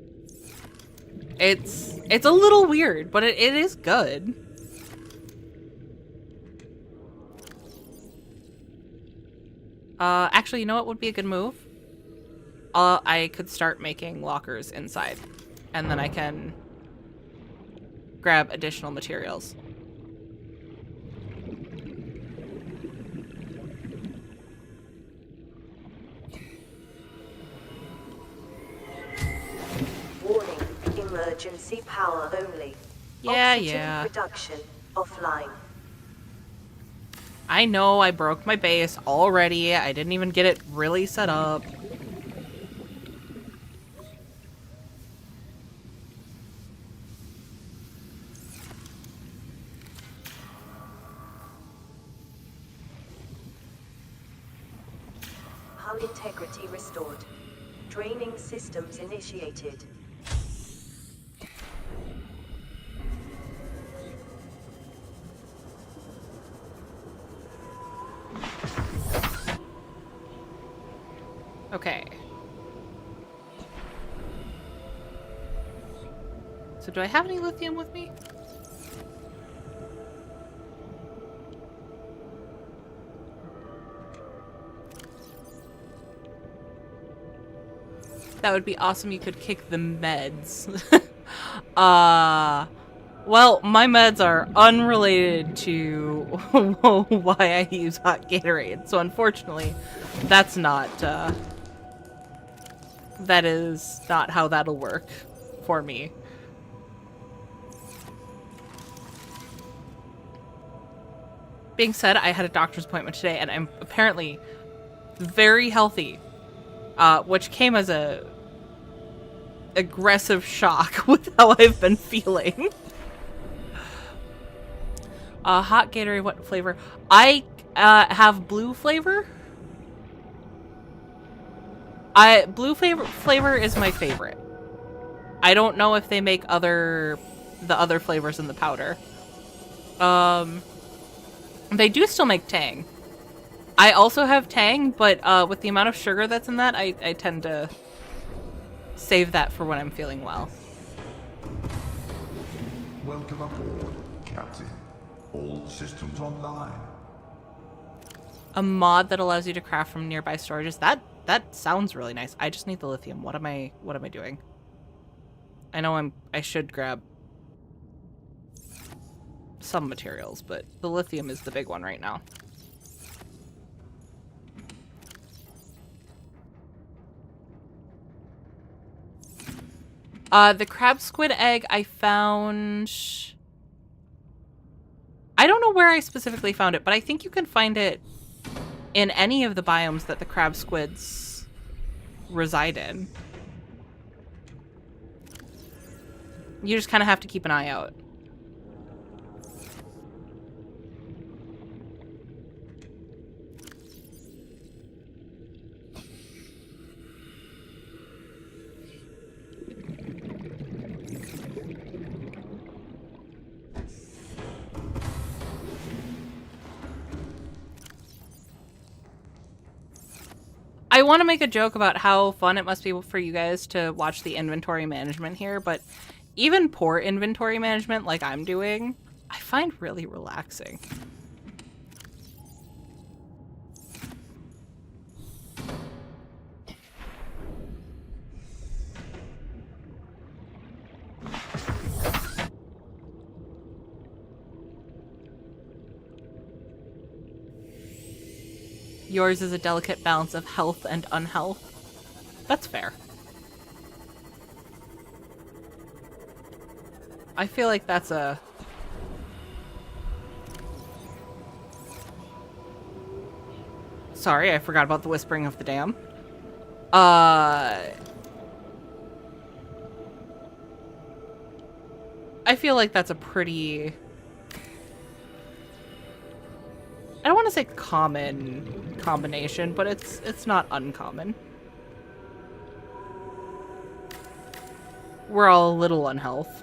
It's a little weird, but it is good. Actually, you know what would be a good move? I could start making lockers inside, and then I can grab additional materials. Warning, emergency power only. Yeah, Oxygen yeah. production offline. I know I broke my base already. I didn't even get it really set up. Hull integrity restored. Draining systems initiated. Okay. So do I have any lithium with me? That would be awesome. You could kick the meds. Well, my meds are unrelated to why I use hot Gatorade. So unfortunately, that's not, that is not how that'll work for me. Being said, I had a doctor's appointment today and I'm apparently very healthy. Which came as a aggressive shock with how I've been feeling. Hot Gatorade, what flavor? I have blue flavor. Blue flavor is my favorite. I don't know if they make the other flavors in the powder. They do still make Tang. I also have Tang, but with the amount of sugar that's in that, I tend to save that for when I'm feeling well. Welcome aboard, Captain. All systems online. A mod that allows you to craft from nearby storages. That sounds really nice. I just need the lithium. What am I doing? I know I should grab some materials, but the lithium is the big one right now. The crab squid egg I found... I don't know where I specifically found it, but I think you can find it in any of the biomes that the crab squids reside in. You just kind of have to keep an eye out. I want to make a joke about how fun it must be for you guys to watch the inventory management here, but even poor inventory management like I'm doing, I find really relaxing. Yours is a delicate balance of health and unhealth. That's fair. I feel like that's a... Sorry, I forgot about the whispering of the dam. I feel like that's a pretty... I don't want to say common combination, but it's not uncommon. We're all a little unhealth.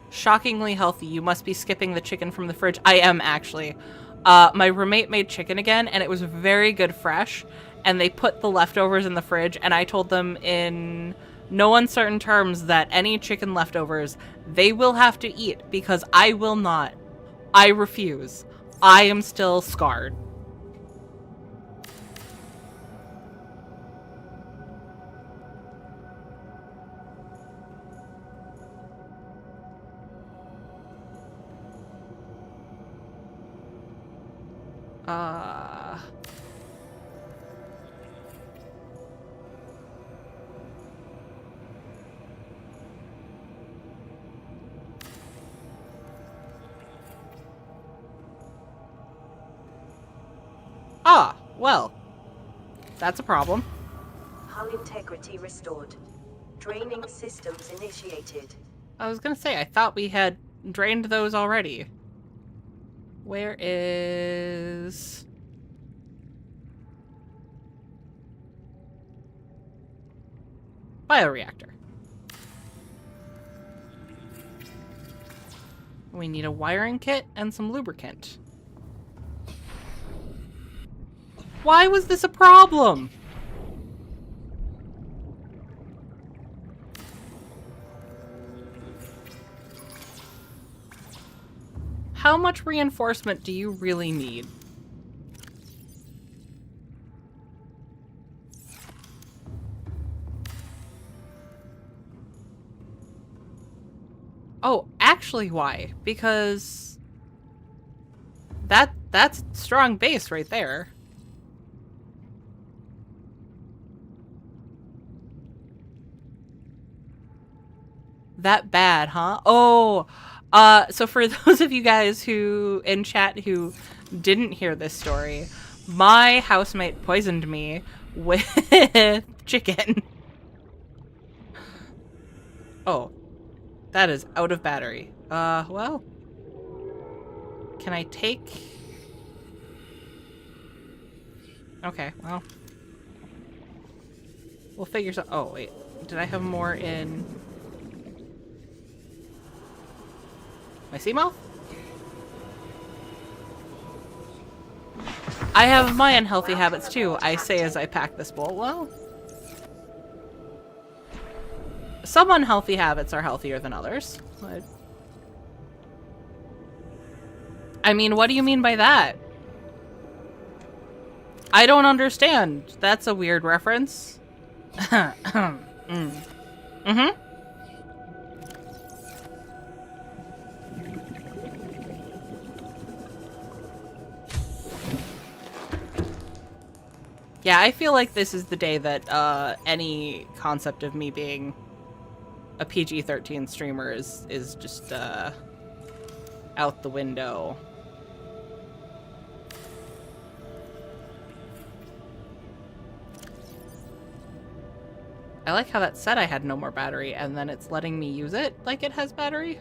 Shockingly healthy. You must be skipping the chicken from the fridge. I am, actually. My roommate made chicken again, and it was very good fresh. And they put the leftovers in the fridge, and I told them in no uncertain terms that any chicken leftovers they will have to eat, because I will not. I refuse. I am still scarred. Ah, well, that's a problem. Hull integrity restored. Draining systems initiated. I was gonna say, I thought we had drained those already. Where is... Bioreactor. We need a wiring kit and some lubricant. Why was this a problem? How much reinforcement do you really need? Oh, actually why? Because that's strong base right there. That bad, huh? Oh, so for those of you guys who in chat who didn't hear this story, my housemate poisoned me with chicken. Oh, that is out of battery. Well, can I take... Okay, well, we'll figure some... Oh, wait, did I have more in... my Seamouth? I have my unhealthy habits too, I say as I pack this bowl. Well, some unhealthy habits are healthier than others. I mean, what do you mean by that? I don't understand. That's a weird reference. Mm-hmm. Yeah, I feel like this is the day that any concept of me being a PG-13 streamer is just out the window. I like how that said I had no more battery, and then it's letting me use it like it has battery.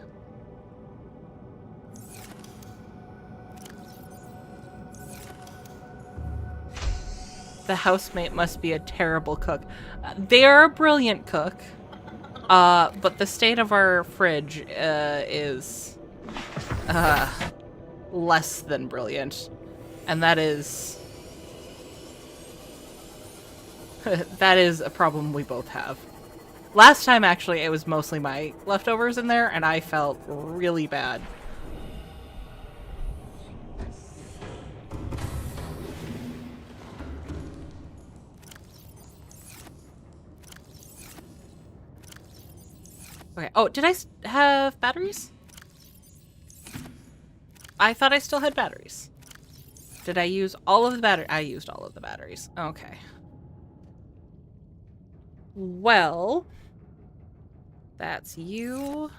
The housemate must be a terrible cook. They are a brilliant cook. But the state of our fridge is less than brilliant. And that is... that is a problem we both have. Last time, actually, it was mostly my leftovers in there, and I felt really bad. Okay. Oh, did I have batteries? I thought I still had batteries. Did I use all of the batteries? I used all of the batteries. Okay. Well, that's you.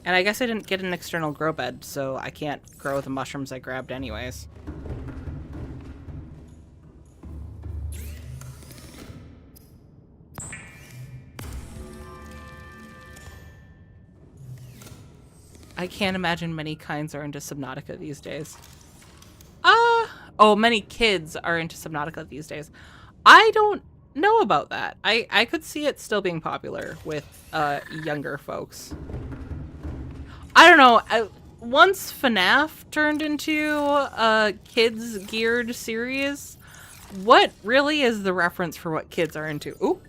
And I guess I didn't get an external grow bed, so I can't grow the mushrooms I grabbed anyways. I can't imagine many kinds are into Subnautica these days. Oh, many kids are into Subnautica these days. I don't know about that. I could see it still being popular with younger folks. I don't know. Once FNAF turned into a kids-geared series, what really is the reference for what kids are into? Ooh.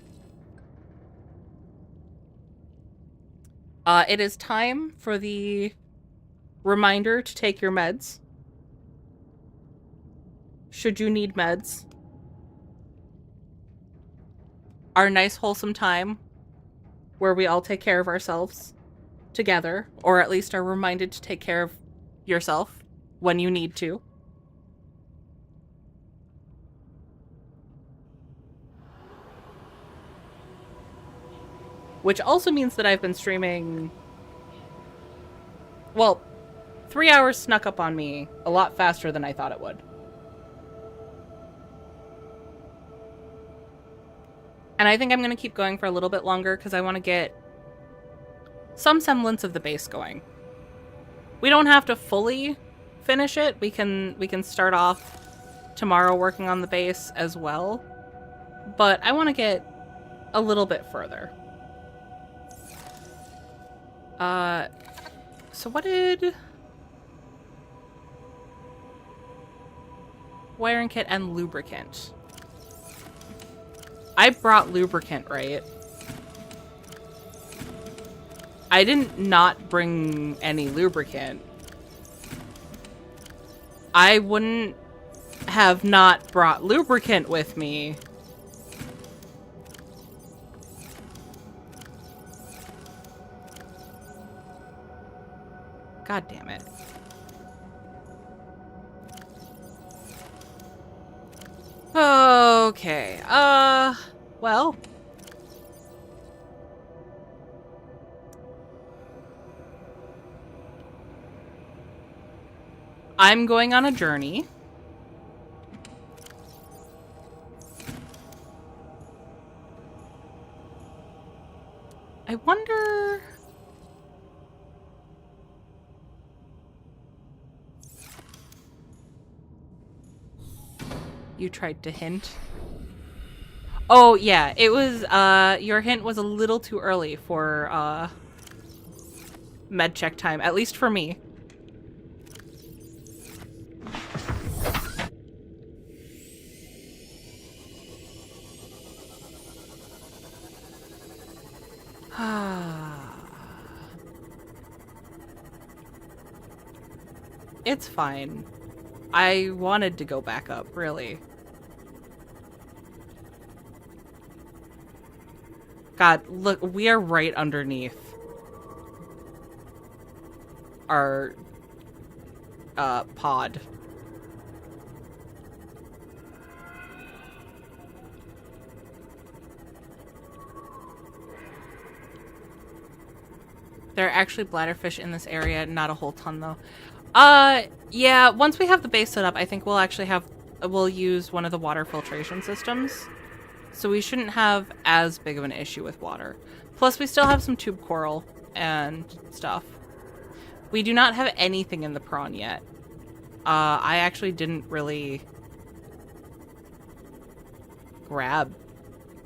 It is time for the reminder to take your meds. Should you need meds. Our nice, wholesome time where we all take care of ourselves together, or at least are reminded to take care of yourself when you need to. Which also means that I've been streaming... Well, 3 hours snuck up on me a lot faster than I thought it would. And I think I'm going to keep going for a little bit longer because I want to get some semblance of the base going. We don't have to fully finish it. We can start off tomorrow working on the base as well. But I want to get a little bit further. So what did... Wiring kit and lubricant. I brought lubricant, right? I didn't not bring any lubricant. I wouldn't have not brought lubricant with me. God damn it. Okay, well. I'm going on a journey. I wonder... You tried to hint. Oh, yeah. It was, your hint was a little too early for, med check time. At least for me. It's fine. I wanted to go back up, really. God, look, we are right underneath our pod. There are actually bladderfish in this area, not a whole ton though. Yeah, once we have the base set up, I think we'll use one of the water filtration systems. So we shouldn't have as big of an issue with water. Plus, we still have some tube coral and stuff. We do not have anything in the prawn yet. I actually didn't really grab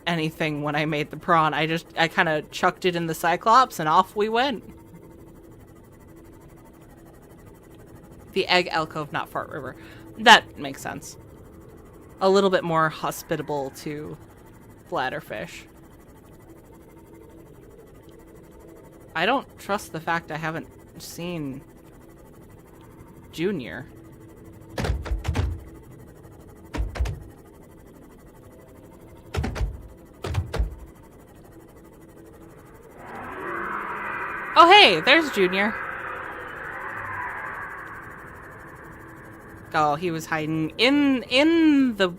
anything when I made the prawn. I kind of chucked it in the Cyclops and off we went. The egg alcove, not Fart River. That makes sense. A little bit more hospitable to bladderfish. I don't trust the fact I haven't seen Junior. Oh hey, there's Junior. Oh, he was hiding in the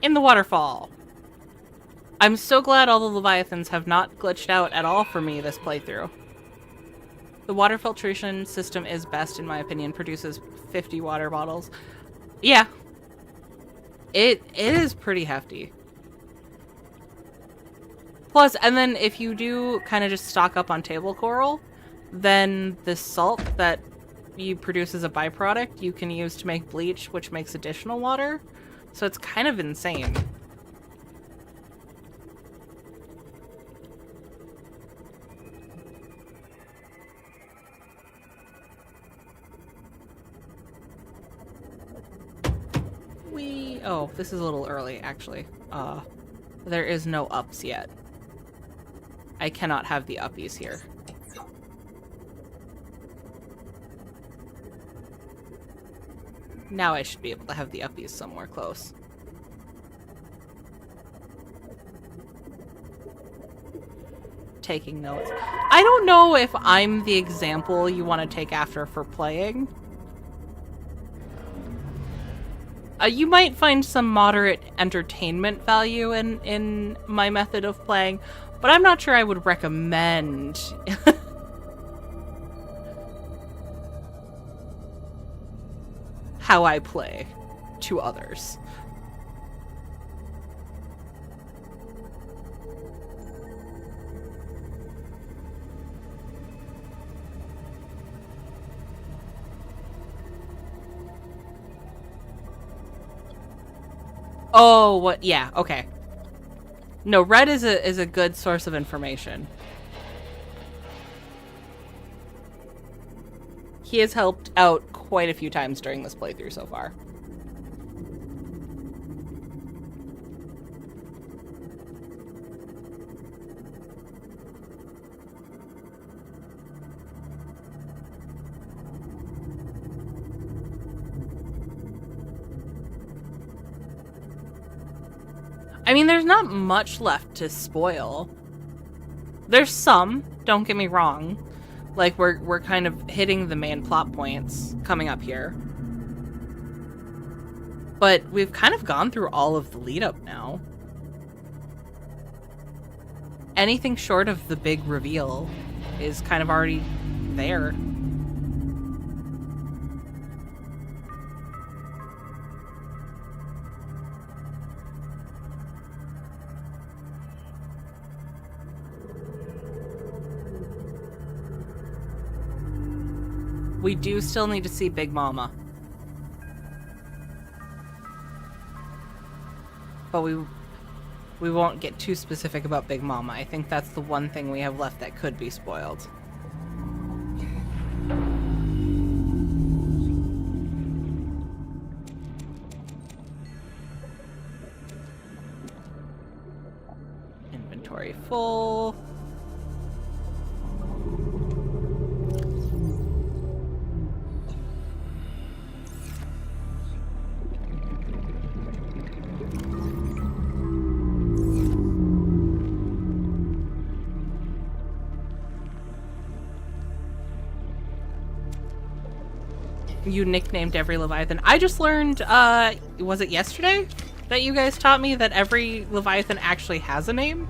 waterfall. I'm so glad all the Leviathans have not glitched out at all for me this playthrough. The water filtration system is best, in my opinion. Produces 50 water bottles. Yeah. It is pretty hefty. Plus, and then if you do kind of just stock up on table coral, then the salt that you produce as a byproduct you can use to make bleach, which makes additional water. So it's kind of insane. Oh, this is a little early, actually. There is no ups yet. I cannot have the uppies here. Now I should be able to have the uppies somewhere close. Taking notes. I don't know if I'm the example you want to take after for playing. You might find some moderate entertainment value in my method of playing, but I'm not sure I would recommend how I play to others. Oh, what? Yeah, okay. No, red is a good source of information. He has helped out quite a few times during this playthrough so far. I mean, there's not much left to spoil. There's some, don't get me wrong. Like, we're kind of hitting the main plot points coming up here. But we've kind of gone through all of the lead up now. Anything short of the big reveal is kind of already there. We do still need to see Big Mama. But we won't get too specific about Big Mama. I think that's the one thing we have left that could be spoiled. Inventory full. You nicknamed every Leviathan. I just learned, was it yesterday that you guys taught me that every Leviathan actually has a name?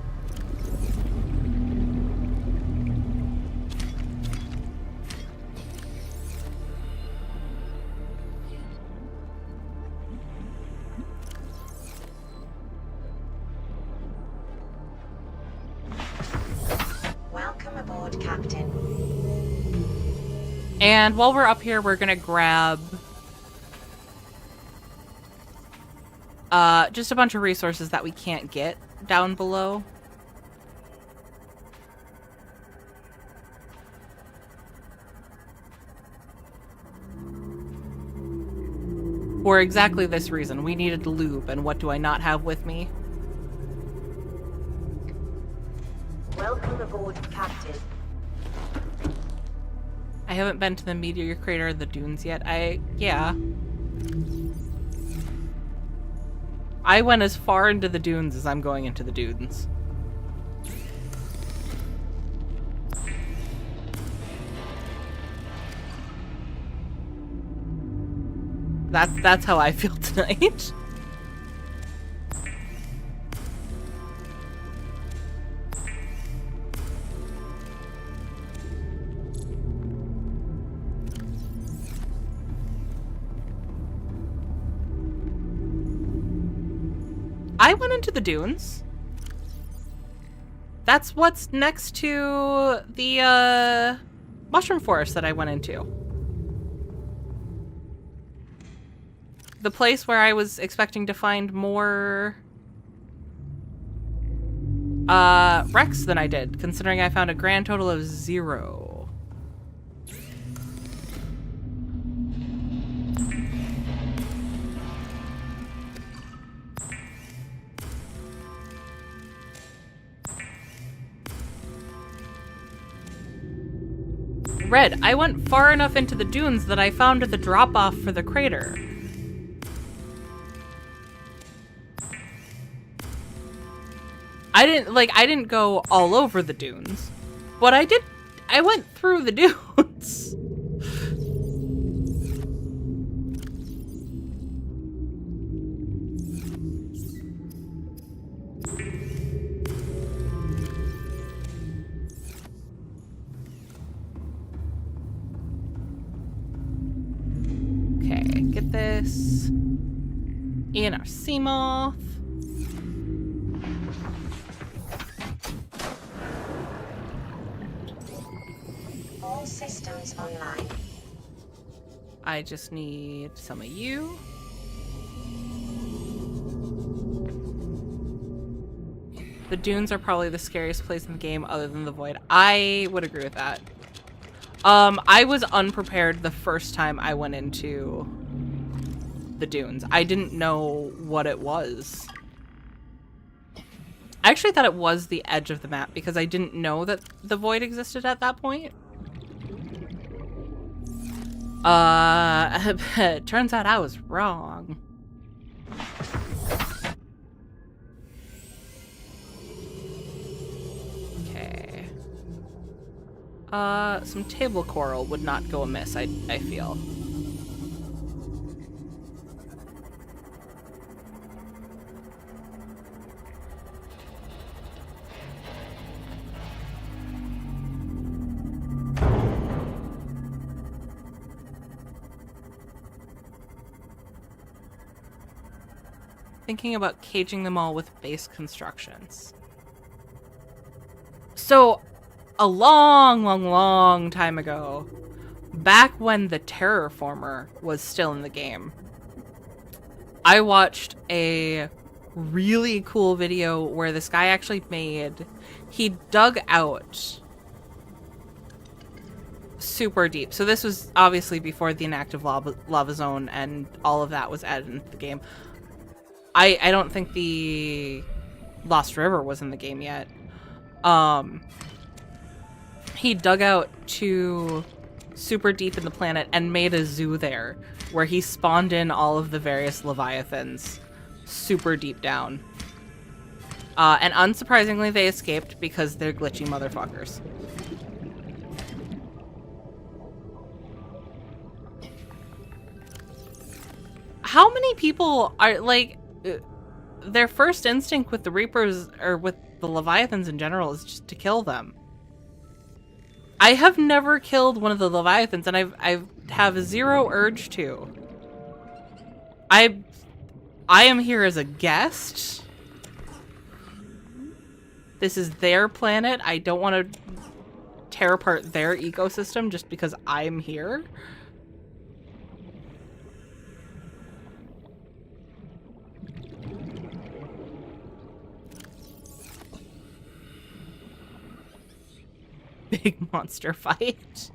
Welcome aboard, Captain. And while we're up here, we're gonna grab just a bunch of resources that we can't get down below. For exactly this reason. We needed lube, and what do I not have with me? Welcome aboard, Captain. I haven't been to the meteor crater of the dunes yet. Yeah. I went as far into the dunes as I'm going into the dunes. That's how I feel tonight. I went into the dunes. That's what's next to the mushroom forest that I went into. The place where I was expecting to find more wrecks than I did, considering I found a grand total of 0. Red, I went far enough into the dunes that I found the drop-off for the crater. I didn't go all over the dunes. But I went through the dunes. Okay, get this in our sea moth. All systems online. I just need some of you. The dunes are probably the scariest place in the game other than the void. I would agree with that. I was unprepared the first time I went into the dunes. I didn't know what it was. I actually thought it was the edge of the map because I didn't know that the void existed at that point. It turns out I was wrong. Okay. Some table coral would not go amiss, I feel. Thinking about caging them all with base constructions. So, a long time ago, back when the Terraformer was still in the game, I watched a really cool video where this guy actually he dug out super deep. So this was obviously before the inactive lava zone and all of that was added into the game. I don't think the Lost River was in the game yet. He dug out to super deep in the planet and made a zoo there where he spawned in all of the various leviathans super deep down. And unsurprisingly, they escaped because they're glitchy motherfuckers. How many people are, like, their first instinct with the Reapers, or with the Leviathans in general, is just to kill them? I have never killed one of the Leviathans, and I have zero urge to. I am here as a guest. This is their planet. I don't want to tear apart their ecosystem just because I'm here. big monster fight.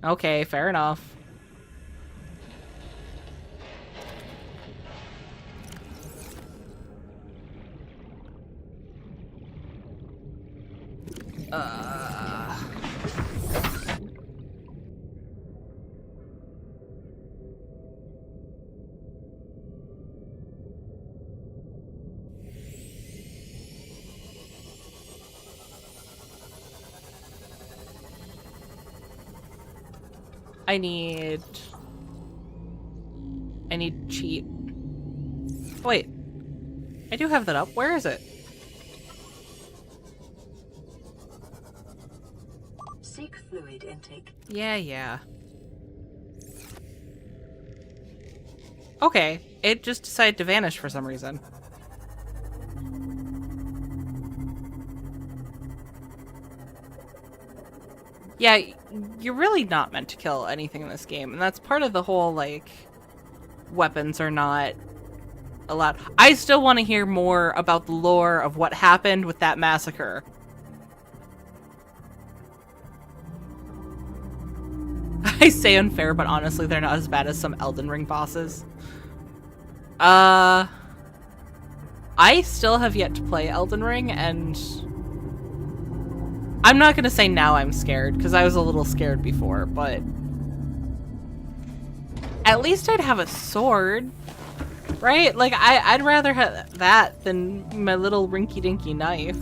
Okay, fair enough. I need cheat. Oh, wait. I do have that up. Where is it? Seek fluid intake. Yeah. Okay. It just decided to vanish for some reason. Yeah, you're really not meant to kill anything in this game, and that's part of the whole, like, weapons are not allowed. I still want to hear more about the lore of what happened with that massacre. I say unfair, but honestly, they're not as bad as some Elden Ring bosses. I still have yet to play Elden Ring, and I'm not gonna say now I'm scared, because I was a little scared before, but at least I'd have a sword, right? Like, I'd rather have that than my little rinky-dinky knife.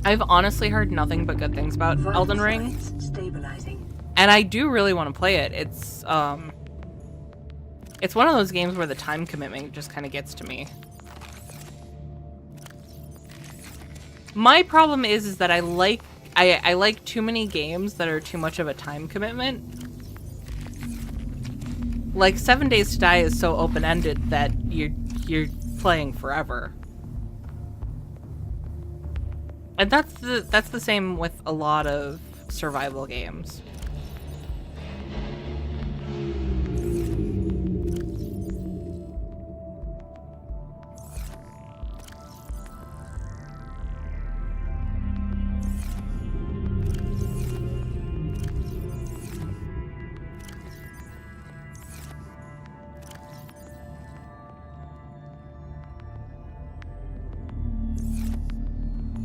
I've honestly heard nothing but good things about Elden Ring. Stabilizing. And I do really want to play it. It's one of those games where the time commitment just kind of gets to me. My problem is that I like too many games that are too much of a time commitment. Like 7 Days to Die is so open-ended that you're playing forever. And that's the same with a lot of survival games.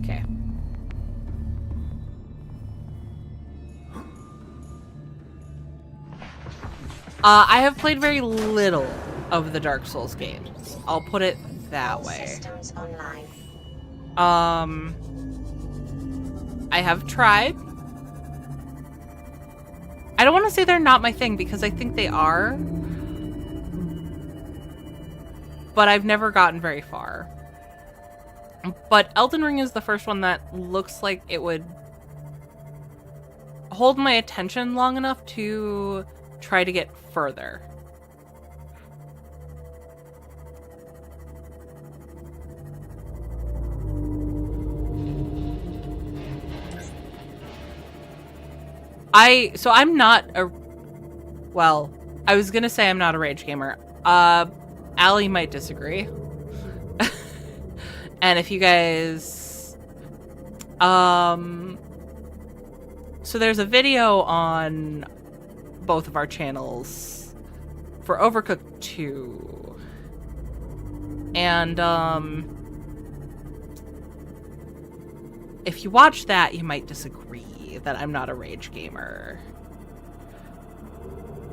Okay. I have played very little of the Dark Souls games. I'll put it that way. Systems online. I have tried. I don't want to say they're not my thing because I think they are. But I've never gotten very far. But Elden Ring is the first one that looks like it would hold my attention long enough to try to get further. I'm not a, well, I was gonna say I'm not a rage gamer. Allie might disagree. And if you guys, so there's a video on both of our channels for Overcooked 2. And, if you watch that, you might disagree that I'm not a rage gamer.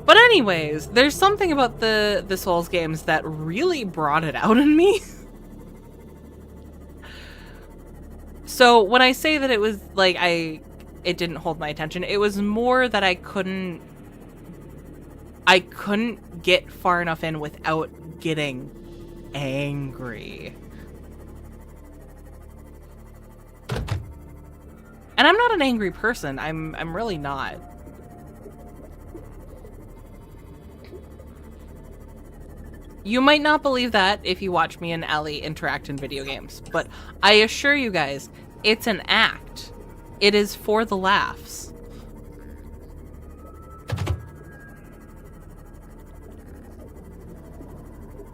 But anyways, there's something about the Souls games that really brought it out in me. So when I say that it was like it didn't hold my attention, it was more that I couldn't get far enough in without getting angry. And I'm not an angry person. I'm really not. You might not believe that if you watch me and Allie interact in video games, but I assure you guys, it's an act. It is for the laughs.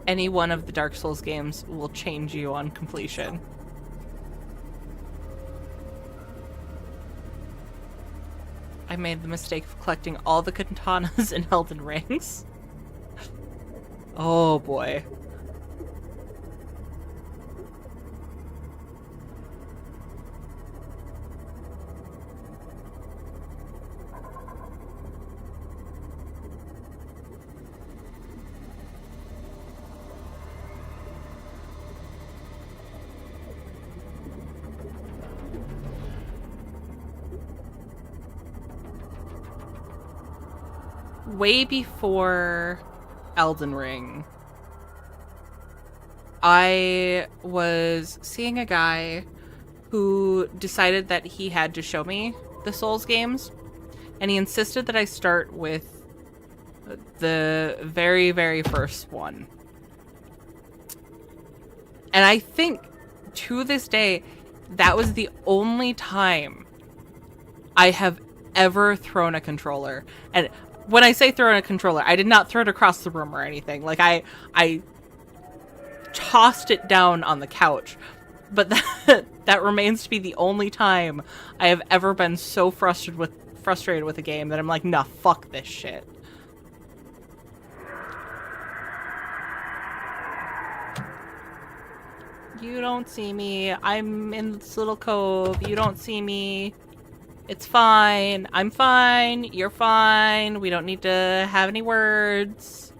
Any one of the Dark Souls games will change you on completion. I made the mistake of collecting all the katanas in Elden Rings. Oh boy. Way before Elden Ring, I was seeing a guy who decided that he had to show me the Souls games, and he insisted that I start with the very, very first one. And I think, to this day, that was the only time I have ever thrown a controller. And when I say thrown a controller, I did not throw it across the room or anything. Like, I tossed it down on the couch. But that remains to be the only time I have ever been so frustrated with a game that I'm like, nah, fuck this shit. You don't see me. I'm in this little cove. You don't see me. It's fine. I'm fine. You're fine. We don't need to have any words.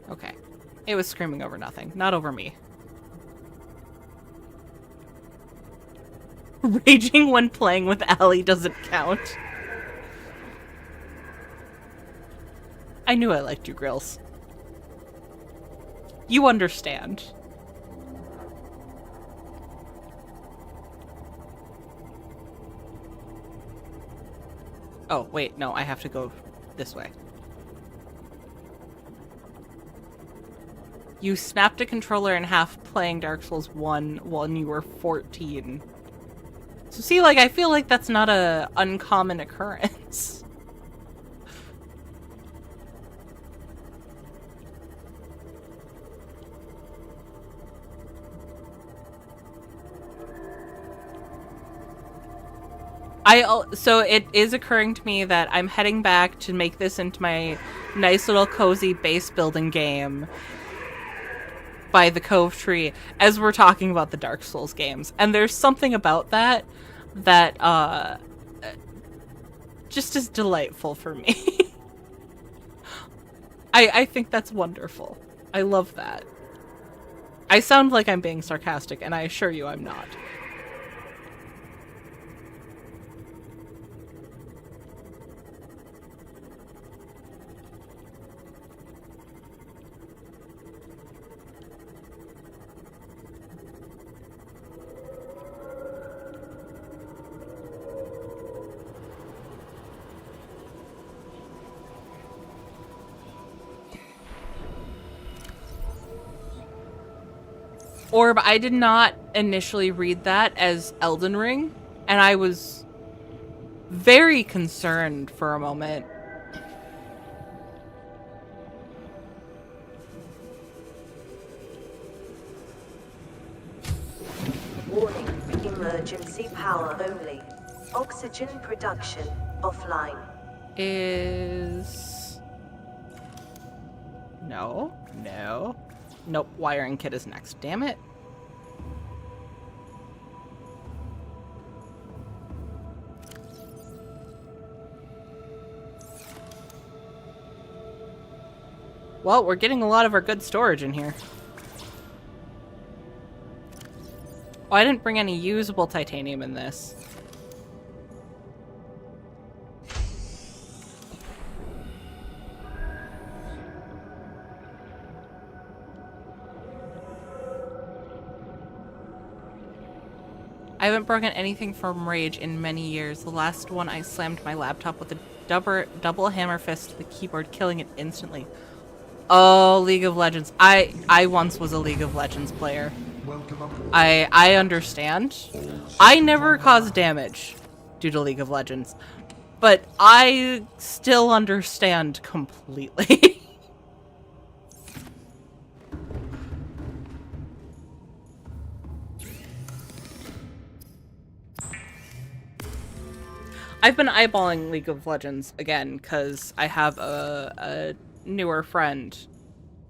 Okay. It was screaming over nothing. Not over me. Raging when playing with Allie doesn't count. I knew I liked you, Grills. You understand. Oh, wait, no, I have to go this way. You snapped a controller in half playing Dark Souls 1 when you were 14. So see, like, I feel like that's not a uncommon occurrence. So it is occurring to me that I'm heading back to make this into my nice little cozy base building game by the Cove Tree as we're talking about the Dark Souls games. And there's something about that just is delightful for me. I think that's wonderful. I love that. I sound like I'm being sarcastic, and I assure you I'm not. Orb, I did not initially read that as Elden Ring, and I was very concerned for a moment. Warning, emergency power only. Oxygen production offline. No. Nope, wiring kit is next. Damn it. Well, we're getting a lot of our good storage in here. Oh, I didn't bring any usable titanium in this. I haven't broken anything from Rage in many years. The last one I slammed my laptop with a double hammer fist to the keyboard, killing it instantly. Oh, League of Legends. I once was a League of Legends player. Welcome molecular warfare. I understand. I never caused damage due to League of Legends, but I still understand completely. I've been eyeballing League of Legends again because I have a newer friend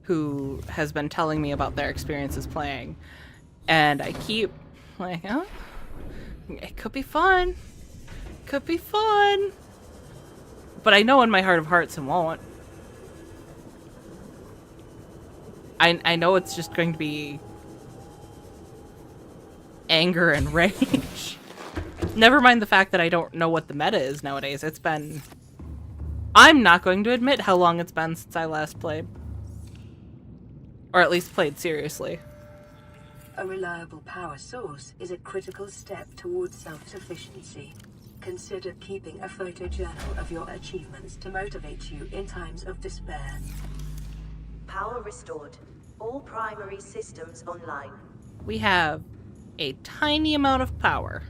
who has been telling me about their experiences playing, and I keep like, oh, it could be fun. Could be fun. But I know in my heart of hearts it won't. I know it's just going to be anger and rage. Never mind the fact that I don't know what the meta is nowadays. It's been... I'm not going to admit how long it's been since I last played. Or at least played seriously. A reliable power source is a critical step towards self-sufficiency. Consider keeping a photo journal of your achievements to motivate you in times of despair. Power restored. All primary systems online. We have a tiny amount of power.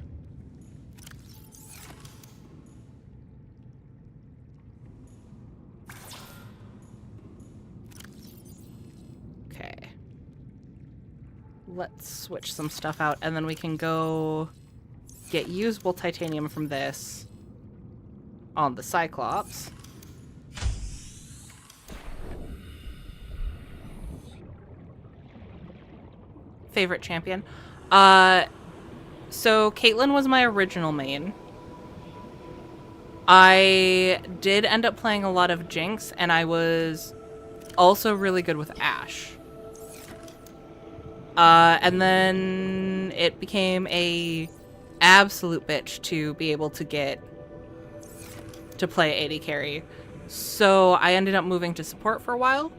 Okay. Let's switch some stuff out, and then we can go get usable titanium from this on the Cyclops. Favorite champion? So Caitlyn was my original main. I did end up playing a lot of Jinx, and I was also really good with Ashe. And then it became a absolute bitch to be able to get to play AD carry. So I ended up moving to support for a while.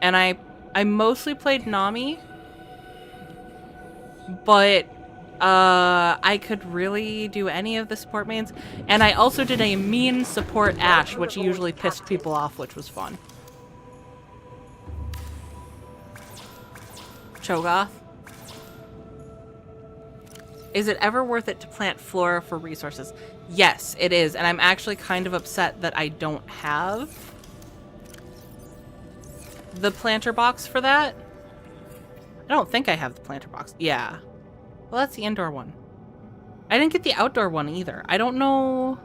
And I mostly played Nami. But I could really do any of the support mains. And I also did a mean support Ashe, which usually pissed people off, which was fun. Cho'Gath. Is it ever worth it to plant flora for resources? Yes, it is. And I'm actually kind of upset that I don't have the planter box for that. I don't think I have the planter box. Yeah. Well, that's the indoor one. I didn't get the outdoor one either. I don't know.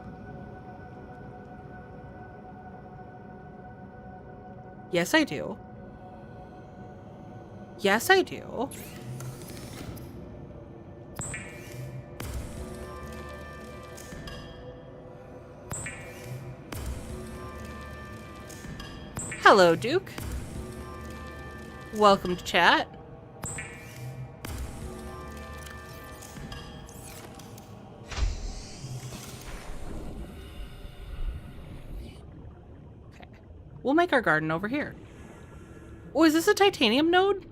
Yes, I do. Yes, I do. Hello, Duke. Welcome to chat. Okay. We'll make our garden over here. Oh, is this a titanium node?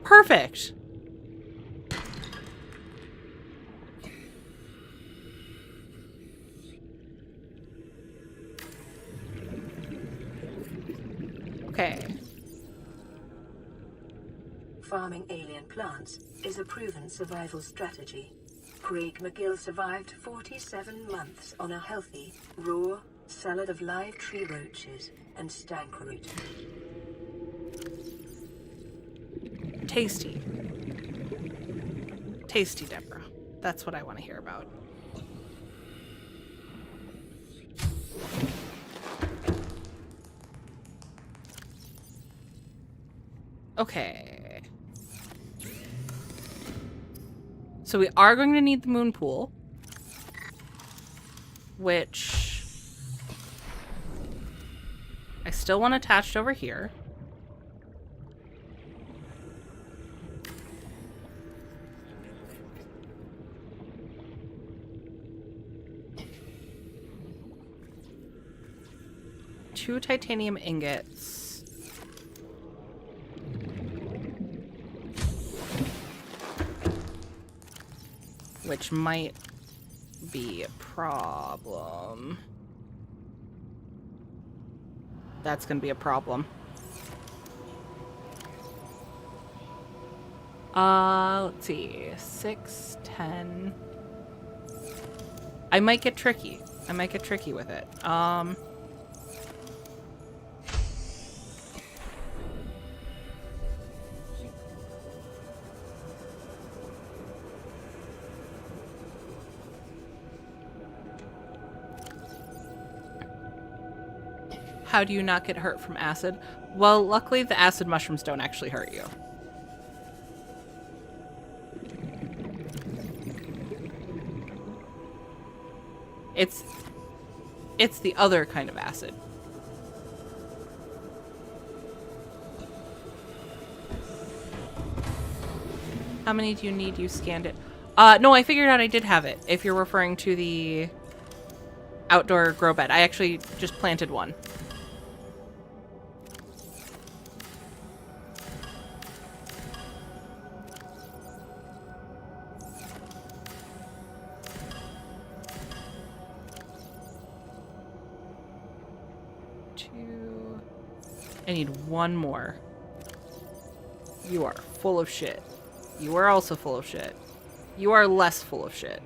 Perfect. Okay. Farming alien plants is a proven survival strategy. Craig McGill survived 47 months on a healthy, raw salad of live tree roaches and stank root. Tasty. Tasty, Deborah. That's what I want to hear about. Okay. So we are going to need the moon pool, which I still want attached over here. Two titanium ingots. Which might be a problem. That's gonna be a problem. Let's see. 6, 10. I might get tricky. With it. How do you not get hurt from acid? Well, luckily the acid mushrooms don't actually hurt you. It's the other kind of acid. How many do you need? You scanned it. No, I figured out I did have it. If you're referring to the outdoor grow bed. I actually just planted one. I need one more. You are full of shit. You are also full of shit. You are less full of shit.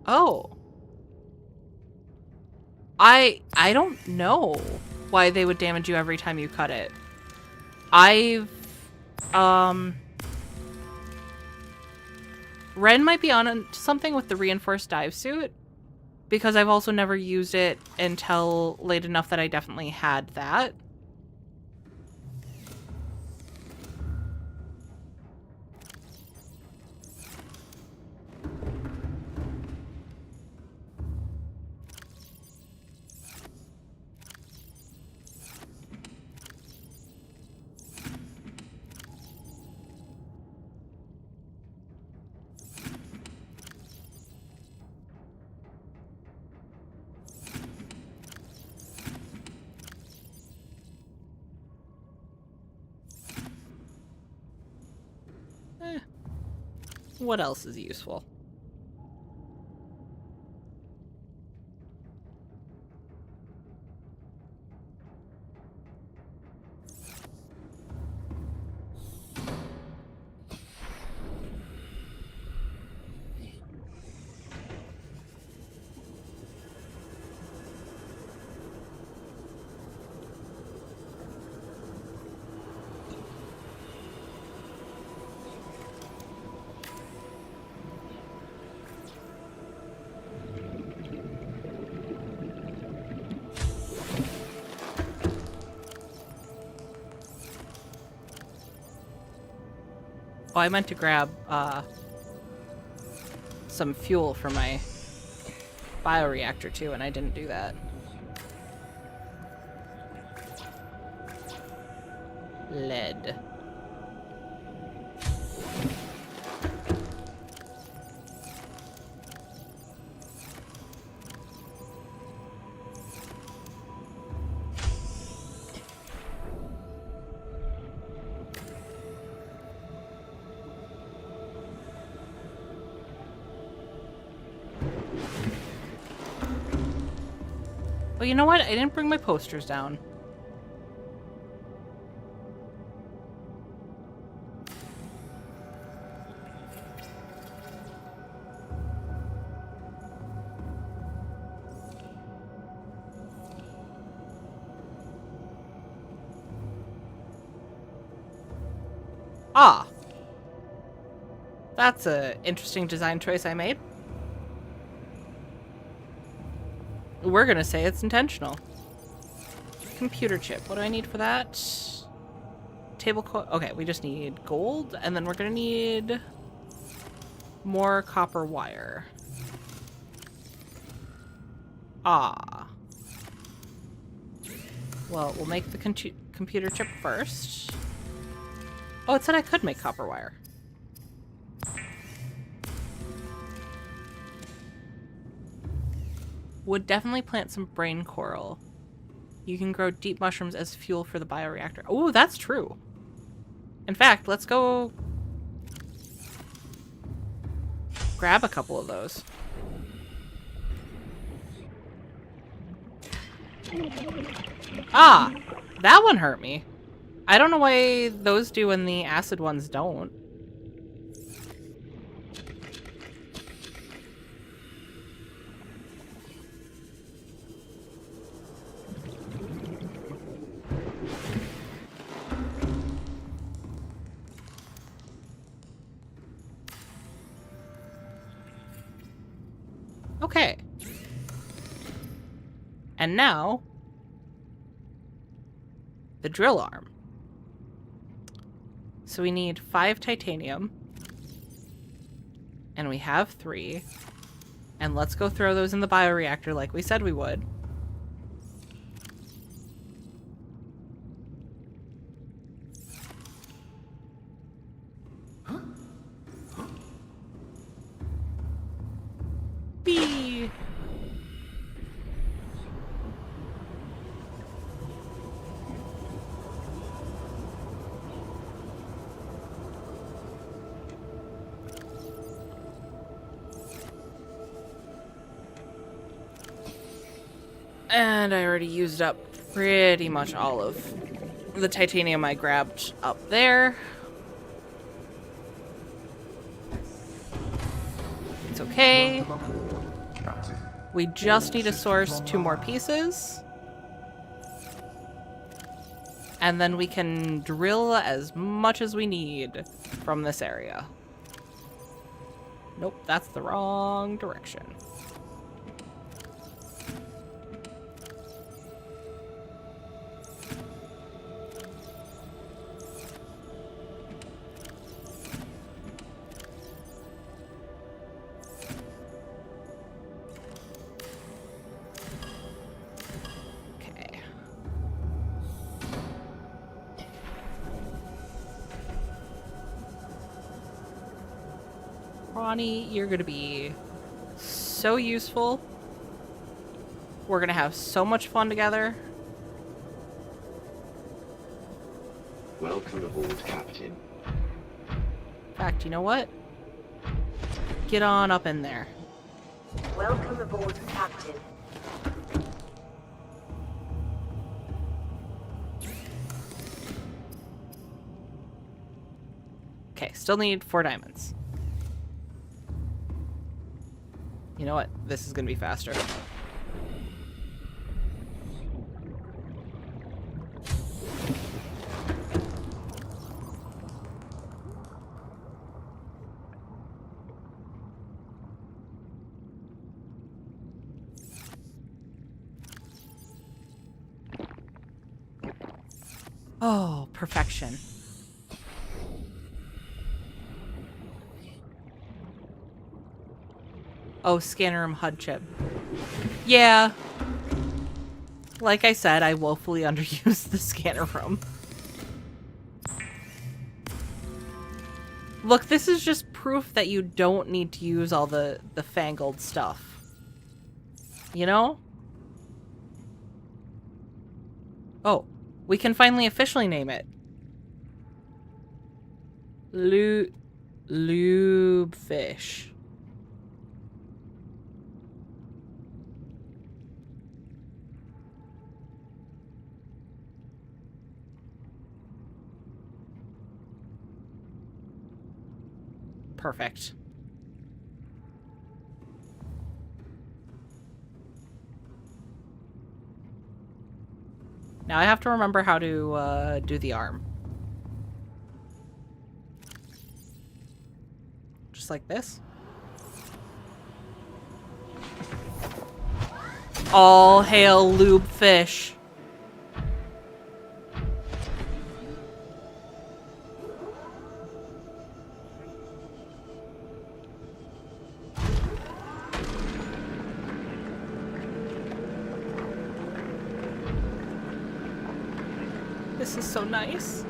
Oh. I don't know why they would damage you every time you cut it. Ren might be on something with the reinforced dive suit, because I've also never used it until late enough that I definitely had that. What else is useful? Oh, I meant to grab some fuel for my bioreactor too, and I didn't do that. Lead. Well, you know what? I didn't bring my posters down. Ah. That's an interesting design choice I made. We're gonna say it's intentional. Computer chip. What do I need for that? Okay, we just need gold, and then we're gonna need more copper wire. Ah. Well, we'll make the computer chip first. Oh, it said I could make copper wire. Would definitely plant some brain coral. You can grow deep mushrooms as fuel for the bioreactor. Oh, that's true. In fact, let's go grab a couple of those. Ah, that one hurt me. I don't know why those do and the acid ones don't. Okay. And now, the drill arm. So we need 5 titanium. And we have 3. And let's go throw those in the bioreactor like we said we would. Bee! And I already used up pretty much all of the titanium I grabbed up there. It's okay. Welcome aboard, Captain. We just All need to source systems 2 more online. pieces. And then we can drill as much as we need from this area. Nope, that's the wrong direction. Okay. Ronnie, you're gonna be so useful. We're gonna have so much fun together. Welcome aboard, Captain. In fact, you know what? Get on up in there. Welcome aboard, Captain. Okay, still need 4 diamonds. You know what? This is gonna be faster. Oh, perfection. Oh, scanner room HUD chip. Yeah. Like I said, I woefully underused the scanner room. Look, this is just proof that you don't need to use all the fangled stuff. You know? Oh, we can finally officially name it. Lubefish. Perfect. Now I have to remember how to do the arm. Just like this. All hail Lubefish. This is so nice.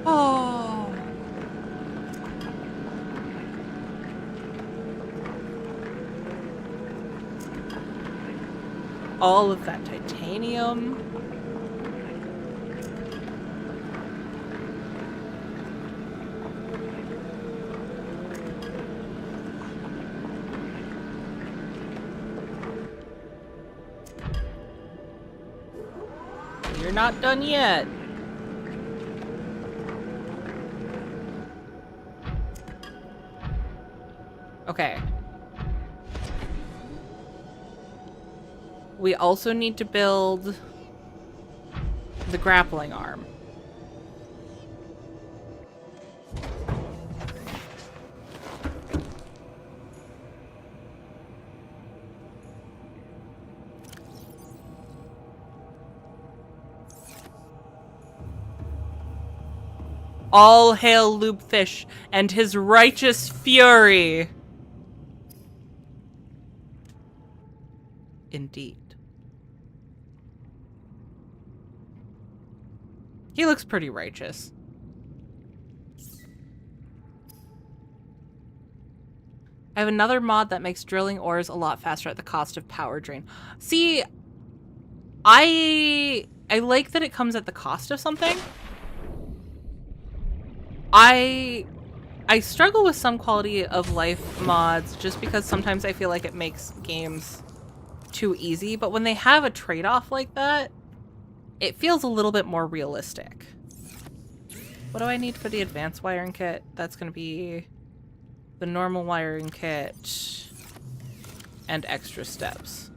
Oh. all of that titanium. You're not done yet. Okay. We also need to build the grappling arm. All hail Loopfish and his righteous fury. Indeed. He looks pretty righteous. I have another mod that makes drilling ores a lot faster at the cost of power drain. See, I like that it comes at the cost of something. I struggle with some quality of life mods just because sometimes I feel like it makes games too easy, but when they have a trade-off like that, it feels a little bit more realistic. What do I need for the advanced wiring kit? That's going to be the normal wiring kit and extra steps.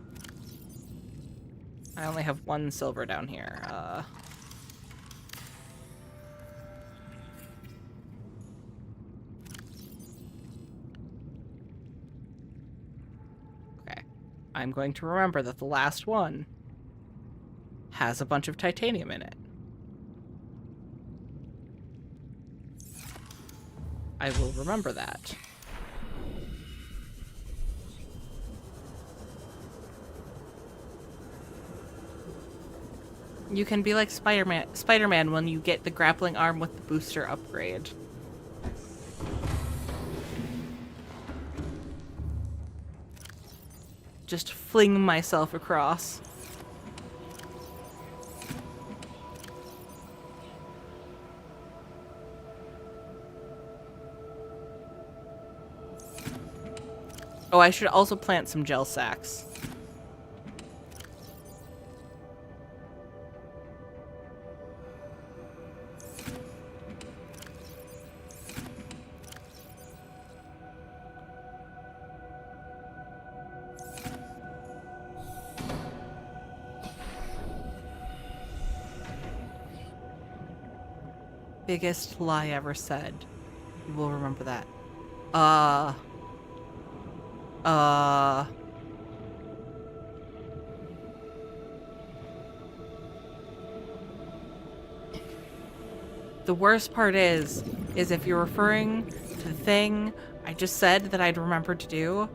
I only have 1 silver down here. Okay. I'm going to remember that the last one has a bunch of titanium in it. I will remember that. You can be like Spider-Man when you get the grappling arm with the booster upgrade. Just fling myself across. Oh, I should also plant some gel sacks. Biggest lie ever said. You will remember that. The worst part is if you're referring to the thing I just said that I'd remembered to do,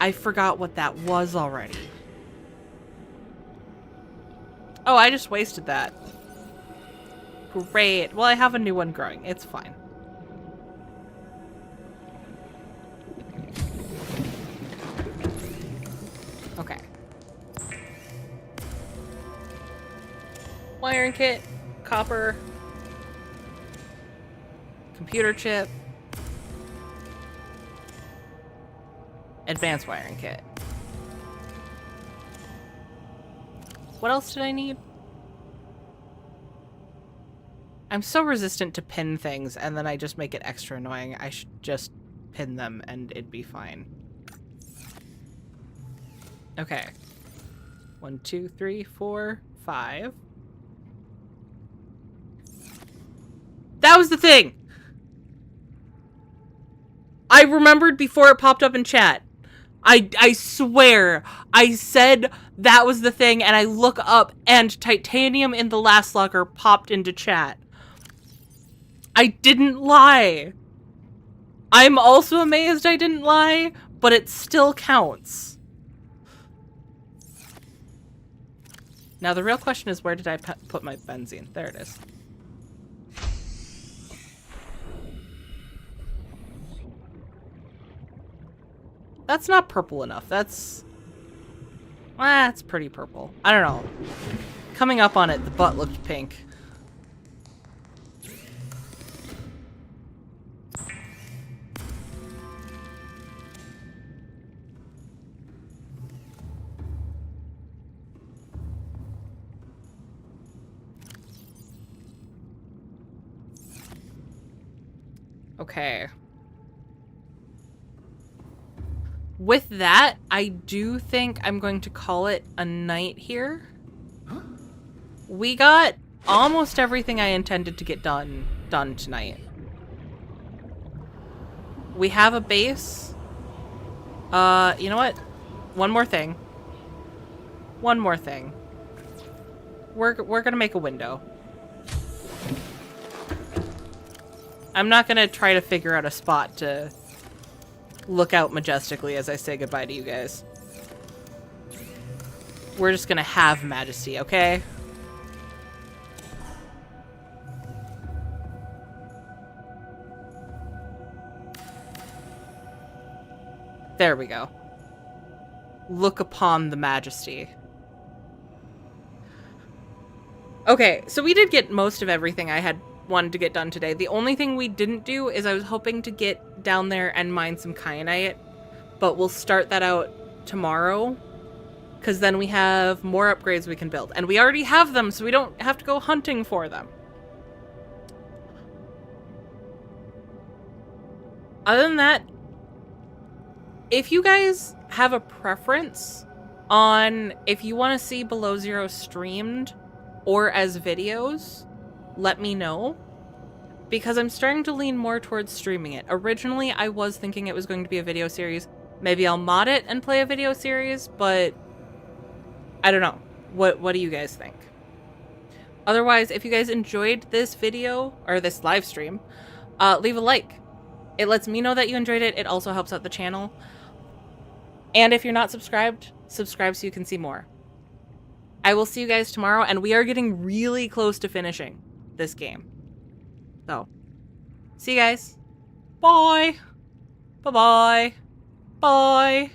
I forgot what that was already. Oh, I just wasted that. Great. Well, I have a new one growing. It's fine. Okay. Wiring kit, copper, computer chip, advanced wiring kit. What else did I need? I'm so resistant to pin things, and then I just make it extra annoying. I should just pin them, and it'd be fine. Okay. 1, 2, 3, 4, 5. That was the thing! I remembered before it popped up in chat. I swear, I said that was the thing, and I look up, and titanium in the last locker popped into chat. I didn't lie. I'm also amazed I didn't lie, but it still counts. Now the real question is, where did I put my benzene? There it is. That's not purple enough. That's Ah, it's pretty purple. I don't know. Coming up on it, the butt looked pink. Okay. With that, I do think I'm going to call it a night here. We got almost everything I intended to get done tonight. We have a base. You know what? One more thing. One more thing. We're gonna make a window. I'm not gonna try to figure out a spot to look out majestically as I say goodbye to you guys. We're just gonna have majesty, okay? There we go. Look upon the majesty. Okay, so we did get most of everything I had wanted to get done today. The only thing we didn't do is I was hoping to get down there and mine some kyanite, but we'll start that out tomorrow, because then we have more upgrades we can build. And we already have them, so we don't have to go hunting for them. Other than that, if you guys have a preference on if you want to see Below Zero streamed or as videos, let me know, because I'm starting to lean more towards streaming it. Originally, I was thinking it was going to be a video series. Maybe I'll mod it and play a video series, but I don't know. What do you guys think? Otherwise, if you guys enjoyed this video, or this live stream, leave a like. It lets me know that you enjoyed it. It also helps out the channel. And if you're not subscribed, subscribe so you can see more. I will see you guys tomorrow, and we are getting really close to finishing this game. So, see you guys. Bye. Bye-bye. Bye.